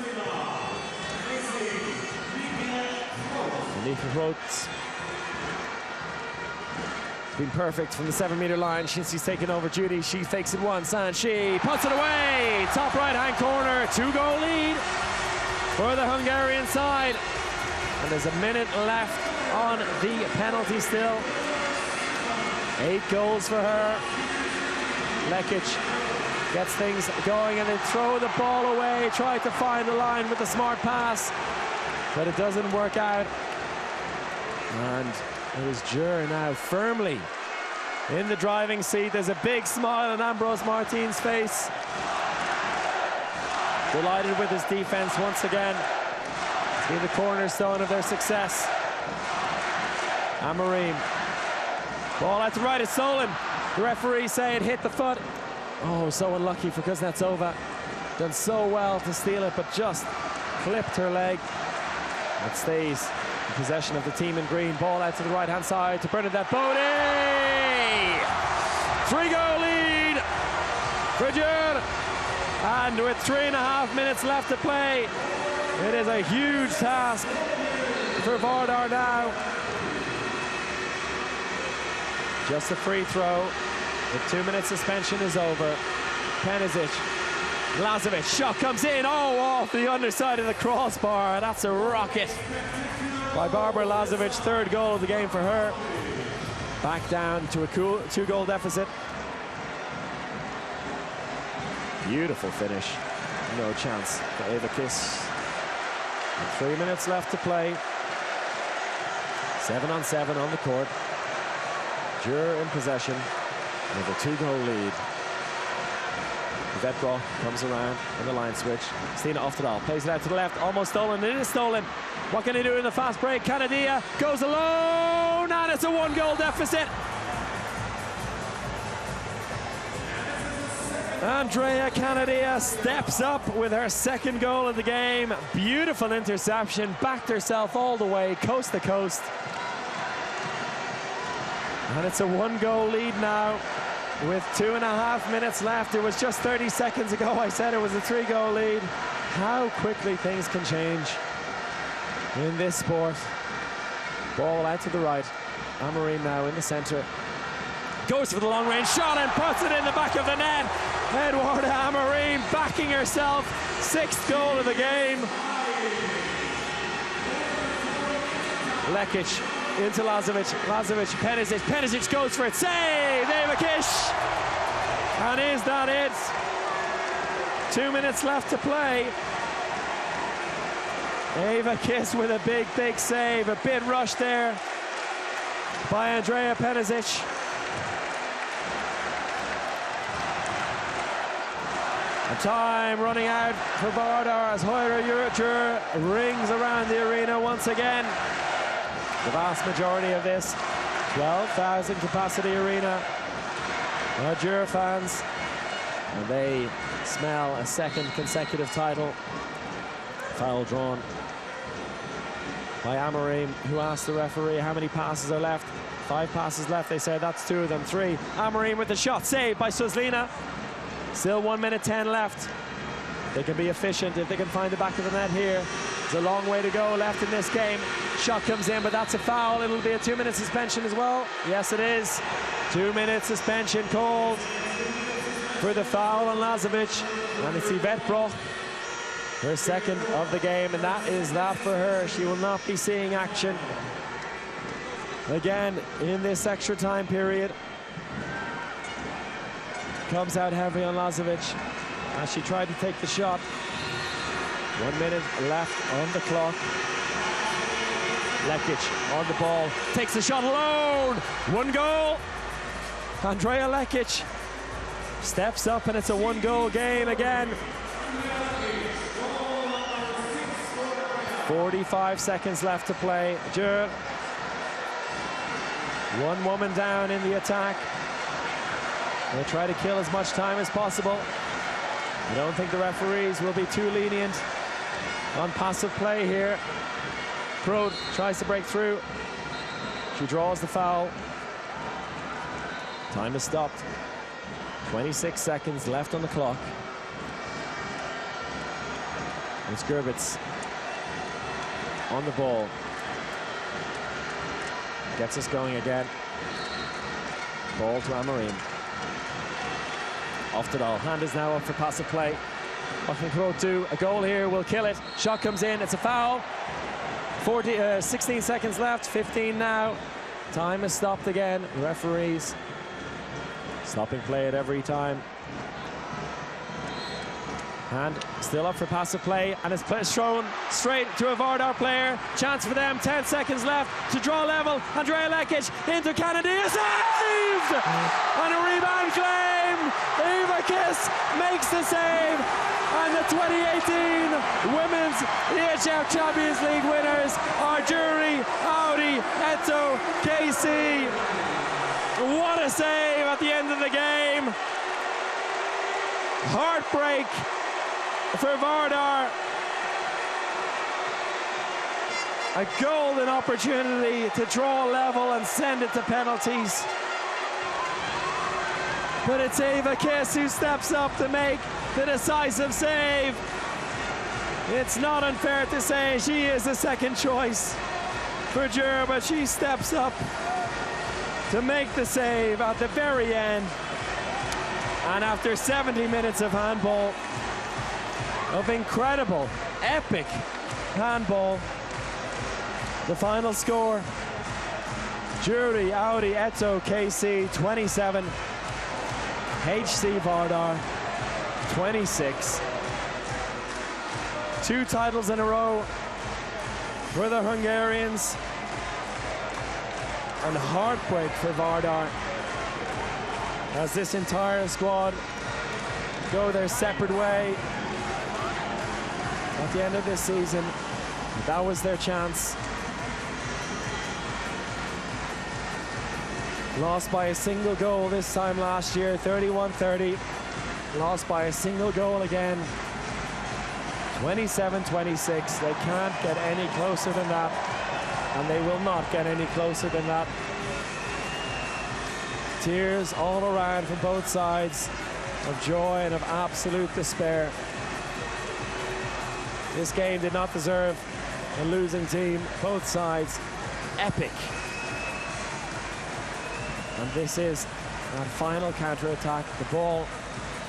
Nika Groth has been perfect from the 7-meter line since he's taken over duty. She fakes it once and she puts it away. Top right-hand corner, 2-goal lead for the Hungarian side. And there's a minute left on the penalty still. 8 goals for her. Lekic gets things going and they throw the ball away, try to find the line with a smart pass, but it doesn't work out. And it is Gyori now firmly in the driving seat. There's a big smile on Ambros Martin's face. Delighted with his defense once again. It's been the cornerstone of their success. Amarine. Ball out to right, it's stolen. The referee say it hit the foot. Oh, so unlucky for Kuznetsova. Done so well to steal it, but just clipped her leg. It stays in possession of the team in green. Ball out to the right-hand side to Bernadette Bodie. 3-goal lead for Gyori. And with 3.5 minutes left to play, it is a huge task for Vardar now. Just a free throw. The 2-minute suspension is over. Penisic, Lazovic, shot comes in. Oh, off the underside of the crossbar. That's a rocket by Barbara Lazovic. 3rd goal of the game for her. Back down to a 2-goal deficit. Beautiful finish. No chance for Ava Kiss. 3 minutes left to play. 7-on-7 on the court. Gyori in possession with a 2-goal lead. Yvette Brock comes around on the line switch. Stina Oftedal plays it out to the left, almost stolen. It is stolen. What can he do in the fast break? Canadia goes alone, and it's a 1-goal deficit. Andrea Canadia steps up with her 2nd goal of the game. Beautiful interception, backed herself all the way, coast to coast. And it's a 1-goal lead now with 2.5 minutes left. It was just 30 seconds ago I said it was a 3-goal lead. How quickly things can change in this sport. Ball out to the right. Amorim now in the centre. Goes for the long range shot and puts it in the back of the net. Eduarda Amorim backing herself. 6th goal of the game. Lekic into Lazovic. Lazovic, Penisic. Penisic goes for it. Save! Eva Kish! And is that it? 2 minutes left to play. Eva Kiss with a big, big save. A bit rushed there by Andrea Penisic. And time running out for Vardar as Gyori rings around the arena once again. The vast majority of this 12,000 capacity arena are Gyori fans, and they smell a 2nd consecutive title. Foul drawn by Amorim, who asked the referee how many passes are left. 5 passes left, they say that's 2 of them. 3. Amorim with the shot, saved by Suslina. Still 1 minute 10 left. They can be efficient if they can find the back of the net here. There's a long way to go left in this game. Shot comes in, but that's a foul. It'll be a 2-minute suspension as well. Yes, it is. 2-minute suspension called for the foul on Lazovic. And it's Yvette Broch, her 2nd of the game, and that is that for her. She will not be seeing action again in this extra time period. Comes out heavy on Lazovic as she tried to take the shot. 1 minute left on the clock. Lekic on the ball, takes the shot alone. 1 goal. Andrea Lekic steps up, and it's a 1-goal game again. 45 seconds left to play. Gyori, 1 woman down in the attack. They'll try to kill as much time as possible. I don't think the referees will be too lenient on passive play here. Krod tries to break through. She draws the foul. Time is stopped. 26 seconds left on the clock. It's Gerbitz on the ball. Gets us going again. Ball to Amorim. Off the ball. Hand is now up for passive play. What can Krod do? A goal here will kill it. Shot comes in. It's a foul. 16 seconds left. 15 now. Time is stopped again. Referees stopping play at every time. Hand still up for passive play, and it's thrown straight to a Vardar player. Chance for them. 10 seconds left to draw level. Andrea Lekic into Kennedy. Saved! And a rebound claim. Eva Kiss makes the save. And the 2018 Women's EHF Champions League winners are Gyori Audi ETO KC. What a save at the end of the game. Heartbreak for Vardar. A golden opportunity to draw level and send it to penalties. But it's Eva Kiss who steps up to make the decisive save. It's not unfair to say she is the 2nd choice for Gyori, but she steps up to make the save at the very end. And after 70 minutes of handball, of incredible, epic handball, the final score, Gyori Audi ETO KC 27, HC Vardar 26. 2 titles in a row for the Hungarians, and heartbreak for Vardar as this entire squad go their separate way at the end of this season. That was their chance. Lost by a single goal this time last year, 31-30. Lost by a single goal again, 27-26. They can't get any closer than that, and they will not get any closer than that. Tears all around from both sides of joy and of absolute despair. This game did not deserve a losing team. Both sides epic. And this is that final counter-attack. The ball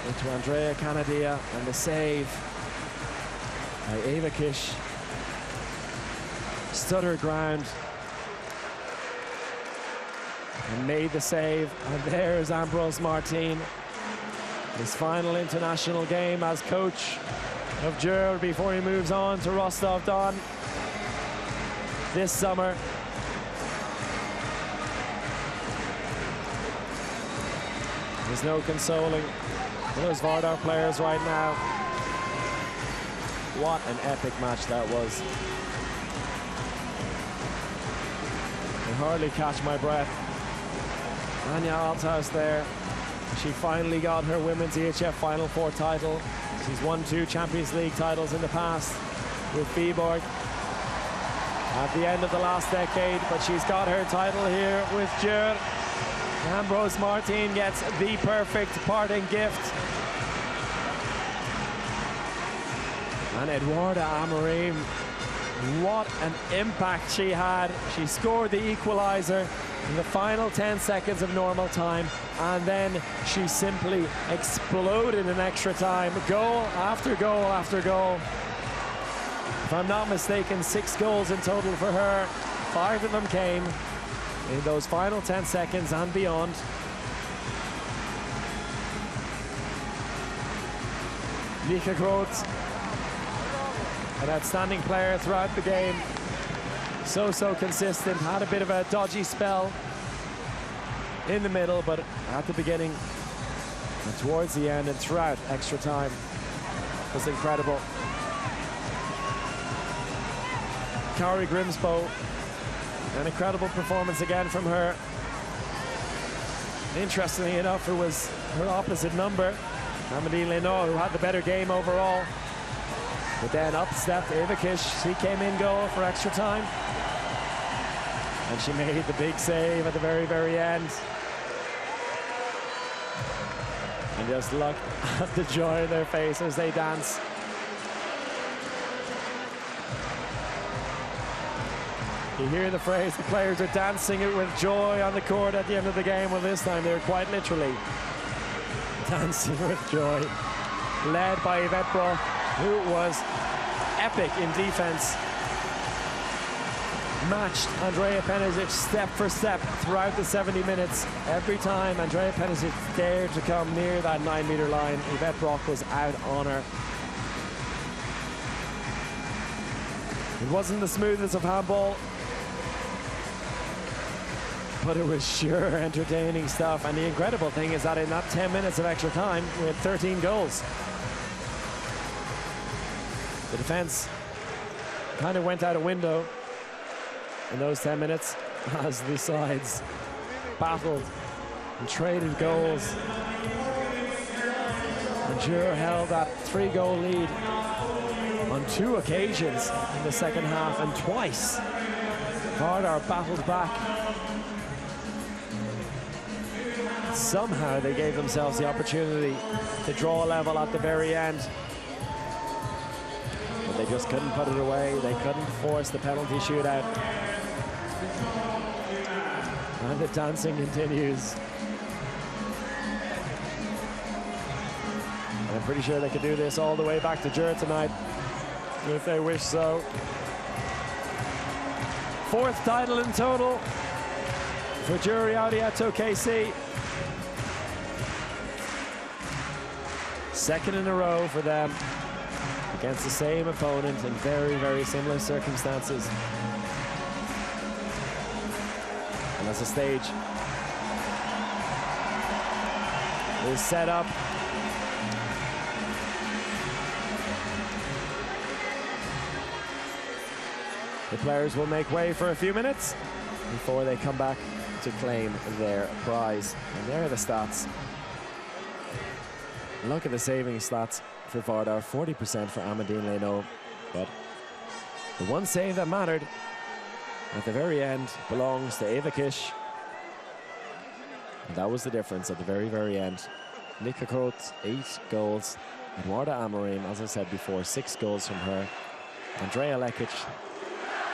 into Andrea Canadia and the save by Eva Kish. Stood her ground and made the save. And there's Ambrose Martin, his final international game as coach of Győr before he moves on to Rostov-Don this summer. There's no consoling for those Vardar players right now. What an epic match that was. I can hardly catch my breath. Anja Althaus there. She finally got her women's EHF Final Four title. She's won 2 Champions League titles in the past with Viborg at the end of the last decade, but she's got her title here with Győr. Ambrose Martin gets the perfect parting gift. And Eduarda Amorim, what an impact she had. She scored the equalizer in the final 10 seconds of normal time, and then she simply exploded in extra time. Goal after goal after goal. If I'm not mistaken, 6 goals in total for her. 5 of them came in those final 10 seconds and beyond. Mika Groth, an outstanding player throughout the game. So consistent, had a bit of a dodgy spell in the middle, but at the beginning and towards the end and throughout extra time was incredible. Kari Grimsbo, an incredible performance again from her. Interestingly enough, it was her opposite number, Amandine Leno, who had the better game overall. But then up stepped Eva Kish. She came in goal for extra time. And she made the big save at the very end. And just look at the joy in their face as they dance. You hear the phrase, the players are dancing it with joy on the court at the end of the game. Well, this time they're quite literally dancing with joy. Led by Yvette Brock, who was epic in defense. Matched Andrea Penisic step for step throughout the 70 minutes. Every time Andrea Penisic dared to come near that 9-meter line, Yvette Brock was out on her. It wasn't the smoothest of handball, but it was sure entertaining stuff. And the incredible thing is that in that 10 minutes of extra time, we had 13 goals. The defense kind of went out a window in those 10 minutes as the sides battled and traded goals. And Győr held that 3-goal lead on 2 occasions in the second half, and twice Vardar battled back. Somehow they gave themselves the opportunity to draw a level at the very end. But they just couldn't put it away. They couldn't force the penalty shootout. And the dancing continues. And I'm pretty sure they could do this all the way back to Győr tonight, if they wish so. 4th title in total for Gyori Audi ETO KC. 2nd in a row for them against the same opponent in very similar circumstances. And as the stage is set up, the players will make way for a few minutes before they come back to claim their prize. And there are the stats. Look at the saving stats for Vardar, 40% for Amandine Leno. But the one save that mattered at the very end belongs to Eva Kish. That was the difference at the very, very end. Nika Coates, 8 goals. Eduarda Amorim, as I said before, 6 goals from her. Andrea Lekic,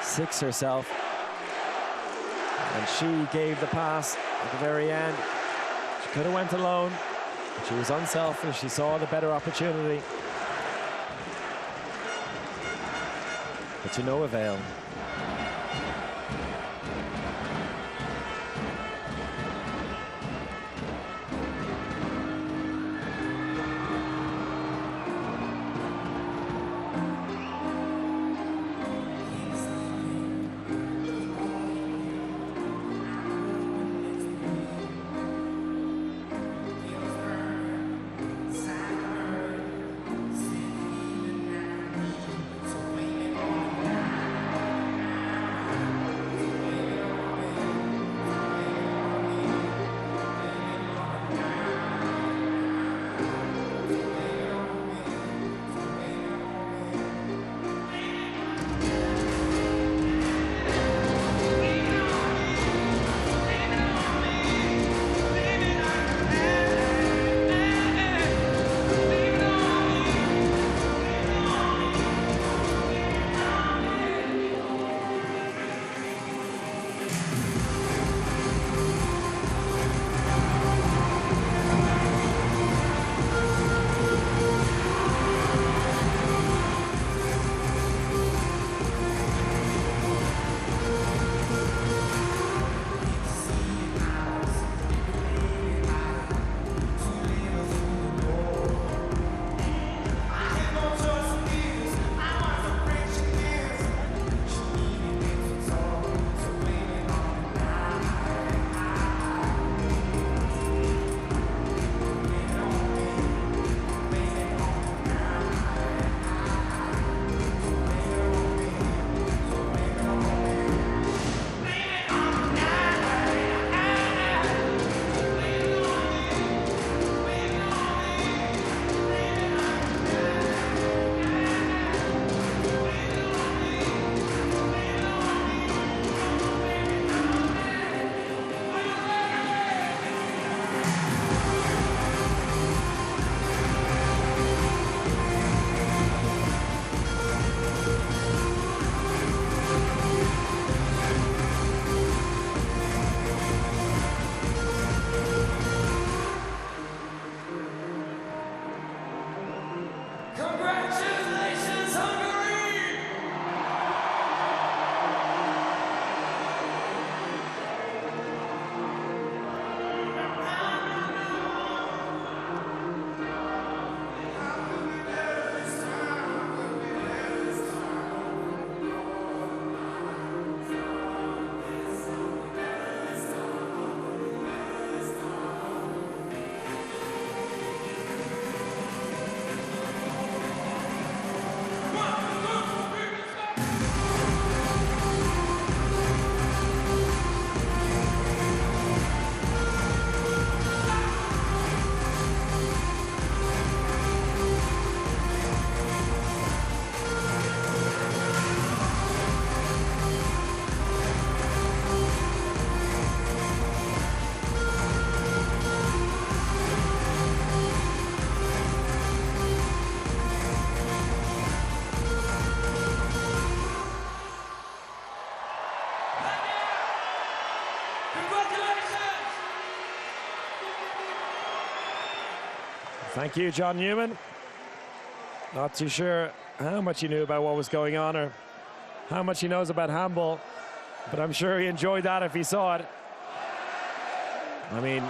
6 herself. And she gave the pass at the very end. She could have went alone. She was unselfish. She saw the better opportunity. But to no avail. Thank you, John Newman. Not too sure how much he knew about what was going on or how much he knows about handball, but I'm sure he enjoyed that if he saw it. I mean,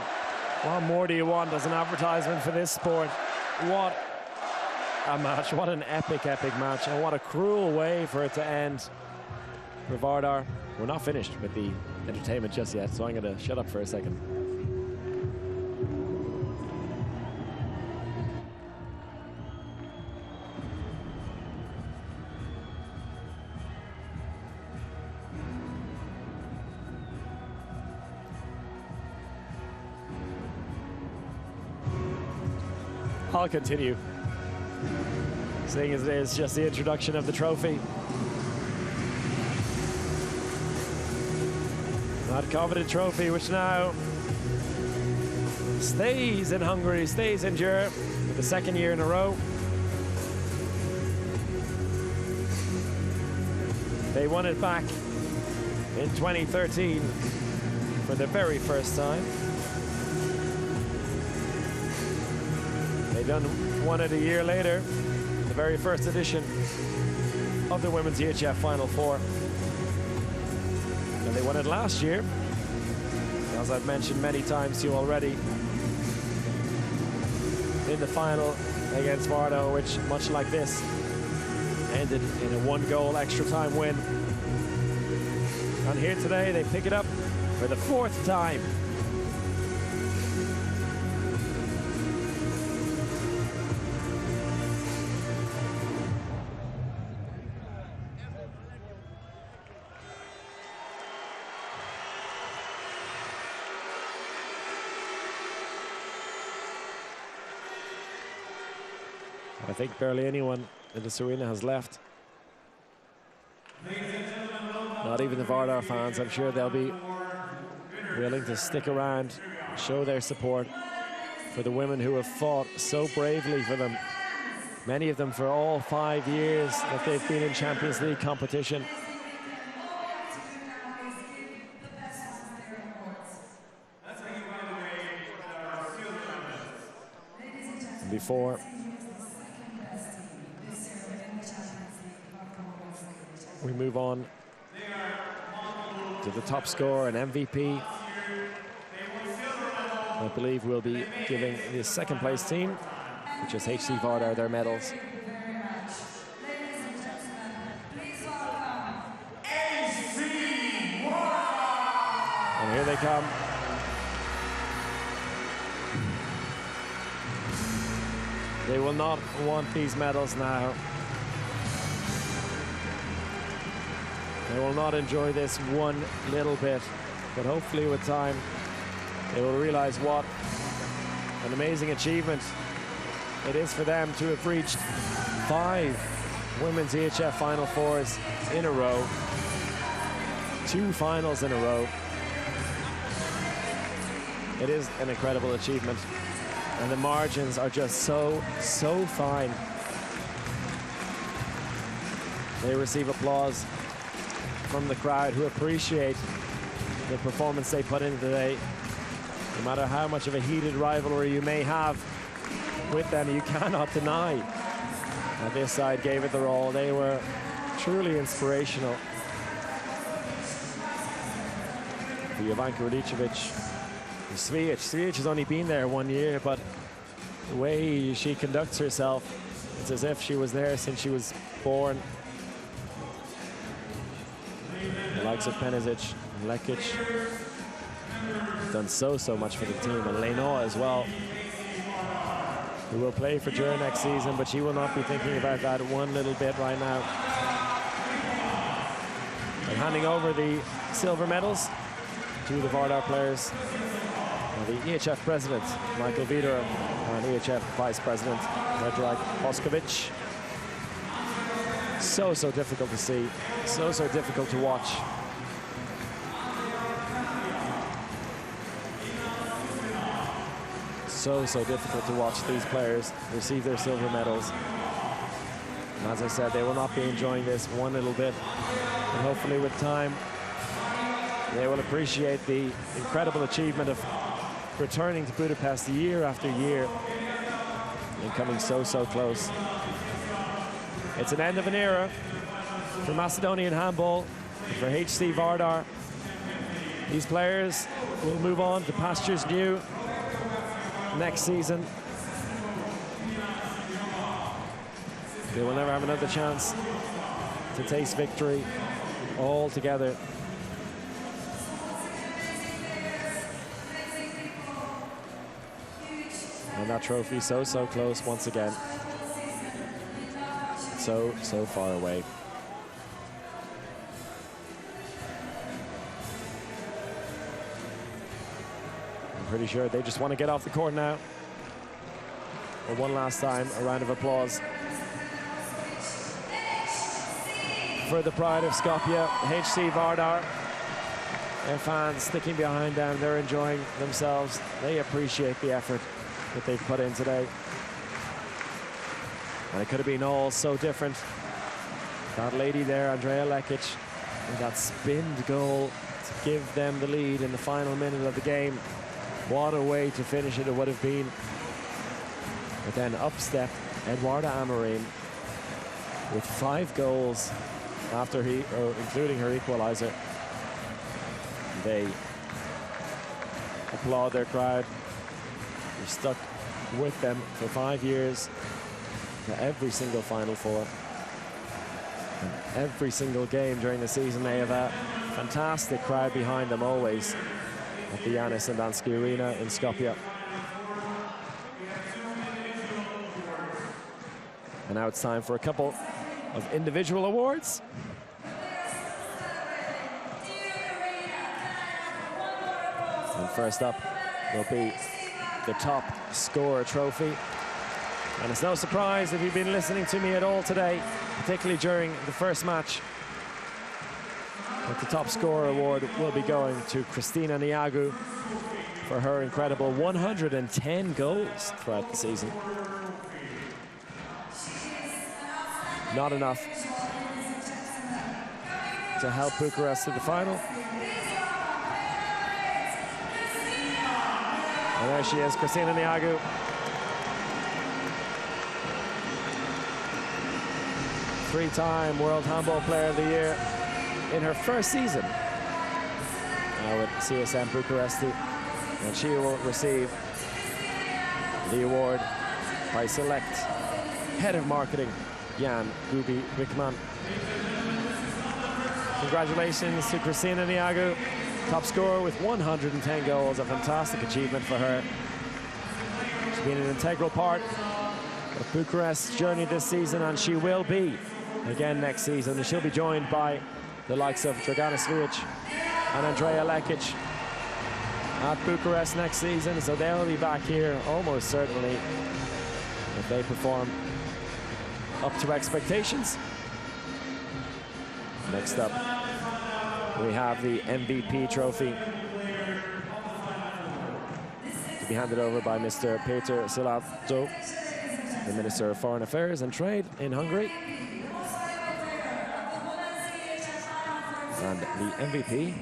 what more do you want as an advertisement for this sport? What a match, what an epic, epic match, and what a cruel way for it to end for Vardar. We're not finished with the entertainment just yet, so I'm going to shut up for a second. I'll continue, seeing as it is just the introduction of the trophy. That coveted trophy, which now stays in Hungary, stays in Győr for the second year in a row. They won it back in 2013 for the very first time. They won it a year later, the very first edition of the Women's EHF Final Four. And they won it last year, as I've mentioned many times to you already, in the final against Vardar, which, much like this, ended in a one-goal extra time win. And here today, they pick it up for the fourth time. I think barely anyone in this arena has left. Not even the Vardar fans. I'm sure they'll be willing to stick around, show their support for the women who have fought so bravely for them. Many of them for all 5 years that they've been in Champions League competition. Before we move on to the top scorer and MVP, I believe we'll be giving the second place team, which is HC Vardar, their medals. And here they come. They will not want these medals now. They will not enjoy this one little bit, but hopefully with time, they will realize what an amazing achievement it is for them to have reached 5 Women's EHF Final Fours in a row, 2 finals in a row. It is an incredible achievement, and the margins are just so fine. They receive applause from the crowd, who appreciate the performance they put in today. No matter how much of a heated rivalry you may have with them, you cannot deny that this side gave it their all. They were truly inspirational. For Jovanka Radicevic, Svijic has only been there 1 year, but the way she conducts herself, it's as if she was there since she was born. The likes of Penisic and Lekic have done so much for the team, and Leno as well, who will play for Győr next season, but she will not be thinking about that one little bit right now. And handing over the silver medals to the Vardar players, the EHF president Michael Vardar and EHF vice president Predrag Boskovic. So difficult to see, so difficult to watch. So difficult to watch these players receive their silver medals. And as I said, they will not be enjoying this one little bit. And hopefully with time, they will appreciate the incredible achievement of returning to Budapest year after year and coming so close. It's an end of an era for Macedonian handball, for HC Vardar. These players will move on to pastures new next season. They will never have another chance to taste victory all together. And that trophy so close once again. So far away. I'm pretty sure they just want to get off the court now. For one last time, a round of applause for the pride of Skopje, HC Vardar. Their fans sticking behind them, they're enjoying themselves. They appreciate the effort that they've put in today. And it could have been all so different. That lady there, Andrea Lekic, with that spinned goal to give them the lead in the final minute of the game. What a way to finish it would have been. But then up stepped Eduarda Amorim with 5 goals after including her equalizer. They applaud their crowd. They're stuck with them for 5 years, to every single Final Four. And every single game during the season, they have a fantastic crowd behind them always at the Yanis Sandanski Arena in Skopje. And now it's time for a couple of individual awards. And first up will be the top scorer trophy. And it's no surprise if you've been listening to me at all today, particularly during the first match, that the top scorer award will be going to Kristina Niagu for her incredible 110 goals throughout the season. Not enough to help Bucharest to the final. And there she is, Kristina Niagu. Three-time World Handball Player of the Year in her first season now with CSM Bucharesti. And she will receive the award by select Head of Marketing, Jan Gubi-Wickman. Congratulations to Kristina Niagu, top scorer with 110 goals, a fantastic achievement for her. She's been an integral part of Bucharest's journey this season, and she will be again next season. And she'll be joined by the likes of Dragana Svijic and Andrea Lekic at Bucharest next season, so they'll be back here almost certainly if they perform up to expectations. Next up, we have the MVP trophy to be handed over by Mr. Peter Szilárdó, the Minister of Foreign Affairs and Trade in Hungary. And the MVP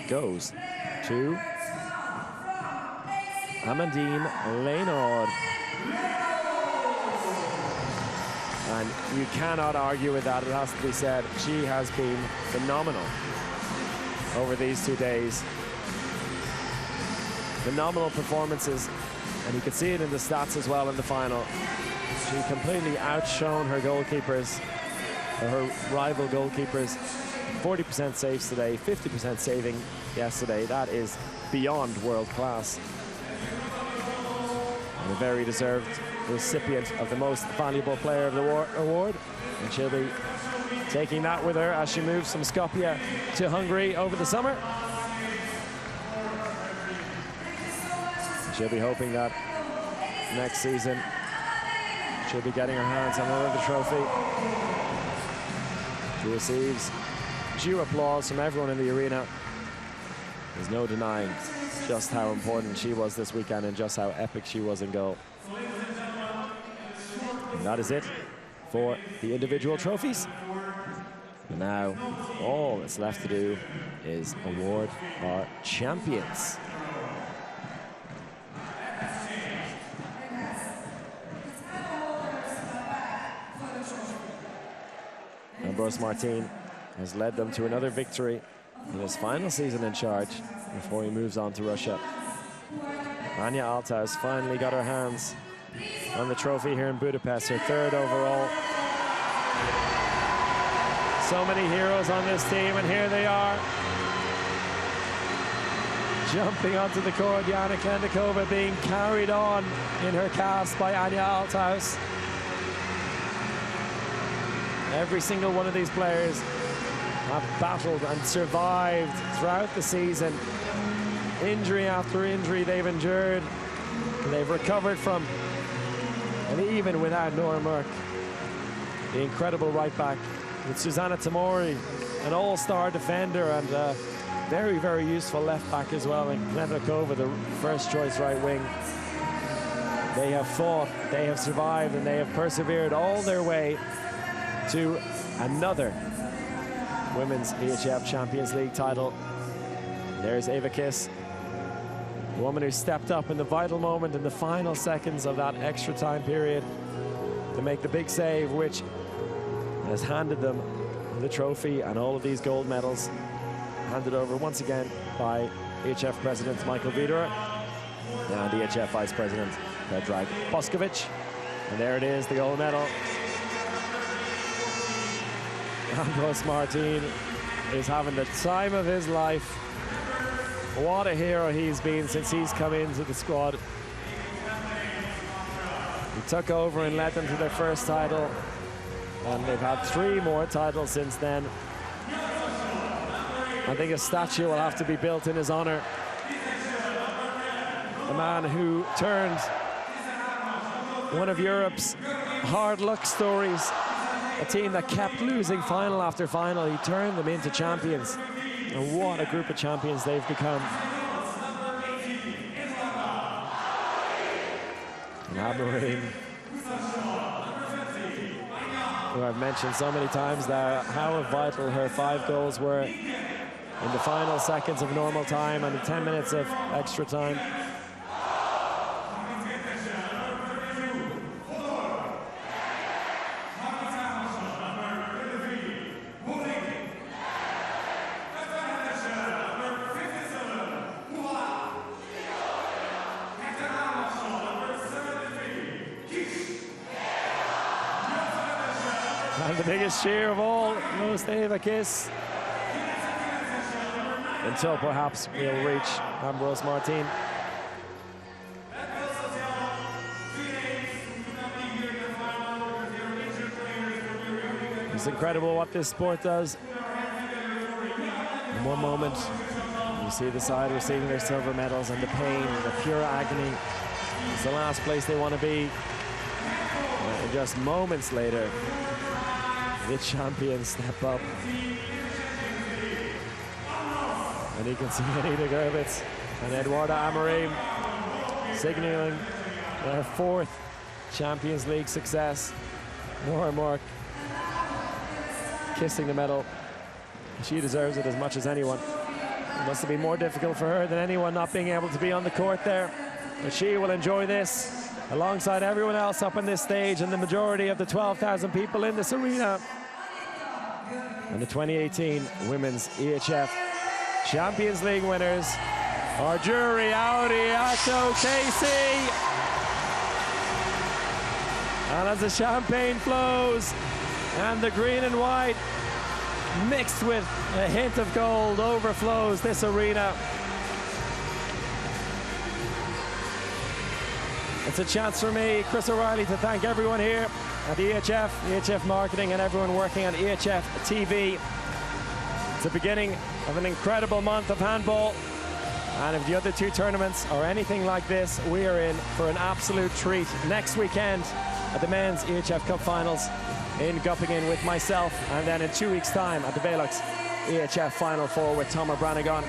goes to Amandine Leynard. And you cannot argue with that, it has to be said. She has been phenomenal over these 2 days. Phenomenal performances, and you could see it in the stats as well in the final. She completely outshone her goalkeepers, or her rival goalkeepers. 40% saves today, 50% saving yesterday. That is beyond world class. And a very deserved recipient of the Most Valuable Player of the award. And she'll be taking that with her as she moves from Skopje to Hungary over the summer. She'll be hoping that next season she'll be getting her hands on another trophy. She receives due applause from everyone in the arena. There's no denying just how important she was this weekend and just how epic she was in goal. And that is it for the individual trophies. And now all that's left to do is award our champions. Ambros Martin has led them to another victory in his final season in charge before he moves on to Russia. Anya Althaus finally got her hands on the trophy here in Budapest, her 3rd overall. So many heroes on this team, and here they are. Jumping onto the court, Yana Kendikova being carried on in her cast by Anya Althaus. Every single one of these players have battled and survived throughout the season. Injury after injury they've endured, they've recovered from. And even without Nora Murk, the incredible right back, with Susanna Tamori, an all-star defender and very, very useful left back as well, and Knedlikova, the first choice right wing. They have fought, they have survived, and they have persevered all their way to another Women's EHF Champions League title. There's Eva Kiss, the woman who stepped up in the vital moment in the final seconds of that extra time period to make the big save, which has handed them the trophy and all of these gold medals, handed over once again by EHF President Michael Vardar and EHF Vice President Predrag Boskovic. And there it is, the gold medal. Ambros Martin is having the time of his life. What a hero he's been since he's come into the squad. He took over and led them to their first title, and they've had 3 more titles since then. I think a statue will have to be built in his honor. A man who turned one of Europe's hard luck stories, a team that kept losing final after final, he turned them into champions. And what a group of champions they've become. And Abereen, who I've mentioned so many times now, how vital her 5 goals were in the final seconds of normal time and the 10 minutes of extra time. And the biggest cheer of all goes to Eva Kiss. Until perhaps we'll reach Ambros Martin. It's incredible what this sport does. In one moment, you see the side receiving their silver medals, and the pain, the pure agony. It's the last place they want to be. And just moments later, the champions step up. And you can see Anita Gerbitz and Eduarda Amorim signaling their 4th Champions League success. More and more kissing the medal. She deserves it as much as anyone. It must have been more difficult for her than anyone not being able to be on the court there. But she will enjoy this alongside everyone else up on this stage and the majority of the 12,000 people in this arena. And the 2018 Women's EHF Champions League winners are Gyori Audi ETO KC. And as the champagne flows and the green and white mixed with a hint of gold overflows this arena, it's a chance for me, Chris O'Reilly, to thank everyone here at EHF, EHF Marketing, and everyone working on EHF TV. It's the beginning of an incredible month of handball. And if the other 2 tournaments are anything like this, we are in for an absolute treat next weekend at the Men's EHF Cup Finals in Göppingen with myself, and then in 2 weeks' time at the Velux EHF Final 4 with Tomer Brannigan.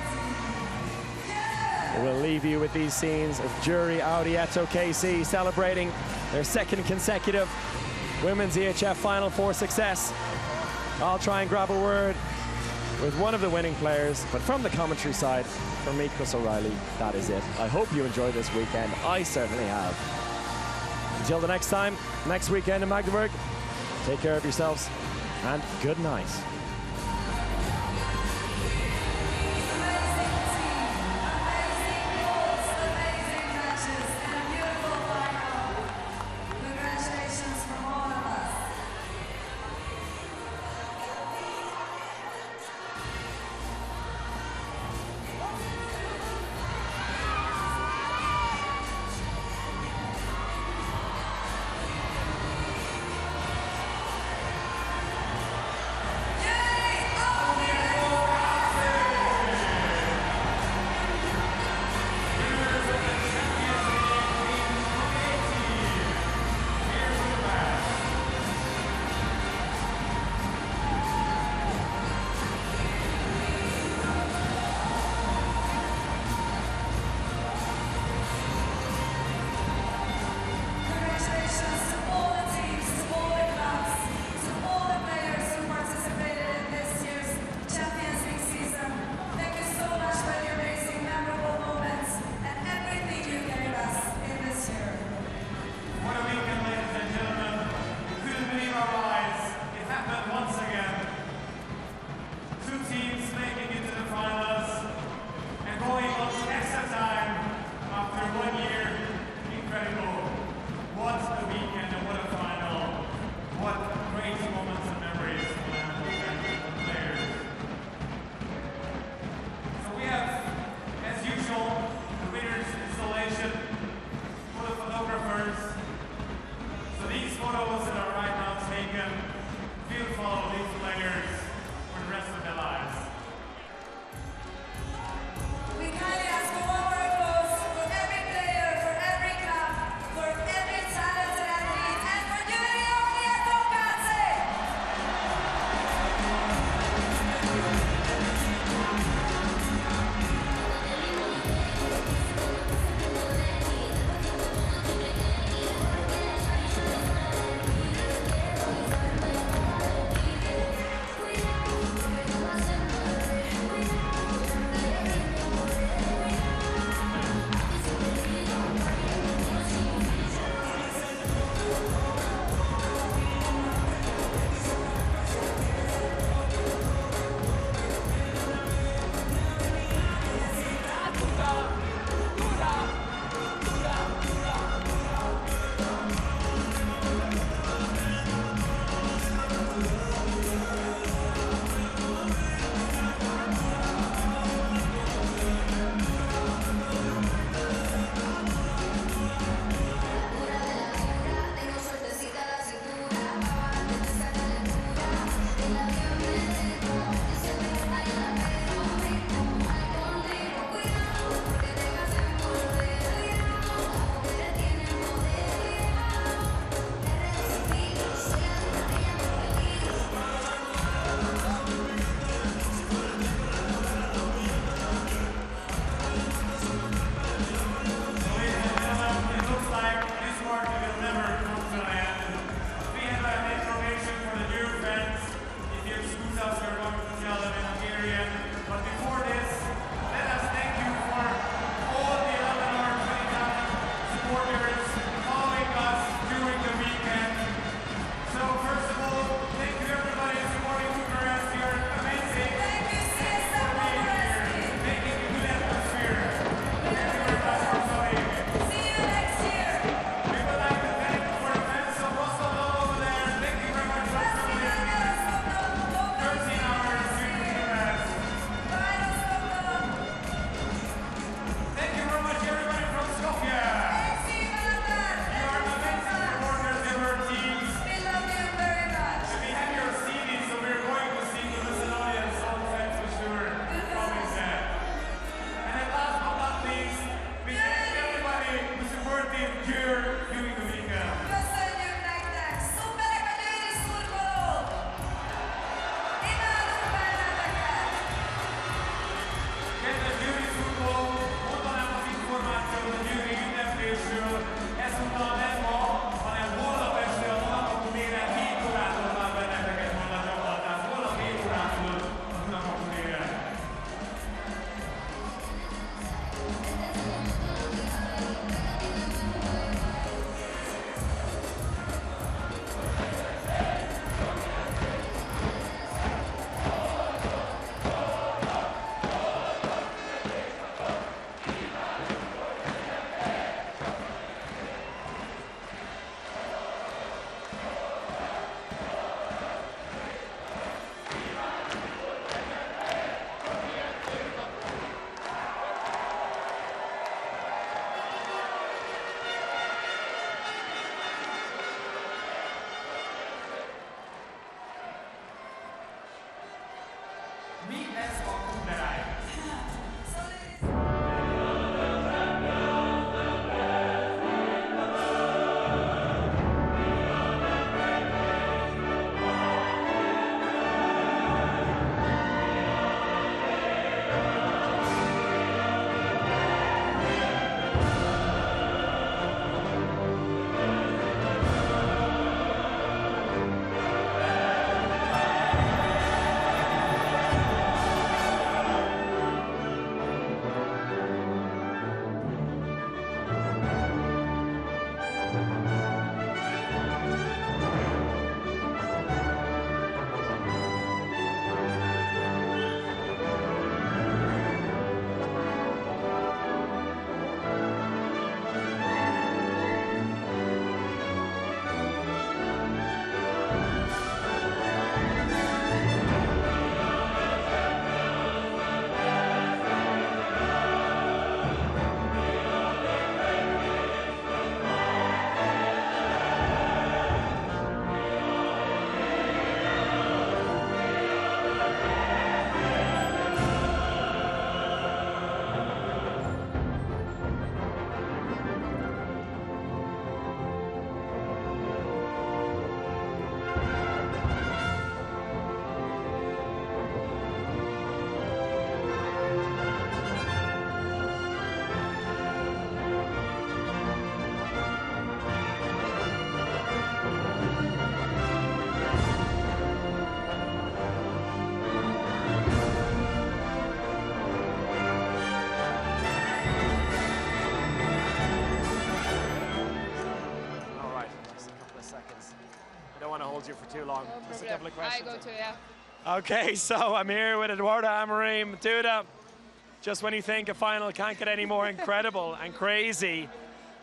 We'll leave you with these scenes of Gyori Audi ETO KC celebrating their 2nd consecutive Women's EHF Final 4 success. I'll try and grab a word with one of the winning players, but from the commentary side, from me, Chris O'Reilly, that is it. I hope you enjoy this weekend. I certainly have. Until the next time, next weekend in Magdeburg, take care of yourselves and good night. you for too long. Just a couple of I questions. go to, yeah. Okay, so I'm here with Eduardo Amorim. Duda, just when you think a final can't get any more incredible and crazy,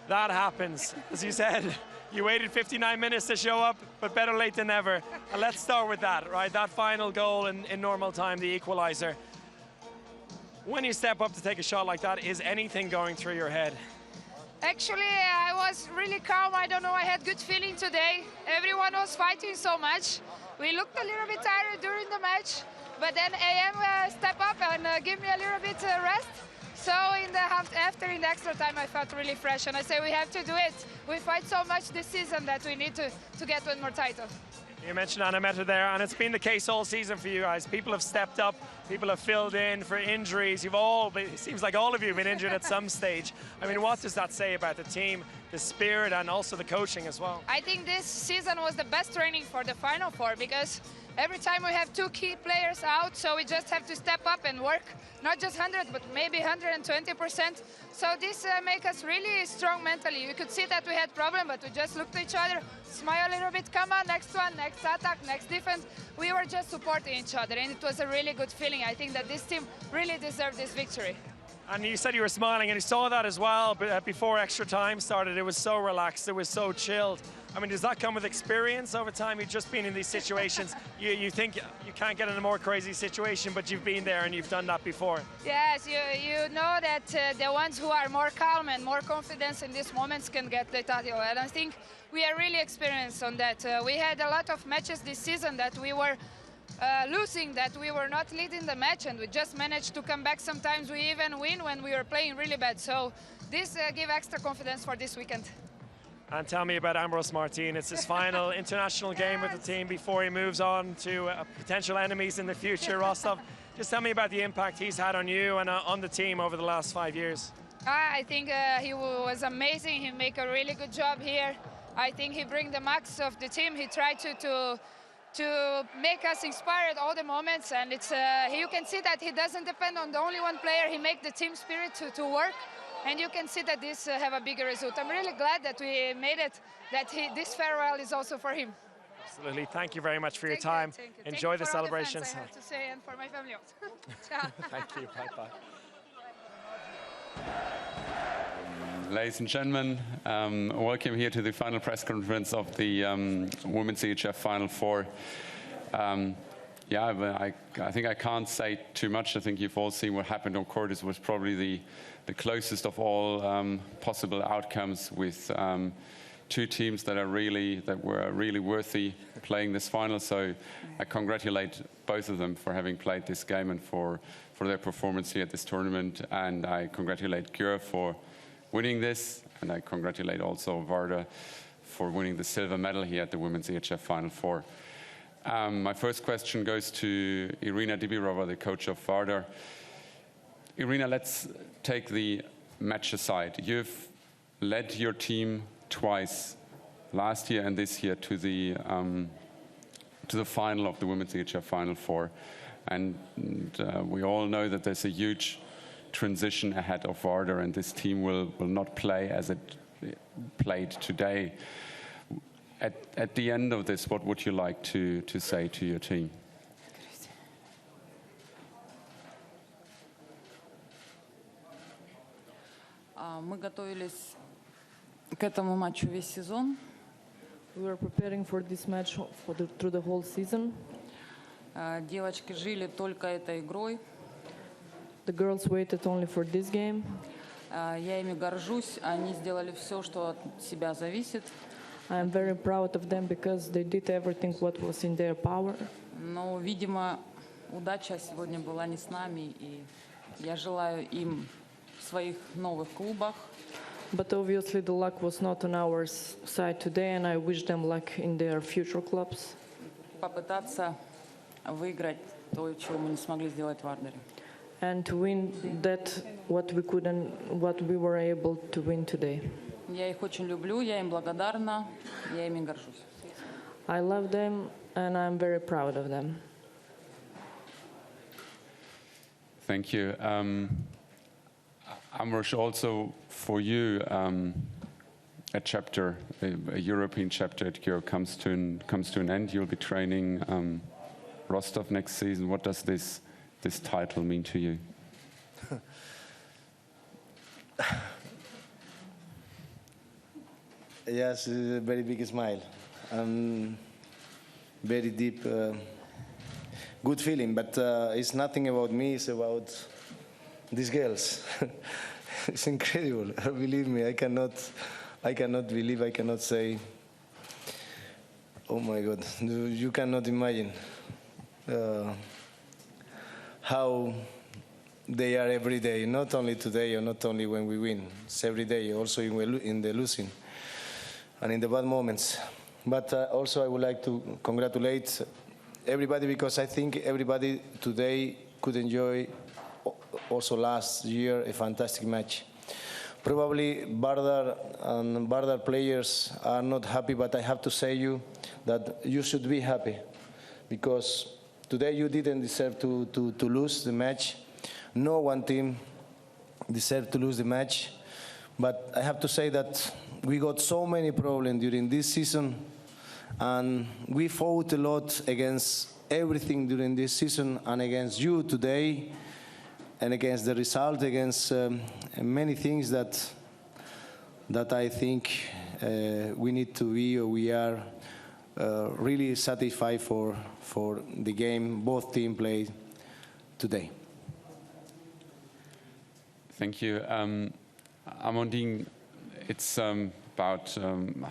that happens. As you said, you waited 59 minutes to show up, but better late than never. And let's start with that, right? That final goal in normal time, the equalizer. When you step up to take a shot like that, is anything going through your head? Actually, I was really calm. I don't know, I had good feeling today. Everyone was fighting so much. We looked a little bit tired during the match, but then AM step up and give me a little bit rest. So in the extra time, I felt really fresh, and I say we have to do it. We fight so much this season that we need to get one more title. You mentioned Anna Meta there, and it's been the case all season for you guys. People have stepped up, people have filled in for injuries. It seems like all of you have been injured at some stage. I mean, what does that say about the team, the spirit, and also the coaching as well? I think this season was the best training for the Final Four, because every time we have two key players out, so we just have to step up and work, not just 100, but maybe 120%. So this makes us really strong mentally. You could see that we had problem, but we just looked at each other, smile a little bit, come on, next one, next attack, next defense. We were just supporting each other, and it was a really good feeling. I think that this team really deserved this victory. And you said you were smiling, and you saw that as well, but before extra time started, it was so relaxed, it was so chilled. I mean, does that come with experience over time? You've just been in these situations. You think you can't get in a more crazy situation, but you've been there and you've done that before. Yes, you know that the ones who are more calm and more confident in these moments can get the title. And I think we are really experienced on that. We had a lot of matches this season that we were losing, that we were not leading the match, and we just managed to come back. Sometimes we even win when we were playing really bad. So this gives extra confidence for this weekend. And tell me about Ambros Martin. It's his final international game with the team before he moves on to potential enemies in the future, Rostov. Just tell me about the impact he's had on you and on the team over the last 5 years. I think he was amazing. He made a really good job here. I think he brings the max of the team. He tried to make us inspired all the moments, and it's you can see that he doesn't depend on the only one player. He makes the team spirit to work, and you can see that this have a bigger result. I'm really glad that we made it, that this farewell is also for him. Absolutely. Thank you very much for your time. Thank you. Enjoy Thank you the for all celebrations. fans, I have to say, and for my family also. Ciao. Thank you. Bye-bye. Ladies and gentlemen, welcome here to the final press conference of the Women's EHF Final Four. I think I can't say too much. I think you've all seen what happened on court. It was probably the closest of all possible outcomes, with two teams that were really worthy playing this final. So I congratulate both of them for having played this game and for their performance here at this tournament. And I congratulate Gyori for winning this, and I congratulate also Vardar for winning the silver medal here at the Women's EHF Final Four. My first question goes to Irina Dibirova, the coach of Vardar. Irina, let's take the match aside. You've led your team twice, last year and this year, to the final of the Women's EHF Final Four. And we all know that there's a huge transition ahead of Vardar, and this team will not play as it played today. At the end of this, what would you like to say to your team? Мы готовились к этому матчу весь сезон. We were preparing for this match through the whole season. Девочки жили только этой игрой. The girls waited only for this game. Я ими горжусь. Они сделали все, что от себя зависит. I am very proud of them because they did everything what was in their power. Но, видимо, удача сегодня была не с нами, и я желаю им в своих новых клубах. But obviously the luck was not on our side today, and I wish them luck in their future clubs. Попытаться выиграть то, чего мы не смогли сделать в Вардаре. And to win that what we were able to win today. Я их очень люблю, я им благодарна, я ими горжусь. I love them, and I'm very proud of them. Thank you. Amrush, also for you, chapter, a European chapter at Gyori comes to an end. You'll be training Rostov next season. What does this title mean to you? Yes, a very big smile. Very deep, good feeling. But it's nothing about me. It's about these girls. It's incredible. Believe me, I cannot believe. I cannot say. Oh my God! You cannot imagine how they are every day. Not only today or not only when we win. It's every day. Also in the losing and in the bad moments. But also I would like to congratulate everybody, because I think everybody today could enjoy also last year a fantastic match. Probably Vardar and Vardar players are not happy, but I have to say you that you should be happy, because today you didn't deserve to lose the match. No one team deserved to lose the match. But I have to say that we got so many problems during this season, and we fought a lot against everything during this season and against you today, and against the result, against many things that I think we need to be, or we are really satisfied for the game both teams played today. Thank you. Amandine, it's about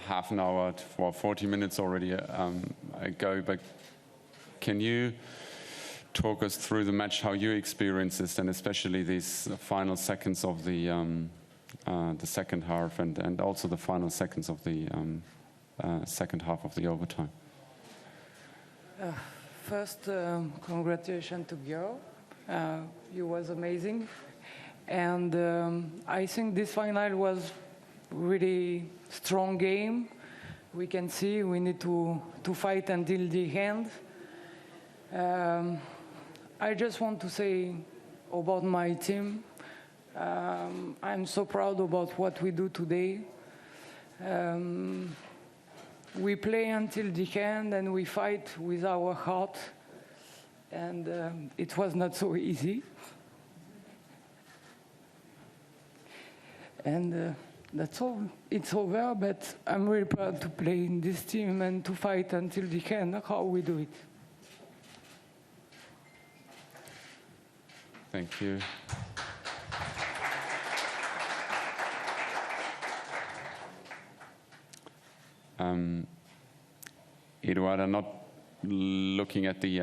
half an hour for 40 minutes already ago, but can you talk us through the match, how you experienced this, and especially these final seconds of the second half, and also the final seconds of the second half of the overtime? First, congratulations to Gyori. You was amazing. And I think this final was really strong game. We can see we need to fight until the end. I just want to say about my team. I'm so proud about what we do today. We play until the end and we fight with our heart. And it was not so easy. And that's all. It's over, but I'm really proud to play in this team and to fight until the end, how we do it. Thank you. Eduard, I'm not looking at the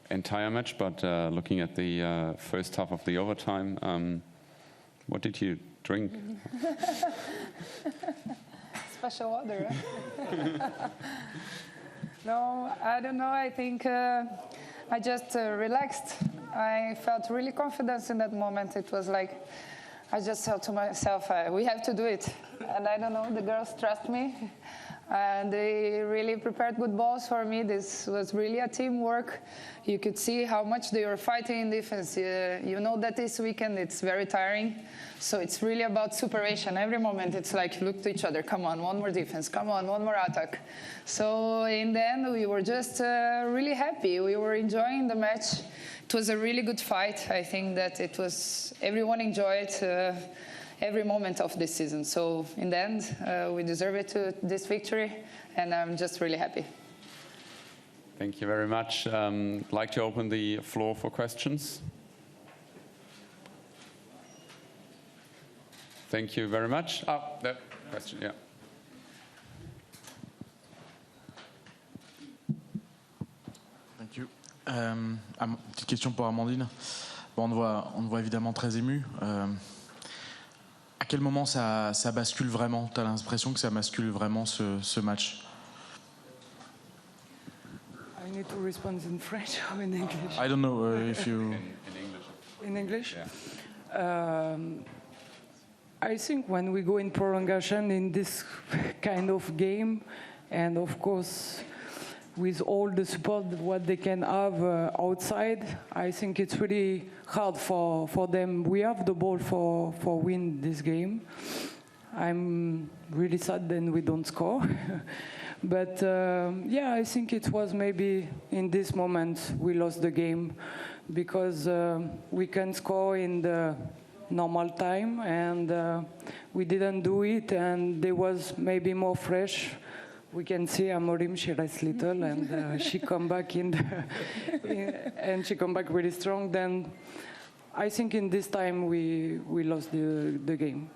entire match, but looking at the first half of the overtime. What did you drink? Special water. No, I don't know. I think I just relaxed. I felt really confident in that moment. It was like I just said to myself, we have to do it. And I don't know, the girls trust me. And they really prepared good balls for me. This was really a teamwork. You could see how much they were fighting in defense. You know that this weekend it's very tiring. So it's really about superation. Every moment it's like, look to each other. Come on, one more defense. Come on, one more attack. So in the end, we were just really happy. We were enjoying the match. It was a really good fight. I think that it was, everyone enjoyed every moment of this season. So in the end, we deserve it to this victory, and I'm just really happy. Thank you very much. I'd like to open the floor for questions. Thank you very much. Oh, that question, yeah. Thank you. Petite question pour Amandine. Bon, on te voit évidemment très ému. À quel moment ça bascule vraiment? Tu as l'impression que ça bascule vraiment ce match? I need to respond in French or in English. I don't know if you... In English? Yeah. I think when we go in prolongation in this kind of game, and of course with all the support what they can have outside, I think it's really hard for them. We have the ball for win this game, I'm really sad then we don't score. But yeah, I think it was maybe in this moment we lost the game because we can score in the normal time and we didn't do it, and they was maybe more fresh. We can see Amorim, she rests little and she come back and she come back really strong. Then I think in this time we lost the game.